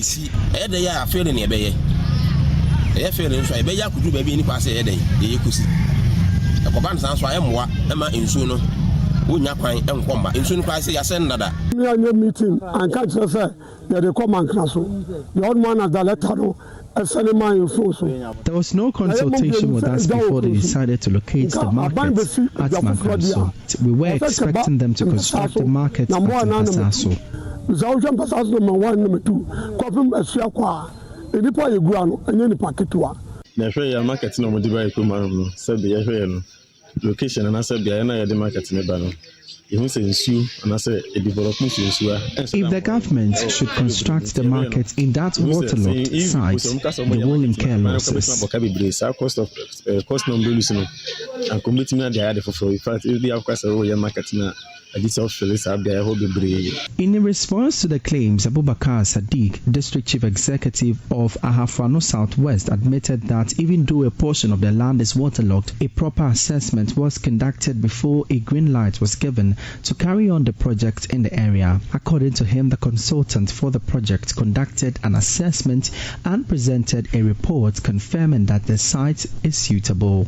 There was no consultation with us before they decided to locate the market at Mankranso. We were expecting them to construct the market at Mpasaso. Location and I said, the market in If the government should construct the market in that waterlogged site, they will incur losses. In response to the claims, Abubakar Sadiq, District Chief Executive of Akufo-Addo Southwest, admitted that even though a portion of the land is waterlogged, a proper assessment was conducted before a green light was given to carry on the project in the area. According to him, the consultant for the project conducted an assessment and presented a report confirming that the site is suitable.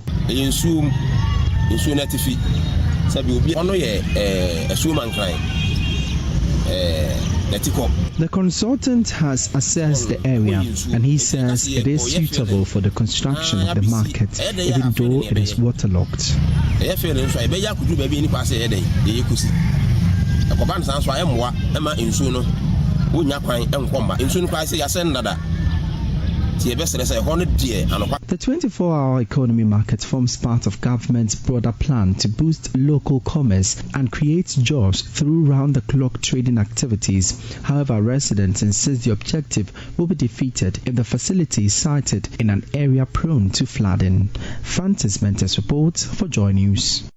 The consultant has assessed the area and he says it is suitable for the construction of the market, even though it is waterlogged. The 24-hour economy market forms part of government's broader plan to boost local commerce and create jobs through round-the-clock trading activities. However, residents insist the objective will be defeated if the facility is sited in an area prone to flooding. Francis Mentes reports for Joy News.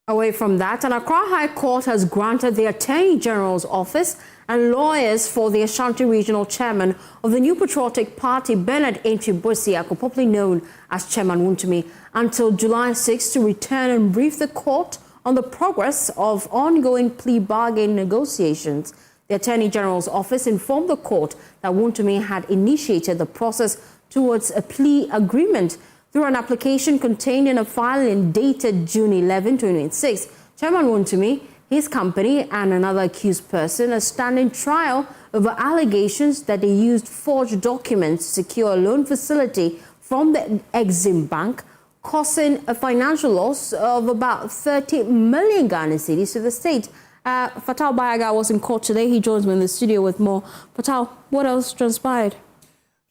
Away from that, an Accra High Court has granted the Attorney General's office and lawyers for the Ashanti Regional Chairman of the New Patriotic Party, Bernard Entry-Bossiako, popularly known as Chairman Wontumi, until July 6 to return and brief the court on the progress of ongoing plea bargain negotiations. The Attorney General's office informed the court that Wontumi had initiated the process towards a plea agreement through an application contained in a filing dated June 11, 2026. Chairman Wontumi, his company, and another accused person are standing trial over allegations that they used forged documents to secure a loan facility from the Exim Bank, causing a financial loss of about 30 million Ghana cedis to the state. Fatal Bayaga was in court today. He joins me in the studio with more. Fatal, what else transpired?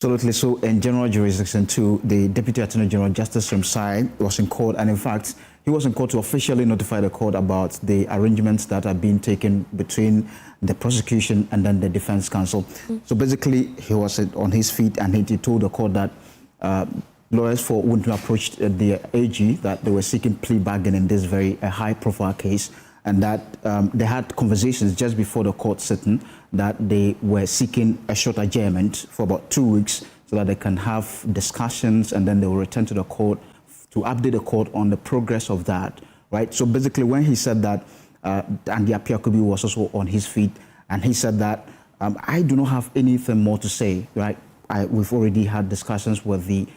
Absolutely. So in general jurisdiction too, the Deputy Attorney General Justice Ramsai was in court, and in fact, he was in court to officially notify the court about the arrangements that are being taken between the prosecution and then the defense counsel. So basically, he was on his feet, and he told the court that lawyers for Wontumi approached the AG that they were seeking plea bargain in this very high-profile case, and that they had conversations just before the court sitting that they were seeking a short adjournment for about 2 weeks so that they can have discussions, and then they will return to the court to update the court on the progress of that, right? So basically, when he said that, Andy Apiakubi was also on his feet, and he said that, I do not have anything more to say, right? We've already had discussions with the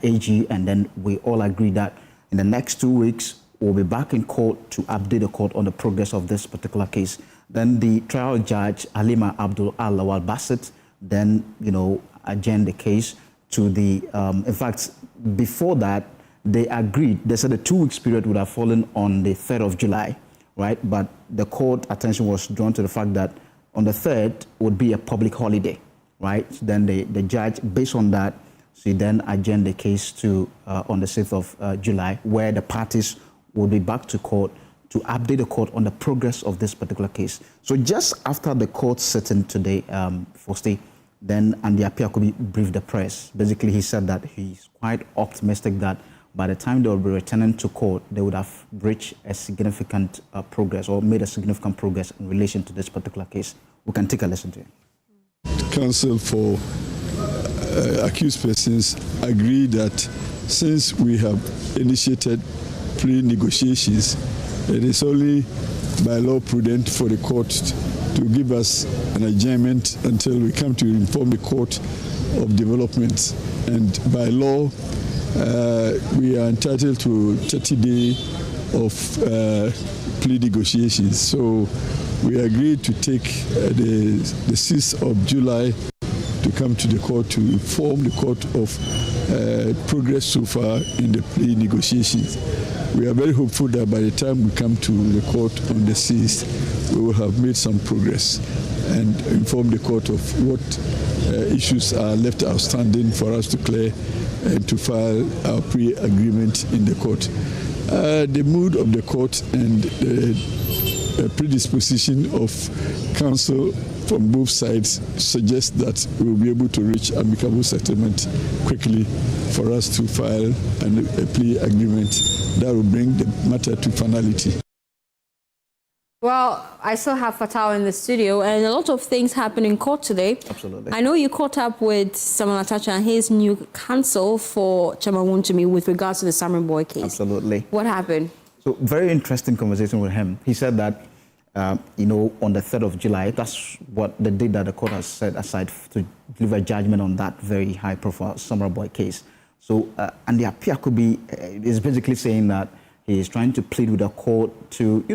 AG, and then we all agree that in the next 2 weeks, we'll be back in court to update the court on the progress of this particular case. Then the trial judge, Halima Abdul Al-Lawal Bassett, then, adjourned the case to the, in fact, before that, they agreed, they said the 2 weeks period would have fallen on the 3rd of July, right? But the court attention was drawn to the fact that on the 3rd would be a public holiday, right? Then the judge, based on that, she then adjourned the case to on the 6th of July, where the parties will be back to court to update the court on the progress of this particular case. So just after the court sitting today, Fosti, then Andy Apiakubi briefed the press. Basically, he said that he's quite optimistic that by the time they will be returning to court, they would have reached a significant progress or made a significant progress in relation to this particular case. We can take a listen to it. Counsel for accused persons agree that since we have initiated pre-negotiations, it is only by law prudent for the court to give us an adjournment until we come to inform the court of developments. And by law, we are entitled to 30 days of plea negotiations. So we agreed to take the 6th of July to come to the court to inform the court of progress so far in the plea negotiations. We are very hopeful that by the time we come to the court on the 6th, we will have made some progress and inform the court of what issues are left outstanding for us to clear and to file our pre-agreement in the court. The mood of the court and the predisposition of counsel from both sides suggests that we will be able to reach amicable settlement quickly for us to file a plea agreement that will bring the matter to finality. Well, I still have Fatal in the studio, and a lot of things happen in court today. Absolutely. I know you caught up with Samuel Atacha and his new counsel for Chairman Wontumi with regards to the Salmon Boy case. Absolutely. What happened? So, very interesting conversation with him. He said that, on the 3rd of July, that's what the date that the court has set aside to deliver judgment on that very high-profile Salmon Boy case. So, Andy Apiakubi is basically saying that he is trying to plead with the court to,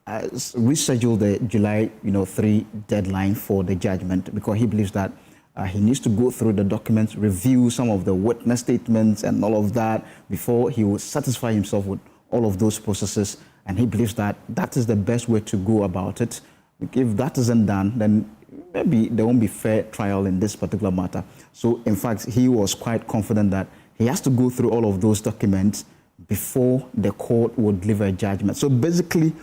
reschedule the July, 3 deadline for the judgment, because he believes that he needs to go through the documents, review some of the witness statements and all of that before he will satisfy himself with all of those processes. And he believes that that is the best way to go about it. If that isn't done, then maybe there won't be fair trial in this particular matter. So, in fact, he was quite confident that he has to go through all of those documents before the court would deliver a judgment. So, basically,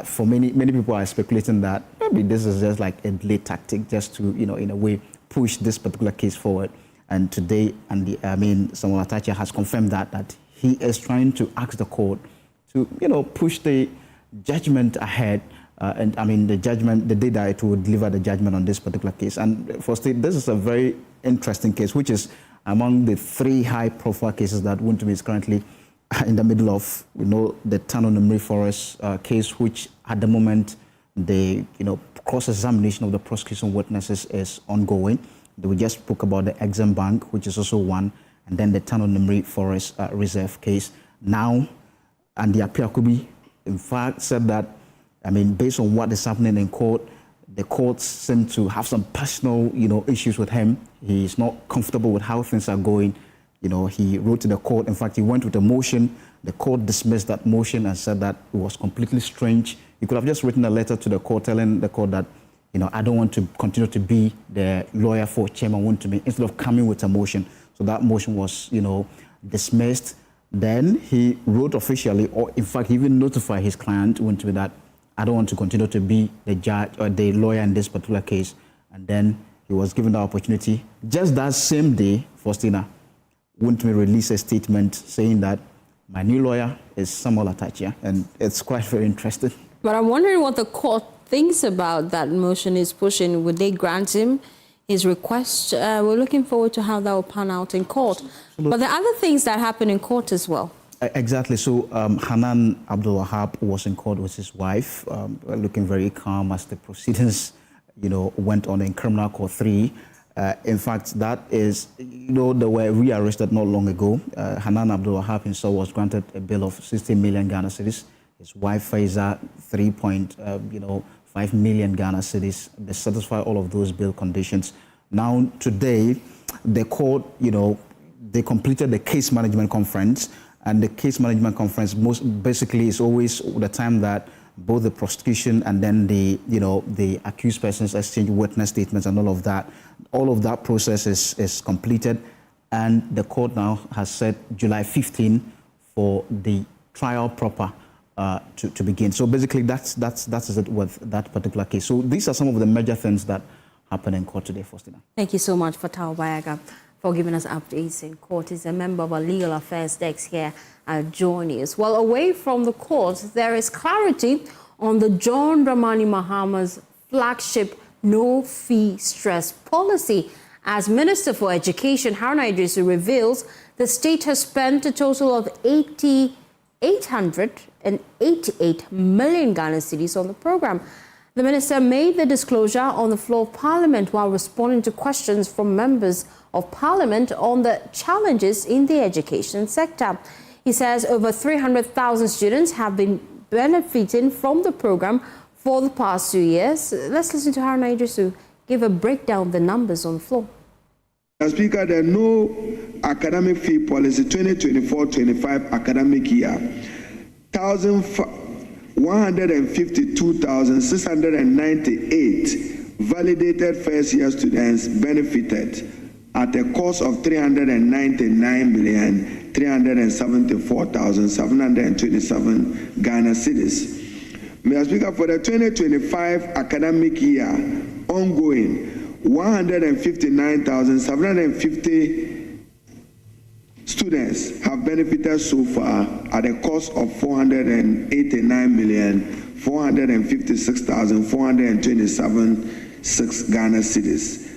for many people are speculating that maybe this is just like a delay tactic, just to, in a way, push this particular case forward. And today, Samuel Atacha has confirmed that he is trying to ask the court to, push the judgment ahead, the day that it will deliver the judgment on this particular case. And for state, this is a very interesting case, which is among the 3 high-profile cases that Wontumi is currently in the middle of. The Tano Numri Forest case, which at the moment, the cross-examination of the prosecution witnesses is ongoing. We just spoke about the Exim Bank, which is also one, and then the Tano Numri Forest Reserve case. Now, Andy Apiakubi, in fact, said that, based on what is happening in court, the courts seem to have some personal, issues with him. He is not comfortable with how things are going. He wrote to the court. In fact, he went with a motion. The court dismissed that motion and said that it was completely strange. He could have just written a letter to the court telling the court that I don't want to continue to be the lawyer for Chairman Wontumi, instead of coming with a motion. So that motion was, dismissed. Then he wrote officially, or in fact, he even notified his client Wontumi that I don't want to continue to be the judge or the lawyer in this particular case. And then he was given the opportunity. Just that same day, Fostina, Wontumi released a statement saying that my new lawyer is Samuel Atachia, and it's quite very interesting. But I'm wondering what the court thinks about that motion he's pushing. Would they grant him his request? We're looking forward to how that will pan out in court. But there are other things that happen in court as well. Exactly. So Hanan Abdul Wahab was in court with his wife, looking very calm as the proceedings, went on in Criminal Court 3. In fact, that is, they were rearrested not long ago. Hanan Abdul Wahab himself was granted a bail of 60 million Ghana cedis. His wife, Faiza, 3.5 million Ghana cedis. They satisfy all of those bail conditions. Now, today, the court, they completed the case management conference. And the case management conference basically is always the time that both the prosecution and then the accused persons exchange witness statements and all of that. All of that process is completed. And the court now has set July 15 for the trial proper to begin. So basically, that's it with that particular case. So these are some of the major things that happen in court today, Fostina. Thank you so much, Fatau Bayaga, for giving us updates in court. He's a member of our legal affairs desk here at Joy News. Well, away from the court, there is clarity on the John Dramani Mahama's flagship no-fee stress policy. As Minister for Education, Haruna Iddrisu reveals, the state has spent a total of 888 million Ghana cedis on the program. The minister made the disclosure on the floor of Parliament while responding to questions from members of Parliament on the challenges in the education sector. He says over 300,000 students have been benefiting from the program for the past 2 years. Let's listen to Haruna Iddrisu give a breakdown of the numbers on the floor. Mr. Speaker, the no academic fee policy 2024-25 academic year, 152,698 validated first-year students benefited at a cost of 399,374,727 Ghana cedis. Mr. Speaker, for the 2025 academic year ongoing, 159,750 students have benefited so far at a cost of 489,456,427 Ghana cedis.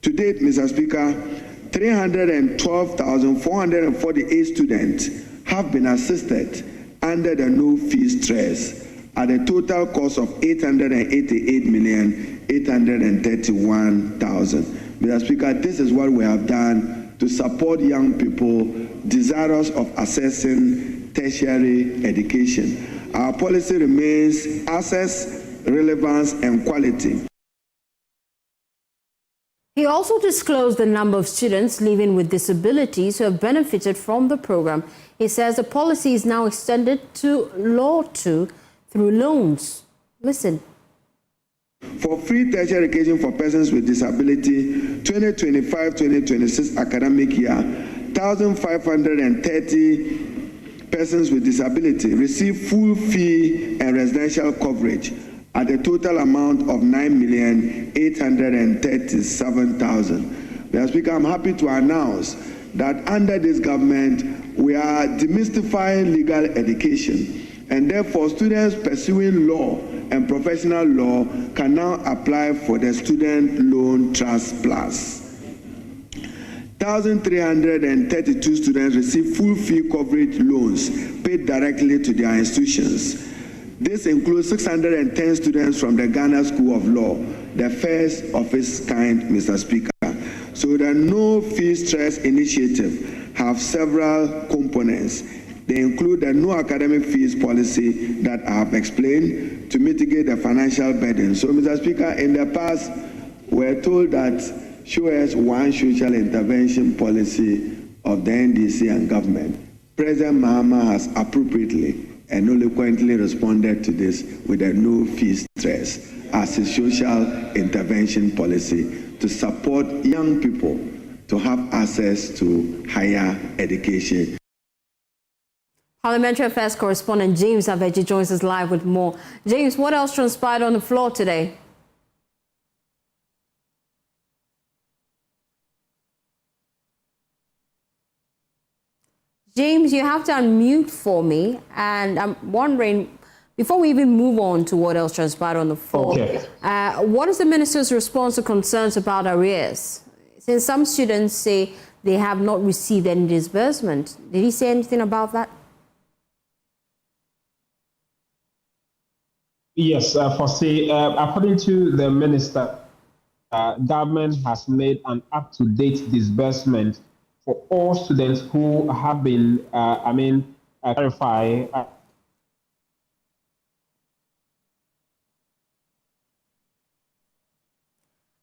To date, Mr. Speaker, 312,448 students have been assisted under the no-fee stress at a total cost of 888,831,000. Mr. Speaker, this is what we have done to support young people desirous of accessing tertiary education. Our policy remains access, relevance, and quality. He also disclosed the number of students living with disabilities who have benefited from the program. He says the policy is now extended to Law 2 through loans. Listen. For free tertiary education for persons with disability, 2025-2026 academic year, 1,530 persons with disability receive full fee and residential coverage at a total amount of 9,837,000. Mr. Speaker, I'm happy to announce that under this government, we are demystifying legal education, and therefore students pursuing law and professional law can now apply for the Student Loan Trust Plus. 1,332 students receive full fee coverage loans paid directly to their institutions. This includes 610 students from the Ghana School of Law, the first of its kind, Mr. Speaker. So the No Fee Stress Initiative have several components. They include the no academic fees policy that I have explained to mitigate the financial burden. So, Mr. Speaker, in the past, we're told that show us one social intervention policy of the NDC and government. President Mahama has appropriately and eloquently responded to this with a no-fee stress as a social intervention policy to support young people to have access to higher education. Parliamentary Affairs correspondent James Aveji joins us live with more. James, what else transpired on the floor today? James, you have to unmute for me, and I'm wondering, before we even move on to what else transpired on the floor, what is the minister's response to concerns about arrears? Since some students say they have not received any disbursement, did he say anything about that? Yes, according to the minister, government has made an up-to-date disbursement for all students who have been, clarified.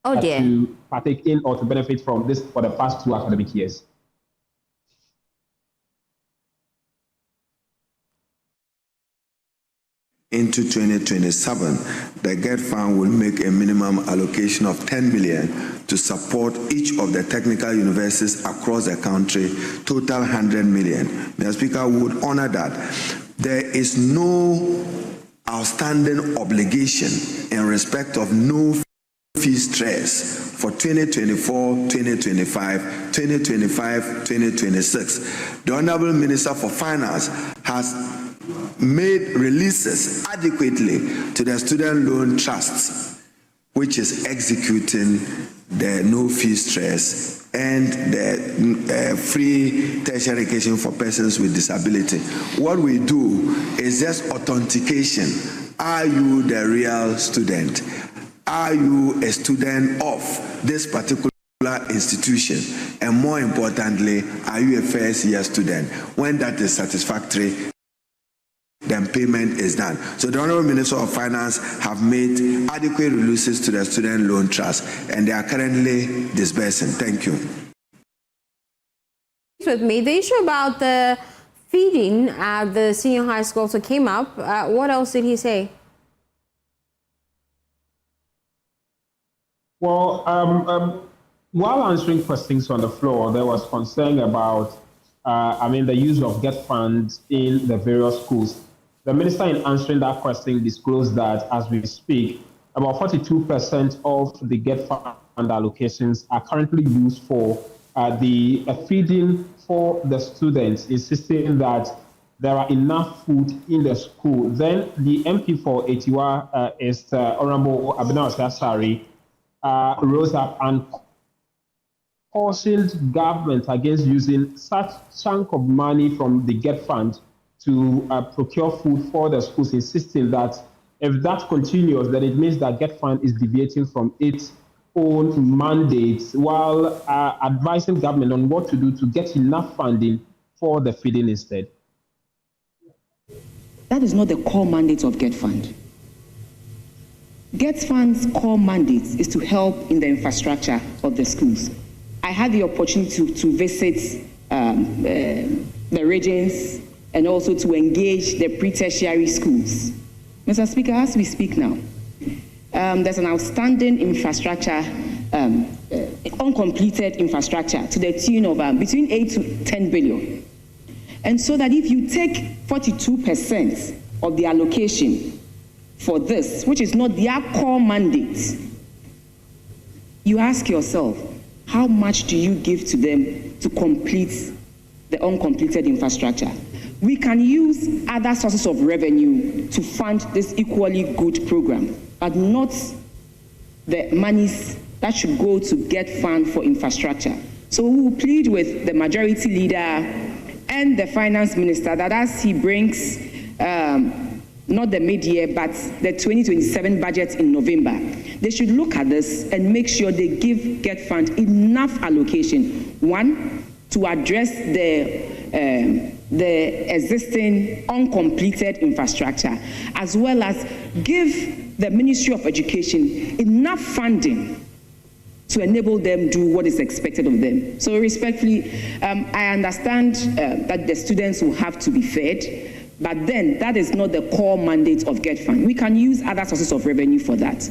Oh dear. To partake in or to benefit from this for the past 2 academic years. Into 2027, the GET Fund will make a minimum allocation of 10 billion to support each of the technical universities across the country, total 100 million. Mr. Speaker, would honor that. There is no outstanding obligation in respect of no fee stress for 2024, 2025, 2025, 2026. The Honorable Minister for Finance has made releases adequately to the student loan trusts, which is executing the no fee stress and the free tertiary education for persons with disability. What we do is just authentication. Are you the real student? Are you a student of this particular institution? And more importantly, are you a first year student? When that is satisfactory, then payment is done. So the Honorable Minister of Finance have made adequate releases to the student loan trust, and they are currently disbursing. Thank you. With me, the issue about the feeding at the senior high school also came up. What else did he say? Well, while answering questions on the floor, there was concern about, the use of GET funds in the various schools. The minister, in answering that question, disclosed that as we speak, about 42% of the GET fund allocations are currently used for the feeding for the students, insisting that there are enough food in the school. Then the MP for Etiwa is Honorable Abena Osasari, rose up and cautioned government against using such chunk of money from the GET fund to procure food for the schools, insisting that if that continues, then it means that GET fund is deviating from its own mandates, while advising government on what to do to get enough funding for the feeding instead. That is not the core mandate of GET fund. GET fund's core mandate is to help in the infrastructure of the schools. I had the opportunity to visit the regions and also to engage the pre-tertiary schools. Mr. Speaker, as we speak now, there's an outstanding infrastructure, uncompleted infrastructure to the tune of between 8 to 10 billion. And so that if you take 42% of the allocation for this, which is not their core mandate, you ask yourself, how much do you give to them to complete the uncompleted infrastructure? We can use other sources of revenue to fund this equally good program, but not the monies that should go to GET fund for infrastructure. So we will plead with the majority leader and the finance minister that as he brings not the mid-year, but the 2027 budget in November, they should look at this and make sure they give GET fund enough allocation. One, to address the existing uncompleted infrastructure, as well as give the Ministry of Education enough funding to enable them do what is expected of them. So respectfully, I understand that the students will have to be fed, But then that is not the core mandate of Get Fund. We can use other sources of revenue for that.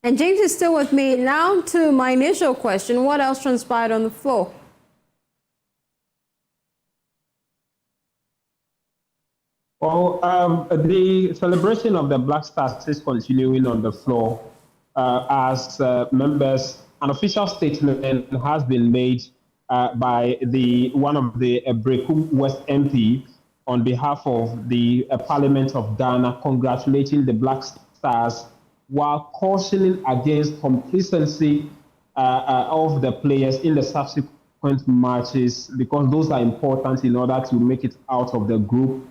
And James is still with me. Now to my initial question, what else transpired on the floor? Well, the celebration of the Black Stars is continuing on the floor as members. An official statement has been made by one of the Brekum West MP on behalf of the Parliament of Ghana, congratulating the Black Stars while cautioning against complacency of the players in the subsequent matches, because those are important in order to make it out of the group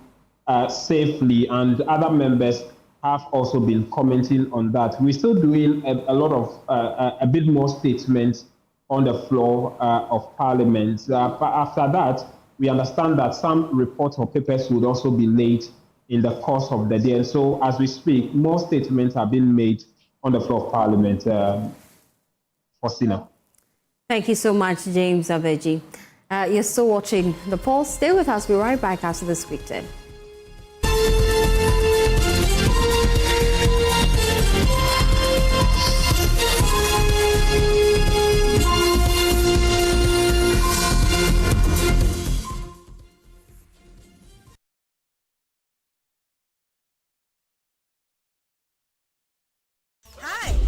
safely. And other members have also been commenting on that. We're still doing a lot of a bit more statements on the floor of Parliament. But after that, we understand that some reports or papers would also be laid in the course of the day. And so as we speak, more statements have been made on the floor of Parliament. Fostina. Thank you so much, James Aveji. You're still watching The Pulse. Stay with us. We'll be right back after this quick tip.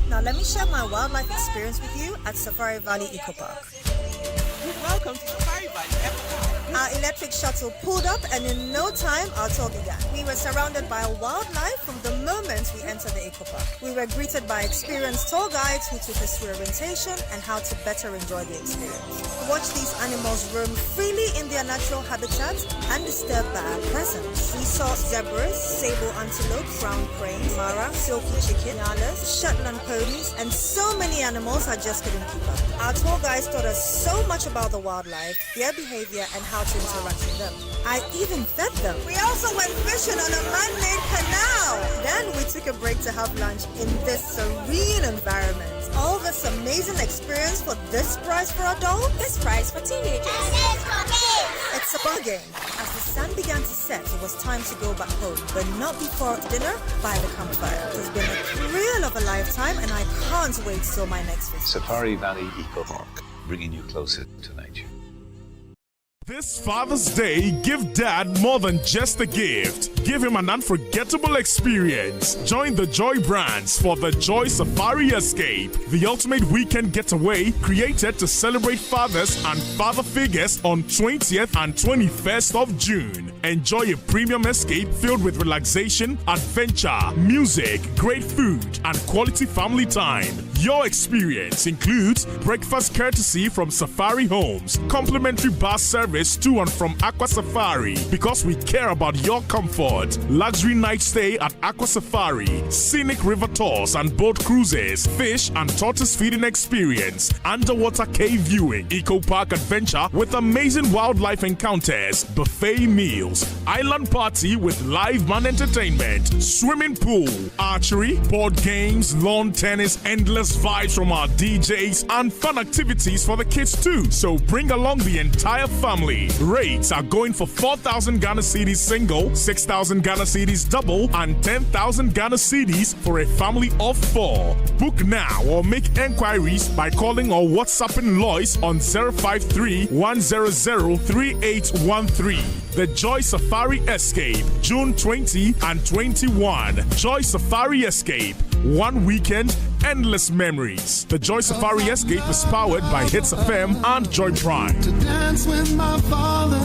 Now let me share my wildlife experience with you at Safari Valley Eco Park. Welcome to Safari Valley Eco Park. Our electric shuttle pulled up and in no time our tour began. We were surrounded by wildlife from the moment we entered the Eco Park. We were greeted by experienced tour guides who took us through orientation and how to better enjoy the experience. Watch these animals roam freely in their natural habitat undisturbed by our presence. We saw zebras, sable antelope, brown crane, mara, silky chicken, nyalas, Shetland ponies, and so many animals I just couldn't keep up. Our tour guides taught us so much about the wildlife, their behavior, and how to interact with them. I even fed them. We also went fishing on a man-made canal. Then we took a break to have lunch in this serene environment. All this amazing experience for this price for adults, this price for teenagers. It's a bargain. As the sun began to set, it was time to go back home, but not before dinner by the campfire. It's been a thrill of a lifetime, and I can't wait till my next visit. Safari Valley Eco Park, bringing you closer to nature. This Father's Day, give Dad more than just a gift. Give him an unforgettable experience. Join the Joy brands for the Joy Safari Escape, the ultimate weekend getaway created to celebrate fathers and father figures on 20th and 21st of June. Enjoy a premium escape filled with relaxation, adventure, music, great food, and quality family time. Your experience includes breakfast courtesy from Safari Homes, complimentary bus service to and from Aqua Safari because we care about your comfort, luxury night stay at Aqua Safari, scenic river tours and boat cruises, fish and tortoise feeding experience, underwater cave viewing, eco park adventure with amazing wildlife encounters, buffet meals, island party with live band entertainment, swimming pool, archery, board games, lawn tennis, endless vibes from our DJs, and fun activities for the kids too. So bring along the entire family. Rates are going for 4,000 Ghana cedis single, 6,000 Ghana cedis double, and 10,000 Ghana cedis for a family of 4. Book now or make enquiries by calling or WhatsApping Lois on 053-100-3813. The Joy Safari Escape, June 20 and 21. Joy Safari Escape, one weekend, endless memories. The Joy Safari Escape is powered by Hits FM and Joy Prime. To dance with my father.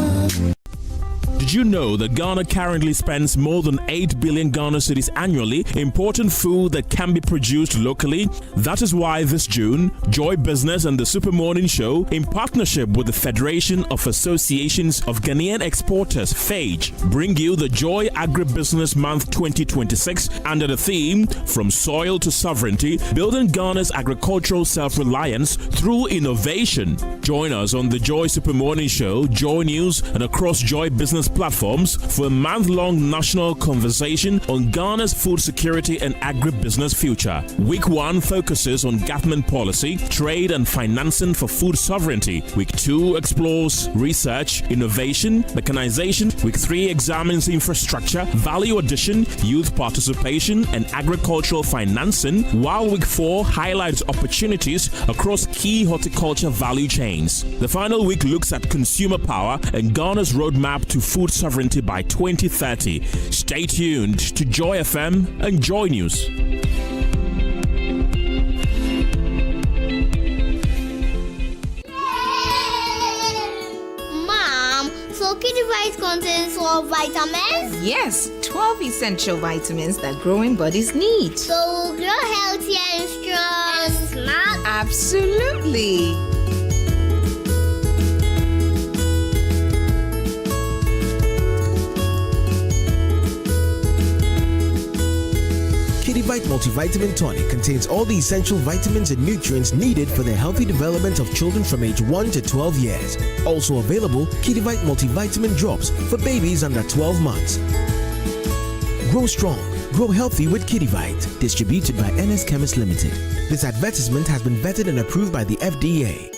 Did you know that Ghana currently spends more than 8 billion Ghana cedis annually importing food that can be produced locally? That is why this June, Joy Business and the Super Morning Show, in partnership with the Federation of Associations of Ghanaian Exporters, FAGE, bring you the Joy Agribusiness Month 2026 under the theme From Soil to Sovereignty, Building Ghana's Agricultural Self-Reliance Through Innovation. Join us on the Joy Super Morning Show, Joy News, and across Joy Business platforms for a month-long national conversation on Ghana's food security and agribusiness future. Week 1 focuses on government policy, trade and financing for food sovereignty. Week 2 explores research, innovation, mechanization. Week 3 examines infrastructure, value addition, youth participation and agricultural financing, while Week 4 highlights opportunities across key horticulture value chains. The final week looks at consumer power and Ghana's roadmap to food sovereignty by 2030. Stay tuned to Joy FM and Joy News. Mom, so Kidivite contains 12 vitamins? Yes, 12 essential vitamins that growing bodies need. So we'll grow healthy and strong and smart? Absolutely. Kidivite Multivitamin Tonic contains all the essential vitamins and nutrients needed for the healthy development of children from age 1 to 12 years. Also available, Kidivite Multivitamin Drops for babies under 12 months. Grow strong, grow healthy with Kidivite. Distributed by NS Chemist Limited. This advertisement has been vetted and approved by the FDA.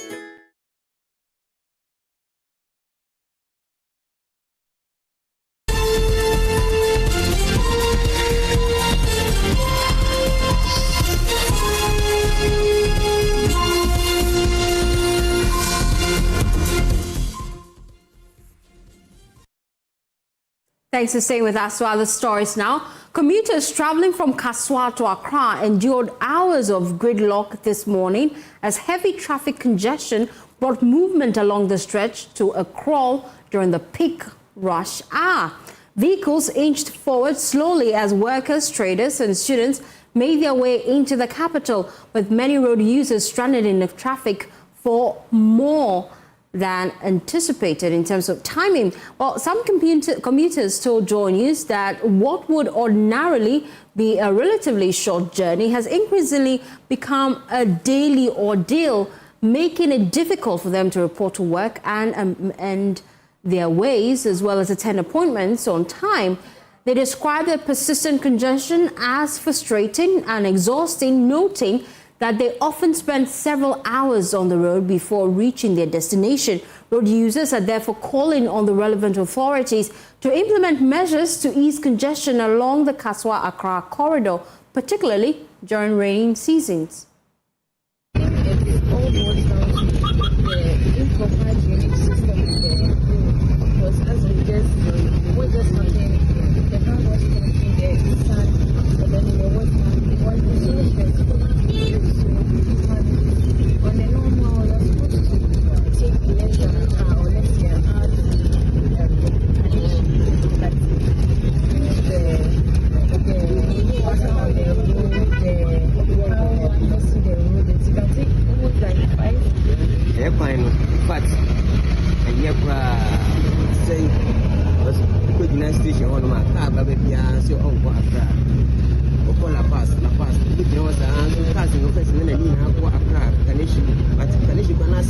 Thanks for staying with us to other stories now. Commuters traveling from Kaswa to Accra endured hours of gridlock this morning as heavy traffic congestion brought movement along the stretch to a crawl during the peak rush hour. Vehicles inched forward slowly as workers, traders and students made their way into the capital, with many road users stranded in the traffic for more than anticipated in terms of timing. Well, some commuters told Joy News that what would ordinarily be a relatively short journey has increasingly become a daily ordeal, making it difficult for them to report to work and their ways, as well as attend appointments on time. They describe the persistent congestion as frustrating and exhausting, noting that they often spend several hours on the road before reaching their destination. Road users are therefore calling on the relevant authorities to implement measures to ease congestion along the Kaswa-Accra corridor, particularly during rainy seasons.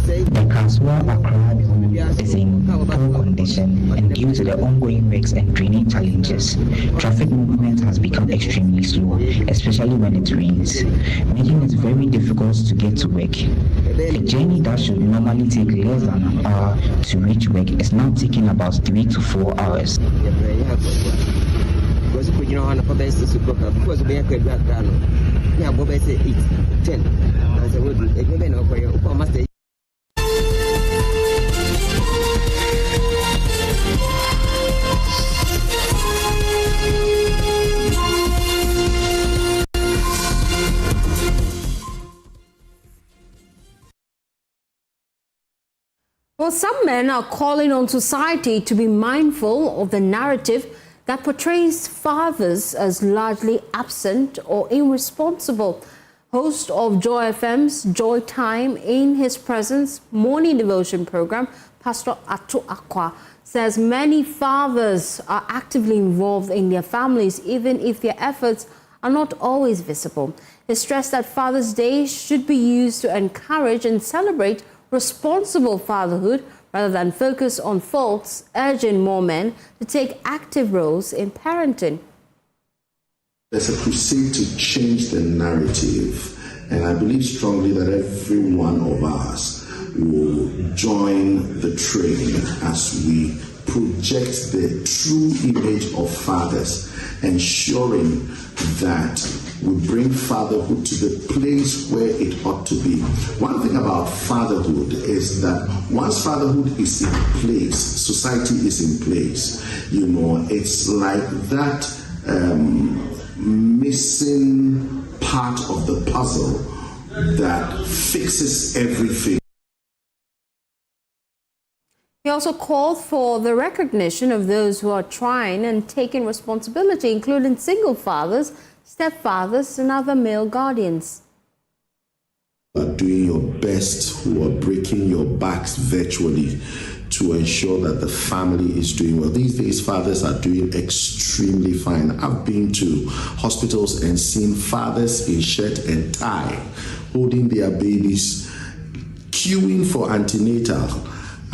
The Kaswa-Accra road is in poor condition, and due to the ongoing works and drainage challenges, traffic movement has become extremely slow, especially when it rains, making it very difficult to get to work. A journey that should normally take less than an hour to reach work is now taking about 3 to 4 hours. Well, some men are calling on society to be mindful of the narrative that portrays fathers as largely absent or irresponsible. Host of Joy FM's Joy Time in His Presence morning devotion program, Pastor Akufo-Addo, says many fathers are actively involved in their families, even if their efforts are not always visible. He stressed that Father's Day should be used to encourage and celebrate responsible fatherhood, rather than focus on faults, urging more men to take active roles in parenting. There's a crusade to change the narrative, and I believe strongly that every one of us will join the train as we project the true image of fathers, ensuring that we bring fatherhood to the place where it ought to be. One thing about fatherhood is that once fatherhood is in place, society is in place. You know, it's like that missing part of the puzzle that fixes everything. He also called for the recognition of those who are trying and taking responsibility, including single fathers, stepfathers, and other male guardians. You are doing your best, who are breaking your backs virtually to ensure that the family is doing well. These days, fathers are doing extremely fine. I've been to hospitals and seen fathers in shirt and tie, holding their babies, queuing for antenatal.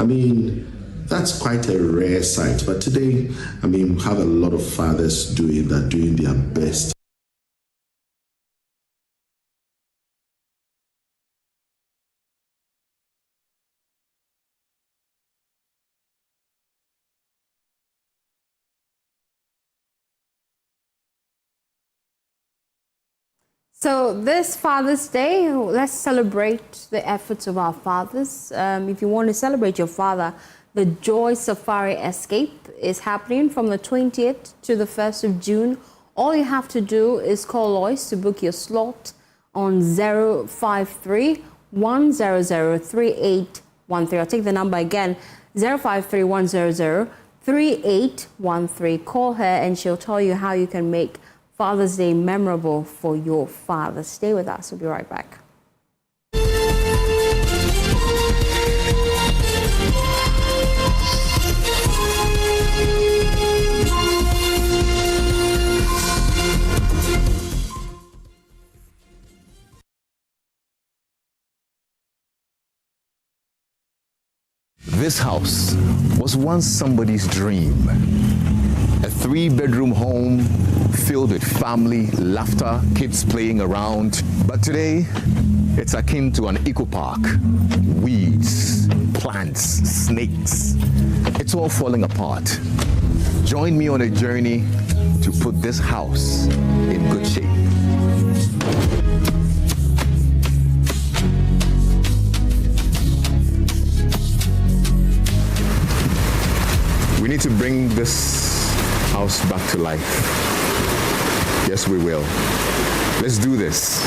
I mean, that's quite a rare sight. But today, I mean, we have a lot of fathers doing that, doing their best. So this Father's Day, let's celebrate the efforts of our fathers. If you want to celebrate your father, the Joy Safari Escape is happening from the 20th to the 1st of June. All you have to do is call Lois to book your slot on 053 100 3813. I'll take the number again, 053 100 3813. Call her and she'll tell you how you can make Father's Day memorable for your father. Stay with us. We'll be right back. This house was once somebody's dream. A 3-bedroom home filled with family, laughter, kids playing around. But today, it's akin to an eco park. Weeds, plants, snakes. It's all falling apart. Join me on a journey to put this house in good shape. We need to bring this house back to life. Yes, we will. Let's do this.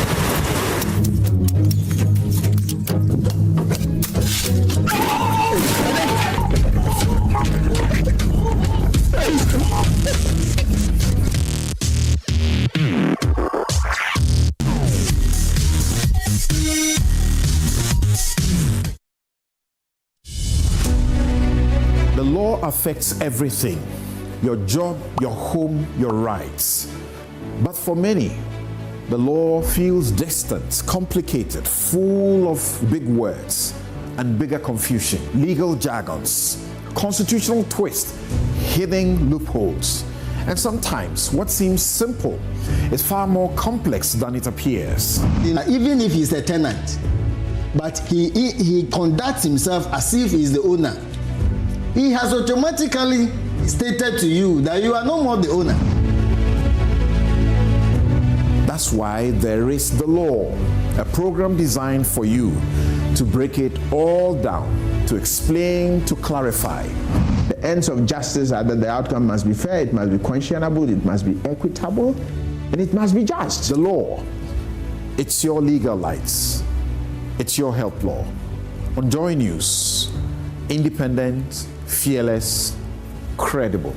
The law affects everything. Your job, your home, your rights. But for many, the law feels distant, complicated, full of big words and bigger confusion, legal jargons, constitutional twists, hidden loopholes. And sometimes what seems simple is far more complex than it appears. Even if he's a tenant, but he conducts himself as if he's the owner, he has automatically stated to you that you are no more the owner. That's why there is the law, a program designed for you to break it all down, to explain, to clarify. The ends of justice are that the outcome must be fair, it must be questionable, it must be equitable, and it must be just. The law, it's your legal lights, it's your health law. On Joy News, independent, fearless, credible.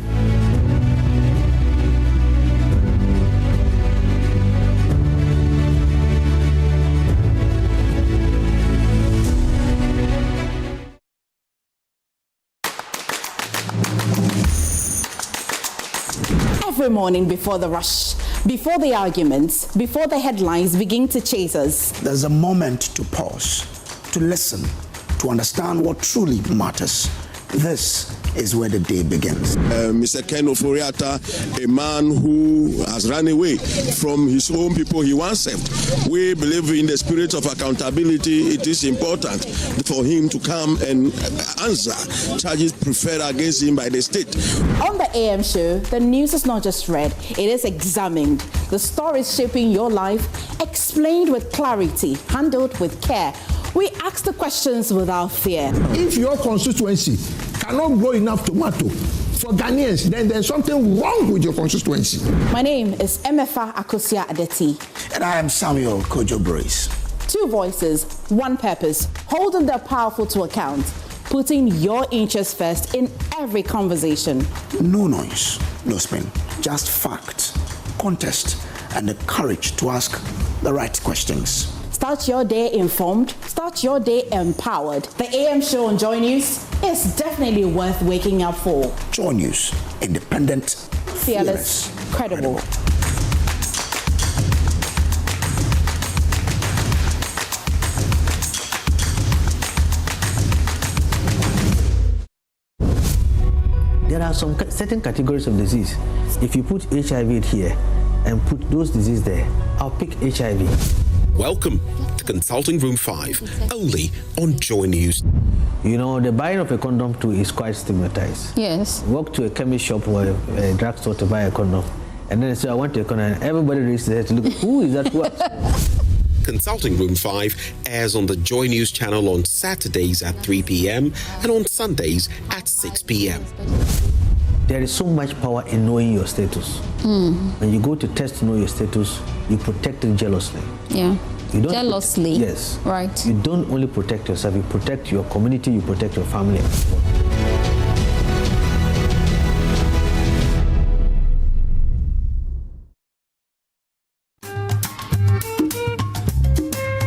Every morning before the rush, before the arguments, before the headlines begin to chase us, there's a moment to pause, to listen, to understand what truly matters. This is where the day begins. Mr. Ken Oforiatta, a man who has run away from his own people he once served. We believe in the spirit of accountability. It is important for him to come and answer charges preferred against him by the state. On the AM show, the news is not just read, it is examined. The stories shaping your life, explained with clarity, handled with care. We ask the questions without fear. If your constituency cannot grow enough tomato for Ghanaians, then there's something wrong with your constituency. My name is Emefa Akosua-Addo. And I am Samuel Kojo Brace. Two voices, one purpose, holding the powerful to account, putting your interests first in every conversation. No noise, no spin, just fact, context, and the courage to ask the right questions. Start your day informed, start your day empowered. The AM show on Joy News is definitely worth waking up for. Joy News, independent, fearless, credible. There are some certain categories of disease. If you put HIV here and put those diseases there, I'll pick HIV. Welcome to Consulting Room 5, only on Joy News. You know, the buying of a condom too is quite stigmatized. Yes. Walk to a chemist shop or a drugstore to buy a condom, and then they say, I want a condom, and everybody raises their head to look, who is that? What? Consulting Room 5 airs on the Joy News channel on Saturdays at 3 p.m. and on Sundays at 6 p.m. There is so much power in knowing your status. When you go to test to know your status, you protect it jealously. Yeah. You don't jealously. Yes. Right. You don't only protect yourself, you protect your community, you protect your family.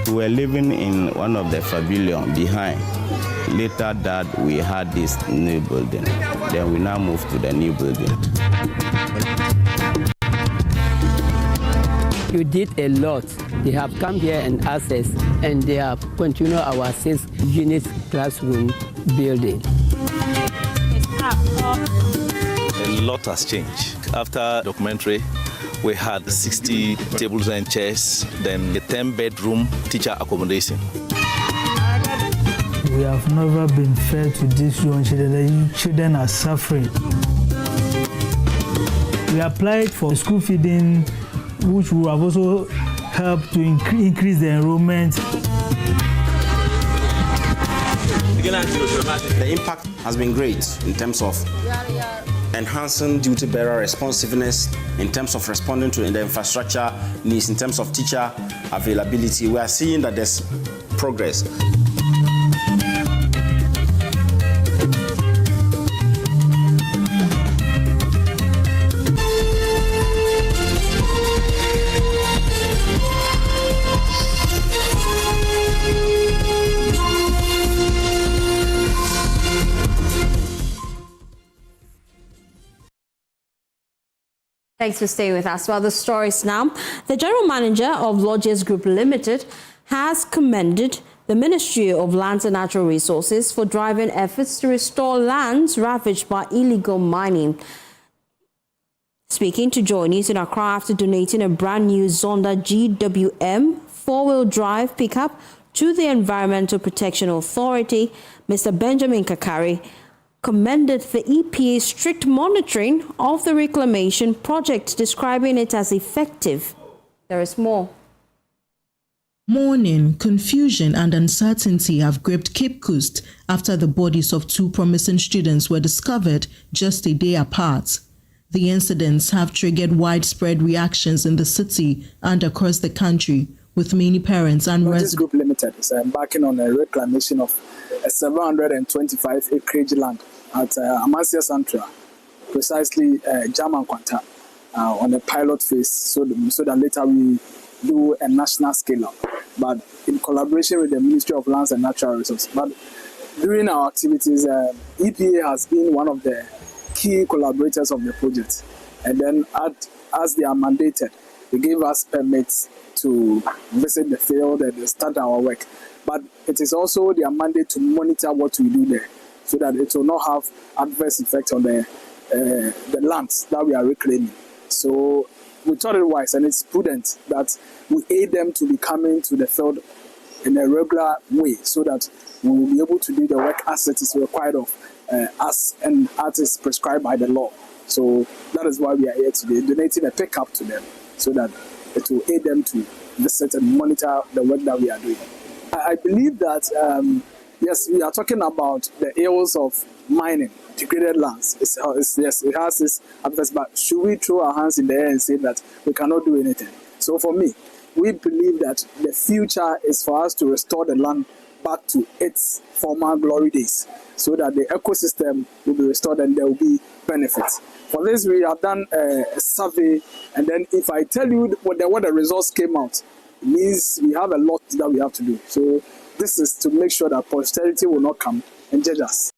We were living in one of the pavilion behind. Later that we had this new building. Then we now moved to the new building. You did a lot. They have come here and asked us, and they have continued our 6-unit classroom building. A lot has changed. After documentary, we had 60 tables and chairs, then a 10-bedroom teacher accommodation. We have never been fair to these young children. The children are suffering. We applied for school feeding, which will have also helped to increase the enrollment. The impact has been great in terms of enhancing duty bearer responsiveness, in terms of responding to the infrastructure needs, in terms of teacher availability. We are seeing that there's progress. Thanks for staying with us. Well, the stories now. The general manager of Lodges Group Limited has commended the Ministry of Lands and Natural Resources for driving efforts to restore lands ravaged by illegal mining. Speaking to Joy News in Accra after donating a brand new Zonda GWM 4-wheel drive pickup to the Environmental Protection Authority, Mr. Benjamin Kakari commended the EPA's strict monitoring of the reclamation project, describing it as effective. There is more. Mourning, confusion and uncertainty have gripped Cape Coast after the bodies of 2 promising students were discovered just a day apart. The incidents have triggered widespread reactions in the city and across the country, with many parents and residents. Group Limited is embarking on a reclamation of a 725 acreage land at Amasia Central, precisely German Quanta, on a pilot phase, so that later we do a national scale-up, but in collaboration with the Ministry of Lands and Natural Resources. But during our activities, EPA has been one of the key collaborators of the project. And then as they are mandated, they gave us permits to visit the field and start our work. But it is also their mandate to monitor what we do there, so that it will not have adverse effect on the lands that we are reclaiming. So we thought it wise and it's prudent that we aid them to be coming to the field in a regular way, so that we will be able to do the work as it is required of us and as is prescribed by the law. So that is why we are here today, donating a pickup to them, so that it will aid them to visit and monitor the work that we are doing. I believe that, yes, we are talking about the ills of mining, degraded lands. Yes, it has this adverse, but should we throw our hands in the air and say that we cannot do anything? So for me, we believe that the future is for us to restore the land back to its former glory days, so that the ecosystem will be restored and there will be benefits. For this, we have done a survey, and then if I tell you what the results came out, it means we have a lot that we have to do. So this is to make sure that posterity will not come and judge us.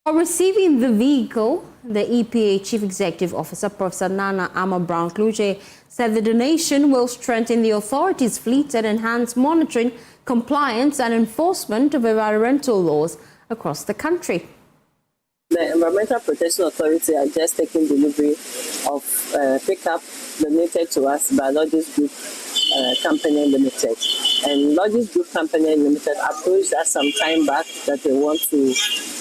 For receiving the vehicle, the EPA Chief Executive Officer, Professor Nana Ama Brown-Kluge, said the donation will strengthen the authorities' fleet and enhance monitoring, compliance and enforcement of environmental laws across the country. The Environmental Protection Authority are just taking delivery of pickup donated to us by Logis Group Company Limited. And Logis Group Company Limited approached us some time back that they want to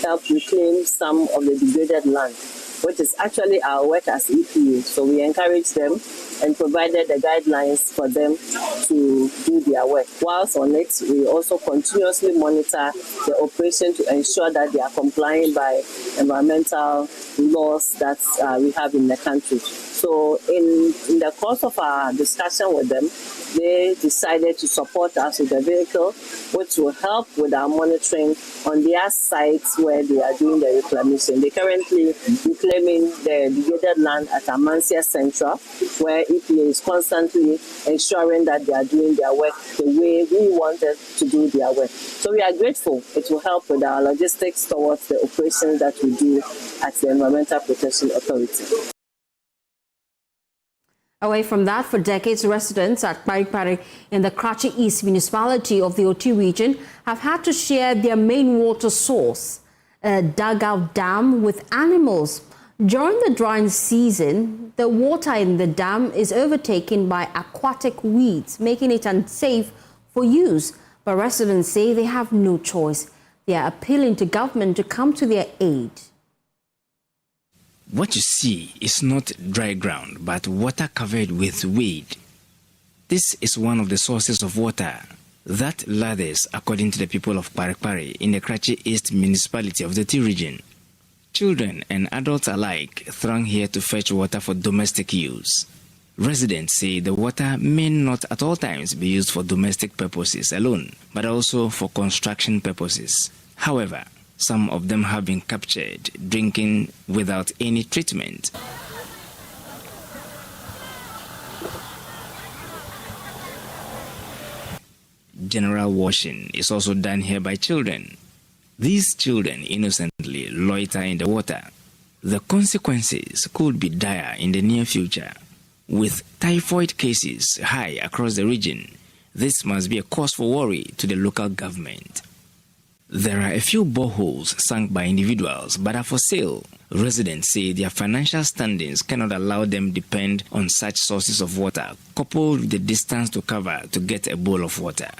help reclaim some of the degraded land, which is actually our work as EPA. So we encouraged them and provided the guidelines for them to do their work. Whilst on it, we also continuously monitor the operation to ensure that they are complying by environmental laws that we have in the country. So in the course of our discussion with them, they decided to support us with the vehicle, which will help with our monitoring on their sites where they are doing the reclamation. They currently reclaiming the degraded land at Amansia Central, where EPA is constantly ensuring that they are doing their work the way we wanted to do their work. So we are grateful. It will help with our logistics towards the operations that we do at the Environmental Protection Authority. Away from that, for decades, residents at Paripari in the Krachi East municipality of the Oti region have had to share their main water source, a dugout dam, with animals. During the drying season, the water in the dam is overtaken by aquatic weeds, making it unsafe for use. But residents say they have no choice. They are appealing to government to come to their aid. What you see is not dry ground, but water covered with weed. This is one of the sources of water that lathers, according to the people of Paripari in the Krachi East municipality of the Oti region. Children and adults alike throng here to fetch water for domestic use. Residents say the water may not at all times be used for domestic purposes alone, but also for construction purposes. However, some of them have been captured drinking without any treatment. General washing is also done here by children. These children innocently loiter in the water. The consequences could be dire in the near future. With typhoid cases high across the region, this must be a cause for worry to the local government. There are a few boreholes sunk by individuals but are for sale. Residents say their financial standings cannot allow them depend on such sources of water, coupled with the distance to cover to get a bowl of water.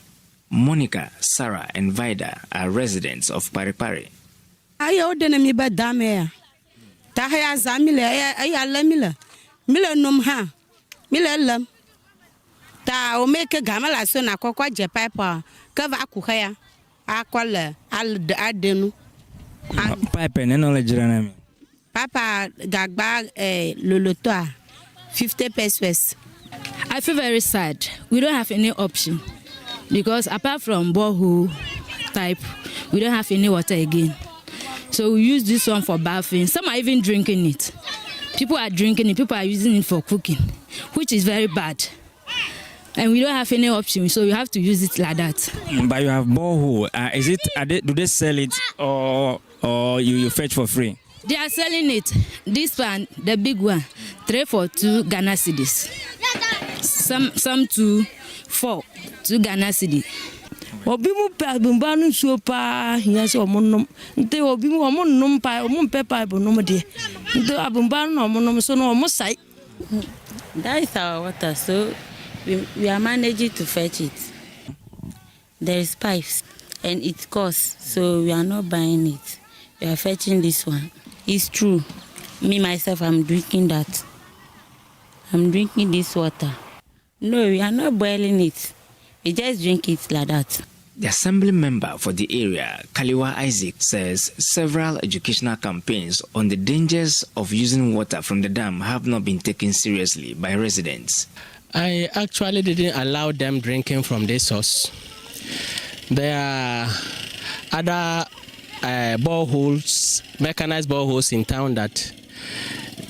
Monica, Sarah, and Vida are residents of Paripari. Papa gagba lolotoa 50 pesos. I feel very sad. We don't have any option because apart from borehole type, we don't have any water again. So we use this one for bathing. Some are even drinking it. People are drinking it. People are using it for cooking, which is very bad. And we don't have any option, so we have to use it like that. But you have borehole. Is it? Do they sell it or you fetch for free? They are selling it. This one, the big one, 3 for 2 Ghana cedis. Some 2 for 2 Ghana cedis. Obi mu pa bumba no so pa hia se omonnom. Nte obi mu omonnom pa omompe pa bonom de. Nte abumba no omonnom so no omosai. That is our water, so we are managing to fetch it. There is pipes and it costs, so we are not buying it. We are fetching this one. It's true. Me myself, I'm drinking that. I'm drinking this water. No, we are not boiling it. We just drink it like that. The assembly member for the area, Kaliwa Isaac, says several educational campaigns on the dangers of using water from the dam have not been taken seriously by residents. I actually didn't allow them drinking from this source. There are other boreholes, mechanized boreholes in town that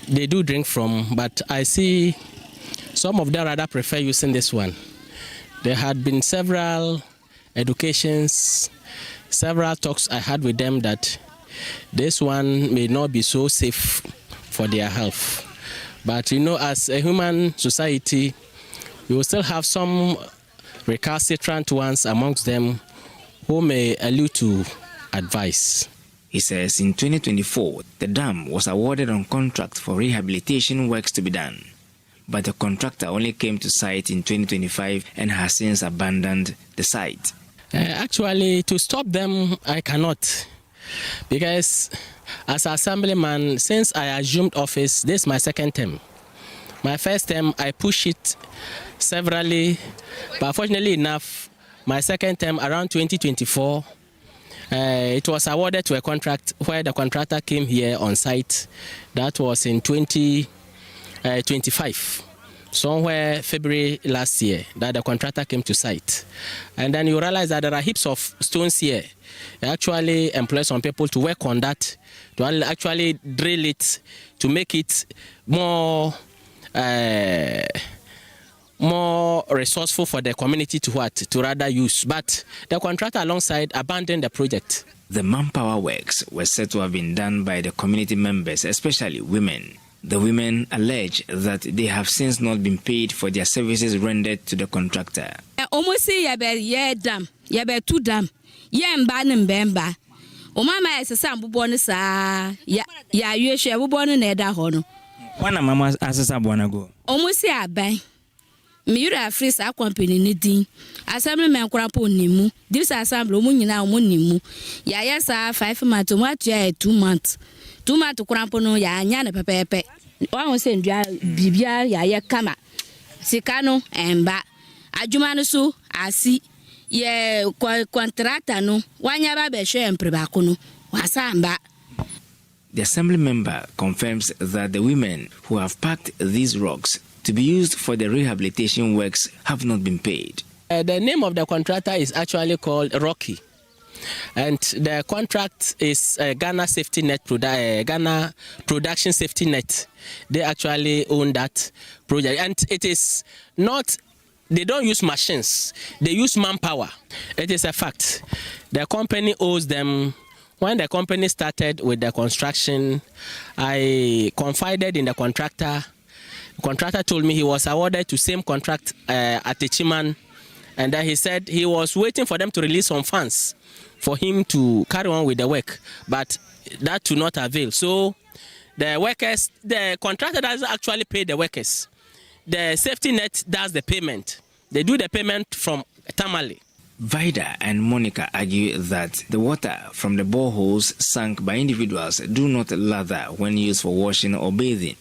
they do drink from, but I see some of them rather prefer using this one. There had been several educations, several talks I had with them that this one may not be so safe for their health. But you know, as a human society, we will still have some recalcitrant ones amongst them who may allude to advice. He says in 2024, the dam was awarded on contract for rehabilitation works to be done. But the contractor only came to site in 2025 and has since abandoned the site. Actually, to stop them, I cannot. Because as assemblyman, since I assumed office, this is my second term. My first term, I pushed it severally, but fortunately enough, my second term around 2024, it was awarded to a contract where the contractor came here on site. That was in 2025. Somewhere February last year that the contractor came to site. And then you realize that there are heaps of stones here. They actually employ some people to work on that, to actually drill it, to make it more resourceful for the community to rather use. But the contractor alongside abandoned the project. The manpower works were said to have been done by the community members, especially women. The women allege that they have since not been paid for their services rendered to the contractor. Almost say dam, two dam, mbemba. Mama is a sample bonus, you share born in Eda Hono. One mama as a go. Almost say I buy. Miura freeze a company knitting. Assemblyman Crapo Nimu. This assembly munina munimu. Yes, 5 months to what 2 months. 2 months to Crampono ya nyana pepe. One send Bibia ya kama. Sikano emba. Ajumanusu asi. Ye contractor no. Wanyaba beshe emprebakuno. Wasamba. The assembly member confirms that the women who have packed these rocks to be used for the rehabilitation works have not been paid. The name of the contractor is actually called Rocky. And the contract is Ghana Safety Net, Ghana Production Safety Net. They actually own that project. And it is not, they don't use machines, they use manpower. It is a fact. The company owes them. When the company started with the construction, I confided in the contractor. The contractor told me he was awarded to same contract at Ichiman, and then he said he was waiting for them to release some funds for him to carry on with the work, but that do not avail. So the workers, the contractor doesn't actually pay the workers. The safety net does the payment. They do the payment from Tamale. Vida and Monica argue that the water from the boreholes sunk by individuals do not lather when used for washing or bathing.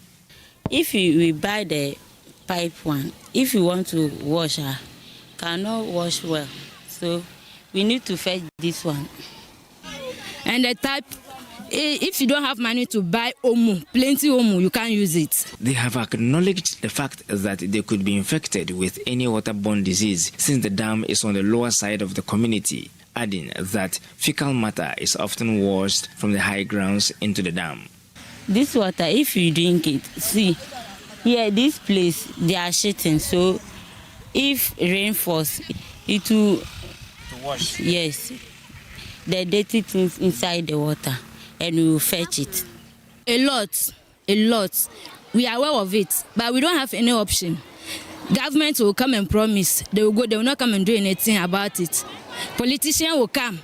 If we buy the pipe one, if you want to wash, cannot wash well. So we need to fetch this one. And the type, if you don't have money to buy Omo, plenty Omo, you can't use it. They have acknowledged the fact that they could be infected with any waterborne disease since the dam is on the lower side of the community, adding that fecal matter is often washed from the high grounds into the dam. This water, if you drink it, see, here, this place, they are shitting. So if rain falls, it will wash. Yes. The dirty things inside the water, and we will fetch it. A lot. We are aware of it, but we don't have any option. Government will come and promise. They will go, they will not come and do anything about it. Politicians will come.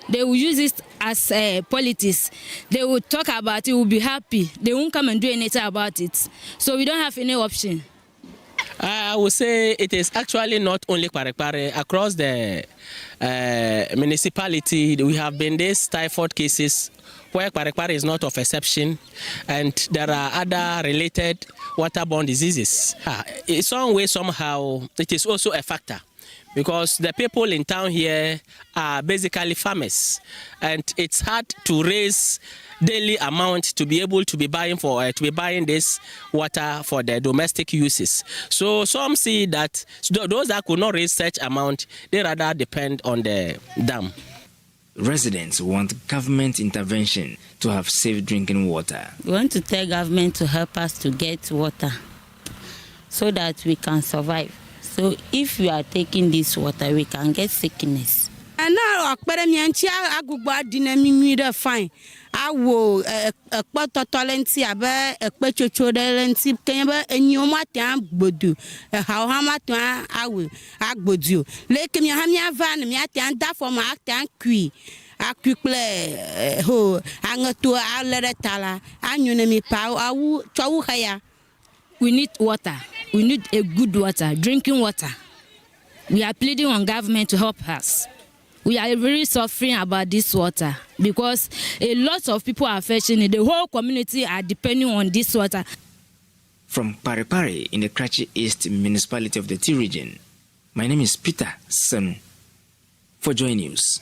They will use it as politics. They will talk about it, will be happy. They won't come and do anything about it. So we don't have any option. I would say it is actually not only Parepare. Across the municipality, we have been these typhoid cases where Parepare is not of exception, and there are other related waterborne diseases. In some way, somehow, it is also a factor, because the people in town here are basically farmers, and it's hard to raise daily amount to be able to be buying this water for their domestic uses. So some see that those that could not raise such amount, they rather depend on the dam. Residents want government intervention to have safe drinking water. We want to tell government to help us to get water so that we can survive. So if we are taking this water, we can get sickness. And now, fine. I will a talent, a pecho talent, and you might bodu. How much I will act you. Lake me hamia van, and that for my act qui. I quickly ho, hang to our letter tala, and you name me pow, I will chow higher. We need water. We need a good water, drinking water. We are pleading on government to help us. We are really suffering about this water because a lot of people are fetching it. The whole community are depending on this water. From Parepare in the Kratchi East municipality of the T region, my name is Peter Sanu for Joy News.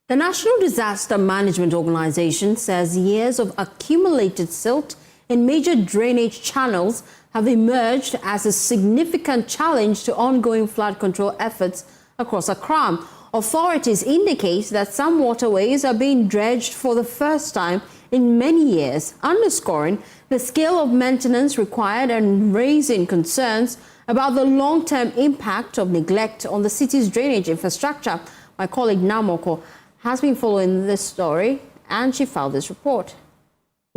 The National Disaster Management Organization says years of accumulated silt in major drainage channels have emerged as a significant challenge to ongoing flood control efforts across Accra. Authorities indicate that some waterways are being dredged for the first time in many years, underscoring the scale of maintenance required and raising concerns about the long-term impact of neglect on the city's drainage infrastructure. My colleague Namoko has been following this story, and she filed this report.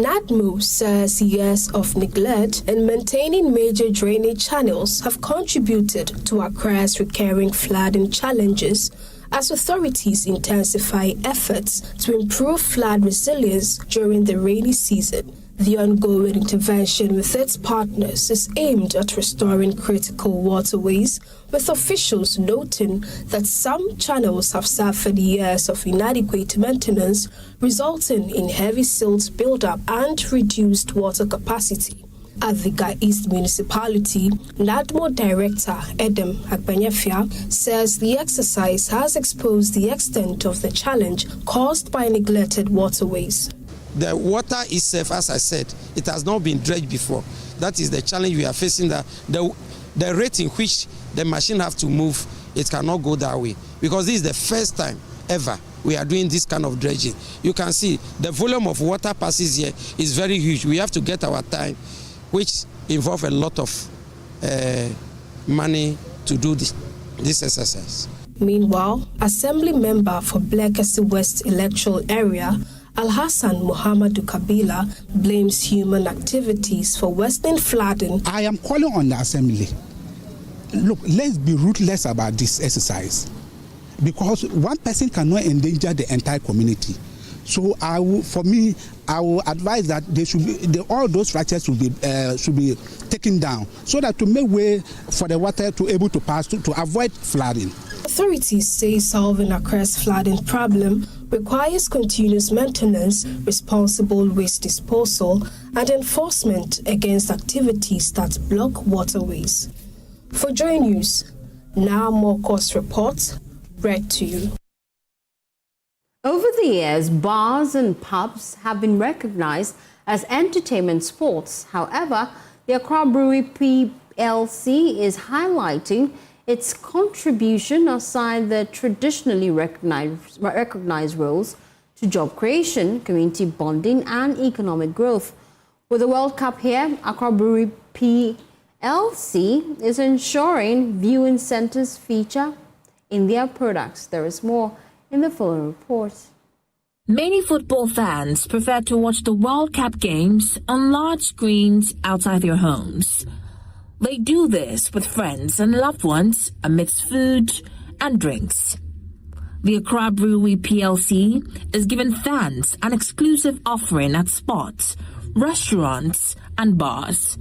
NADMO says years of neglect in maintaining major drainage channels have contributed to Accra's recurring flooding challenges as authorities intensify efforts to improve flood resilience during the rainy season. The ongoing intervention with its partners is aimed at restoring critical waterways, with officials noting that some channels have suffered years of inadequate maintenance, resulting in heavy silt buildup and reduced water capacity. At the Ga East Municipality, NADMO Director Edem Agbenyefia says the exercise has exposed the extent of the challenge caused by neglected waterways. The water itself, as I said, it has not been dredged before. That is the challenge we are facing. The rate in which the machine have to move, it cannot go that way. Because this is the first time ever we are doing this kind of dredging. You can see the volume of water passes here is very huge. We have to get our time, which involves a lot of money to do this exercise. Meanwhile, Assembly Member for Blekesi West Electoral Area, Al-Hassan Muhammadu Kabila, blames human activities for worsening flooding. I am calling on the Assembly. Look, let's be ruthless about this exercise, because one person cannot endanger the entire community. So I will advise that they should be, all those structures should be taken down, so that to make way for the water to able to pass to avoid flooding. Authorities say solving Accra's flooding problem requires continuous maintenance, responsible waste disposal, and enforcement against activities that block waterways. For Joy News, now more course reports read to you. Over the years, bars and pubs have been recognized as entertainment spots. However, the Accra Brewery PLC is highlighting its contribution aside the traditionally recognized roles to job creation, community bonding, and economic growth. With the World Cup here, Accra Brewery PLC is ensuring viewing centers feature in their products. There is more in the following report. Many football fans prefer to watch the World Cup games on large screens outside their homes. They do this with friends and loved ones amidst food and drinks. The Accra Brewery PLC is giving fans an exclusive offering at spots, restaurants and bars.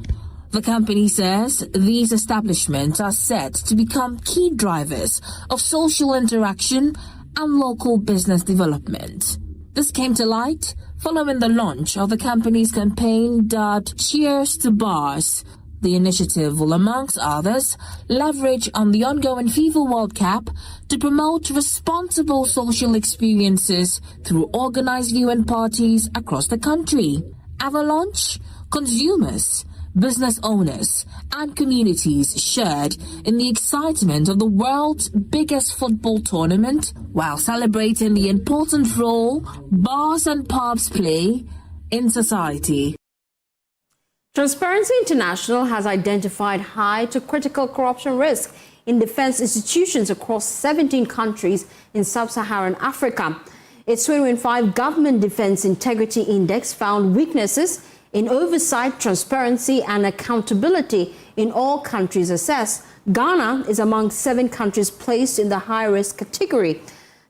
The company says these establishments are set to become key drivers of social interaction and local business development. This came to light following the launch of the company's campaign dubbed Cheers to Bars. The initiative will, amongst others, leverage on the ongoing FIFA World Cup to promote responsible social experiences through organized viewing parties across the country. At the launch, consumers, business owners, and communities shared in the excitement of the world's biggest football tournament while celebrating the important role bars and pubs play in society. Transparency International has identified high to critical corruption risk in defense institutions across 17 countries in sub-Saharan Africa. Its 2025 Government Defense Integrity Index found weaknesses in oversight, transparency and accountability in all countries assessed. Ghana is among 7 countries placed in the high-risk category.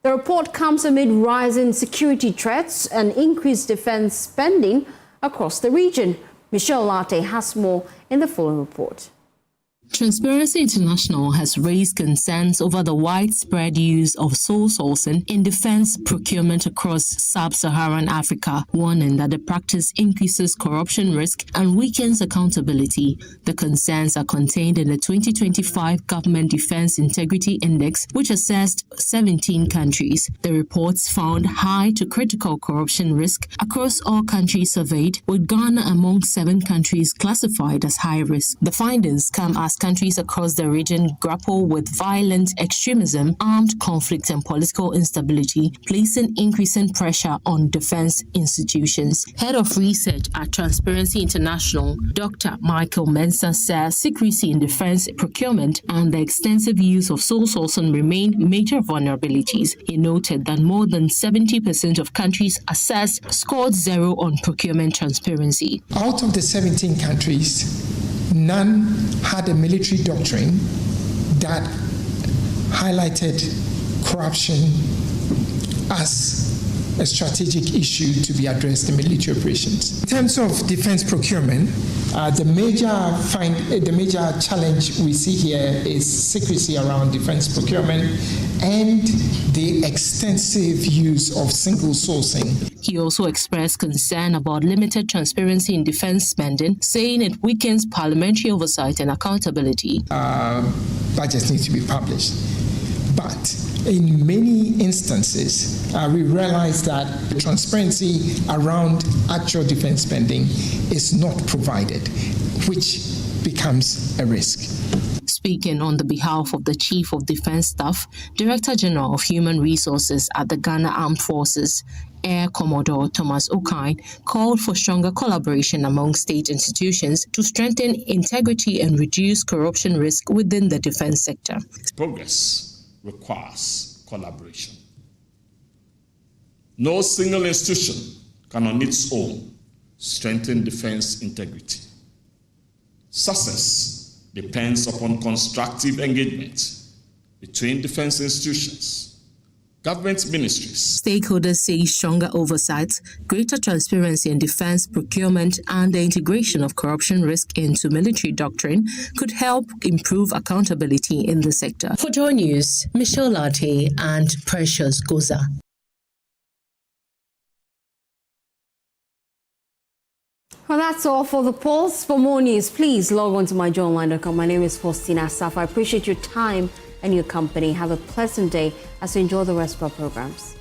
The report comes amid rising security threats and increased defense spending across the region. Michelle Latte has more in the following report. Transparency International has raised concerns over the widespread use of sole sourcing in defense procurement across sub-Saharan Africa, warning that the practice increases corruption risk and weakens accountability. The concerns are contained in the 2025 Government Defense Integrity Index, which assessed 17 countries. The reports found high to critical corruption risk across all countries surveyed, with Ghana among 7 countries classified as high risk. The findings come as countries across the region grapple with violent extremism, armed conflict and political instability, placing increasing pressure on defense institutions. Head of research at Transparency International, Dr. Michael Mensah, says secrecy in defense procurement and the extensive use of sole sourcing remain major vulnerabilities. He noted that more than 70% of countries assessed scored 0 on procurement transparency. Out of the 17 countries, none had a military doctrine that highlighted corruption as a strategic issue to be addressed in military operations. In terms of defense procurement, the major challenge we see here is secrecy around defense procurement and the extensive use of single sourcing. He also expressed concern about limited transparency in defense spending, saying it weakens parliamentary oversight and accountability. Budgets need to be published. But in many instances, we realize that the transparency around actual defense spending is not provided, which becomes a risk. Speaking on the behalf of the Chief of Defense Staff, Director General of Human Resources at the Ghana Armed Forces, Air Commodore Thomas Okine, called for stronger collaboration among state institutions to strengthen integrity and reduce corruption risk within the defense sector. Progress requires collaboration. No single institution can on its own strengthen defense integrity. Success depends upon constructive engagement between defense institutions, government ministries. Stakeholders say stronger oversight, greater transparency in defense procurement, and the integration of corruption risk into military doctrine could help improve accountability in the sector. For Joy News, Michelle Latte and Precious Goza. Well, that's all for the polls. For more news, please log on to myjoyonline.com. My name is Fostina Sarfo. I appreciate your time and your company. Have a pleasant day as you enjoy the rest of our programs.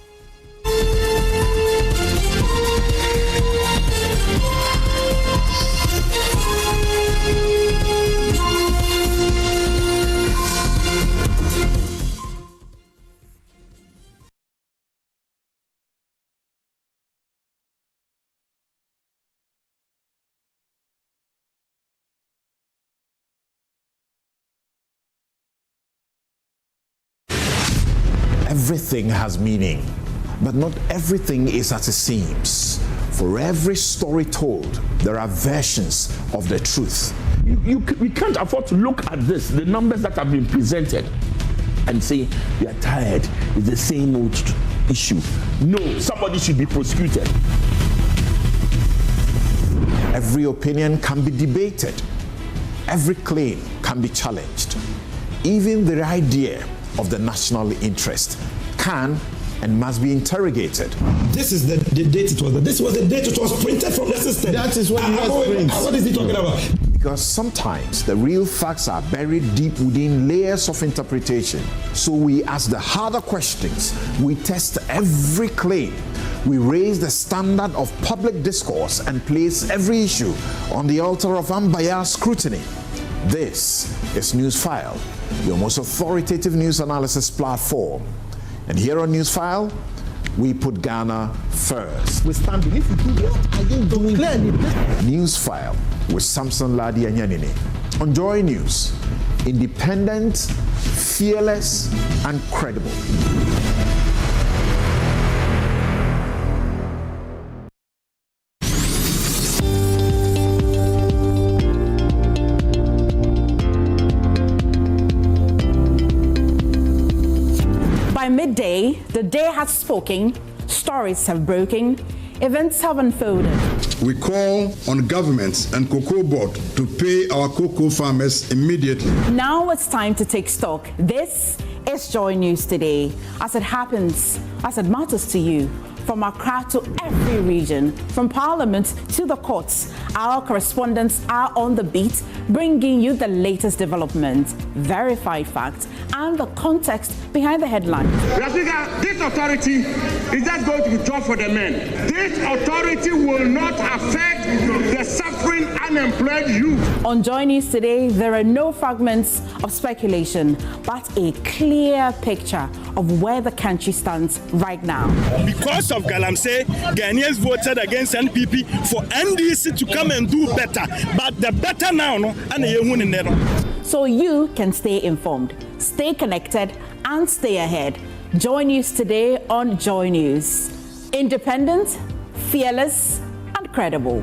Everything has meaning, but not everything is as it seems. For every story told, there are versions of the truth. we can't afford to look at this, the numbers that have been presented, and say we are tired. It's the same old issue. No, somebody should be prosecuted. Every opinion can be debated. Every claim can be challenged. Even the idea of the national interest can and must be interrogated. This is the date it was. This was the date it was printed from the system. That is what what is he talking about? Because sometimes the real facts are buried deep within layers of interpretation. So we ask the harder questions. We test every claim. We raise the standard of public discourse and place every issue on the altar of unbiased scrutiny. This is Newsfile, your most authoritative news analysis platform. And here on Newsfile, we put Ghana first. We stand beneath you. What are you doing? Clearly. Newsfile with Samson Ladi Anyanini. On Joy News, independent, fearless, and credible. By midday, the day has spoken, stories have broken, events have unfolded. We call on governments and cocoa board to pay our cocoa farmers immediately. Now it's time to take stock. This is Joy News Today. As it happens, as it matters to you, from Accra to every region, from Parliament to the courts, our correspondents are on the beat, bringing you the latest developments, verified facts, and the context behind the headlines. This authority is just going to be job for the men. This authority will not affect the suffering unemployed youth. On Joy News Today, there are no fragments of speculation, but a clear picture of where the country stands right now. Because of Galamsey, Ghanaians voted against NPP for NDC to come and do better. But the better now, no, and so you can stay informed, stay connected, and stay ahead. Joy News Today on Joy News. Independent, fearless, and credible.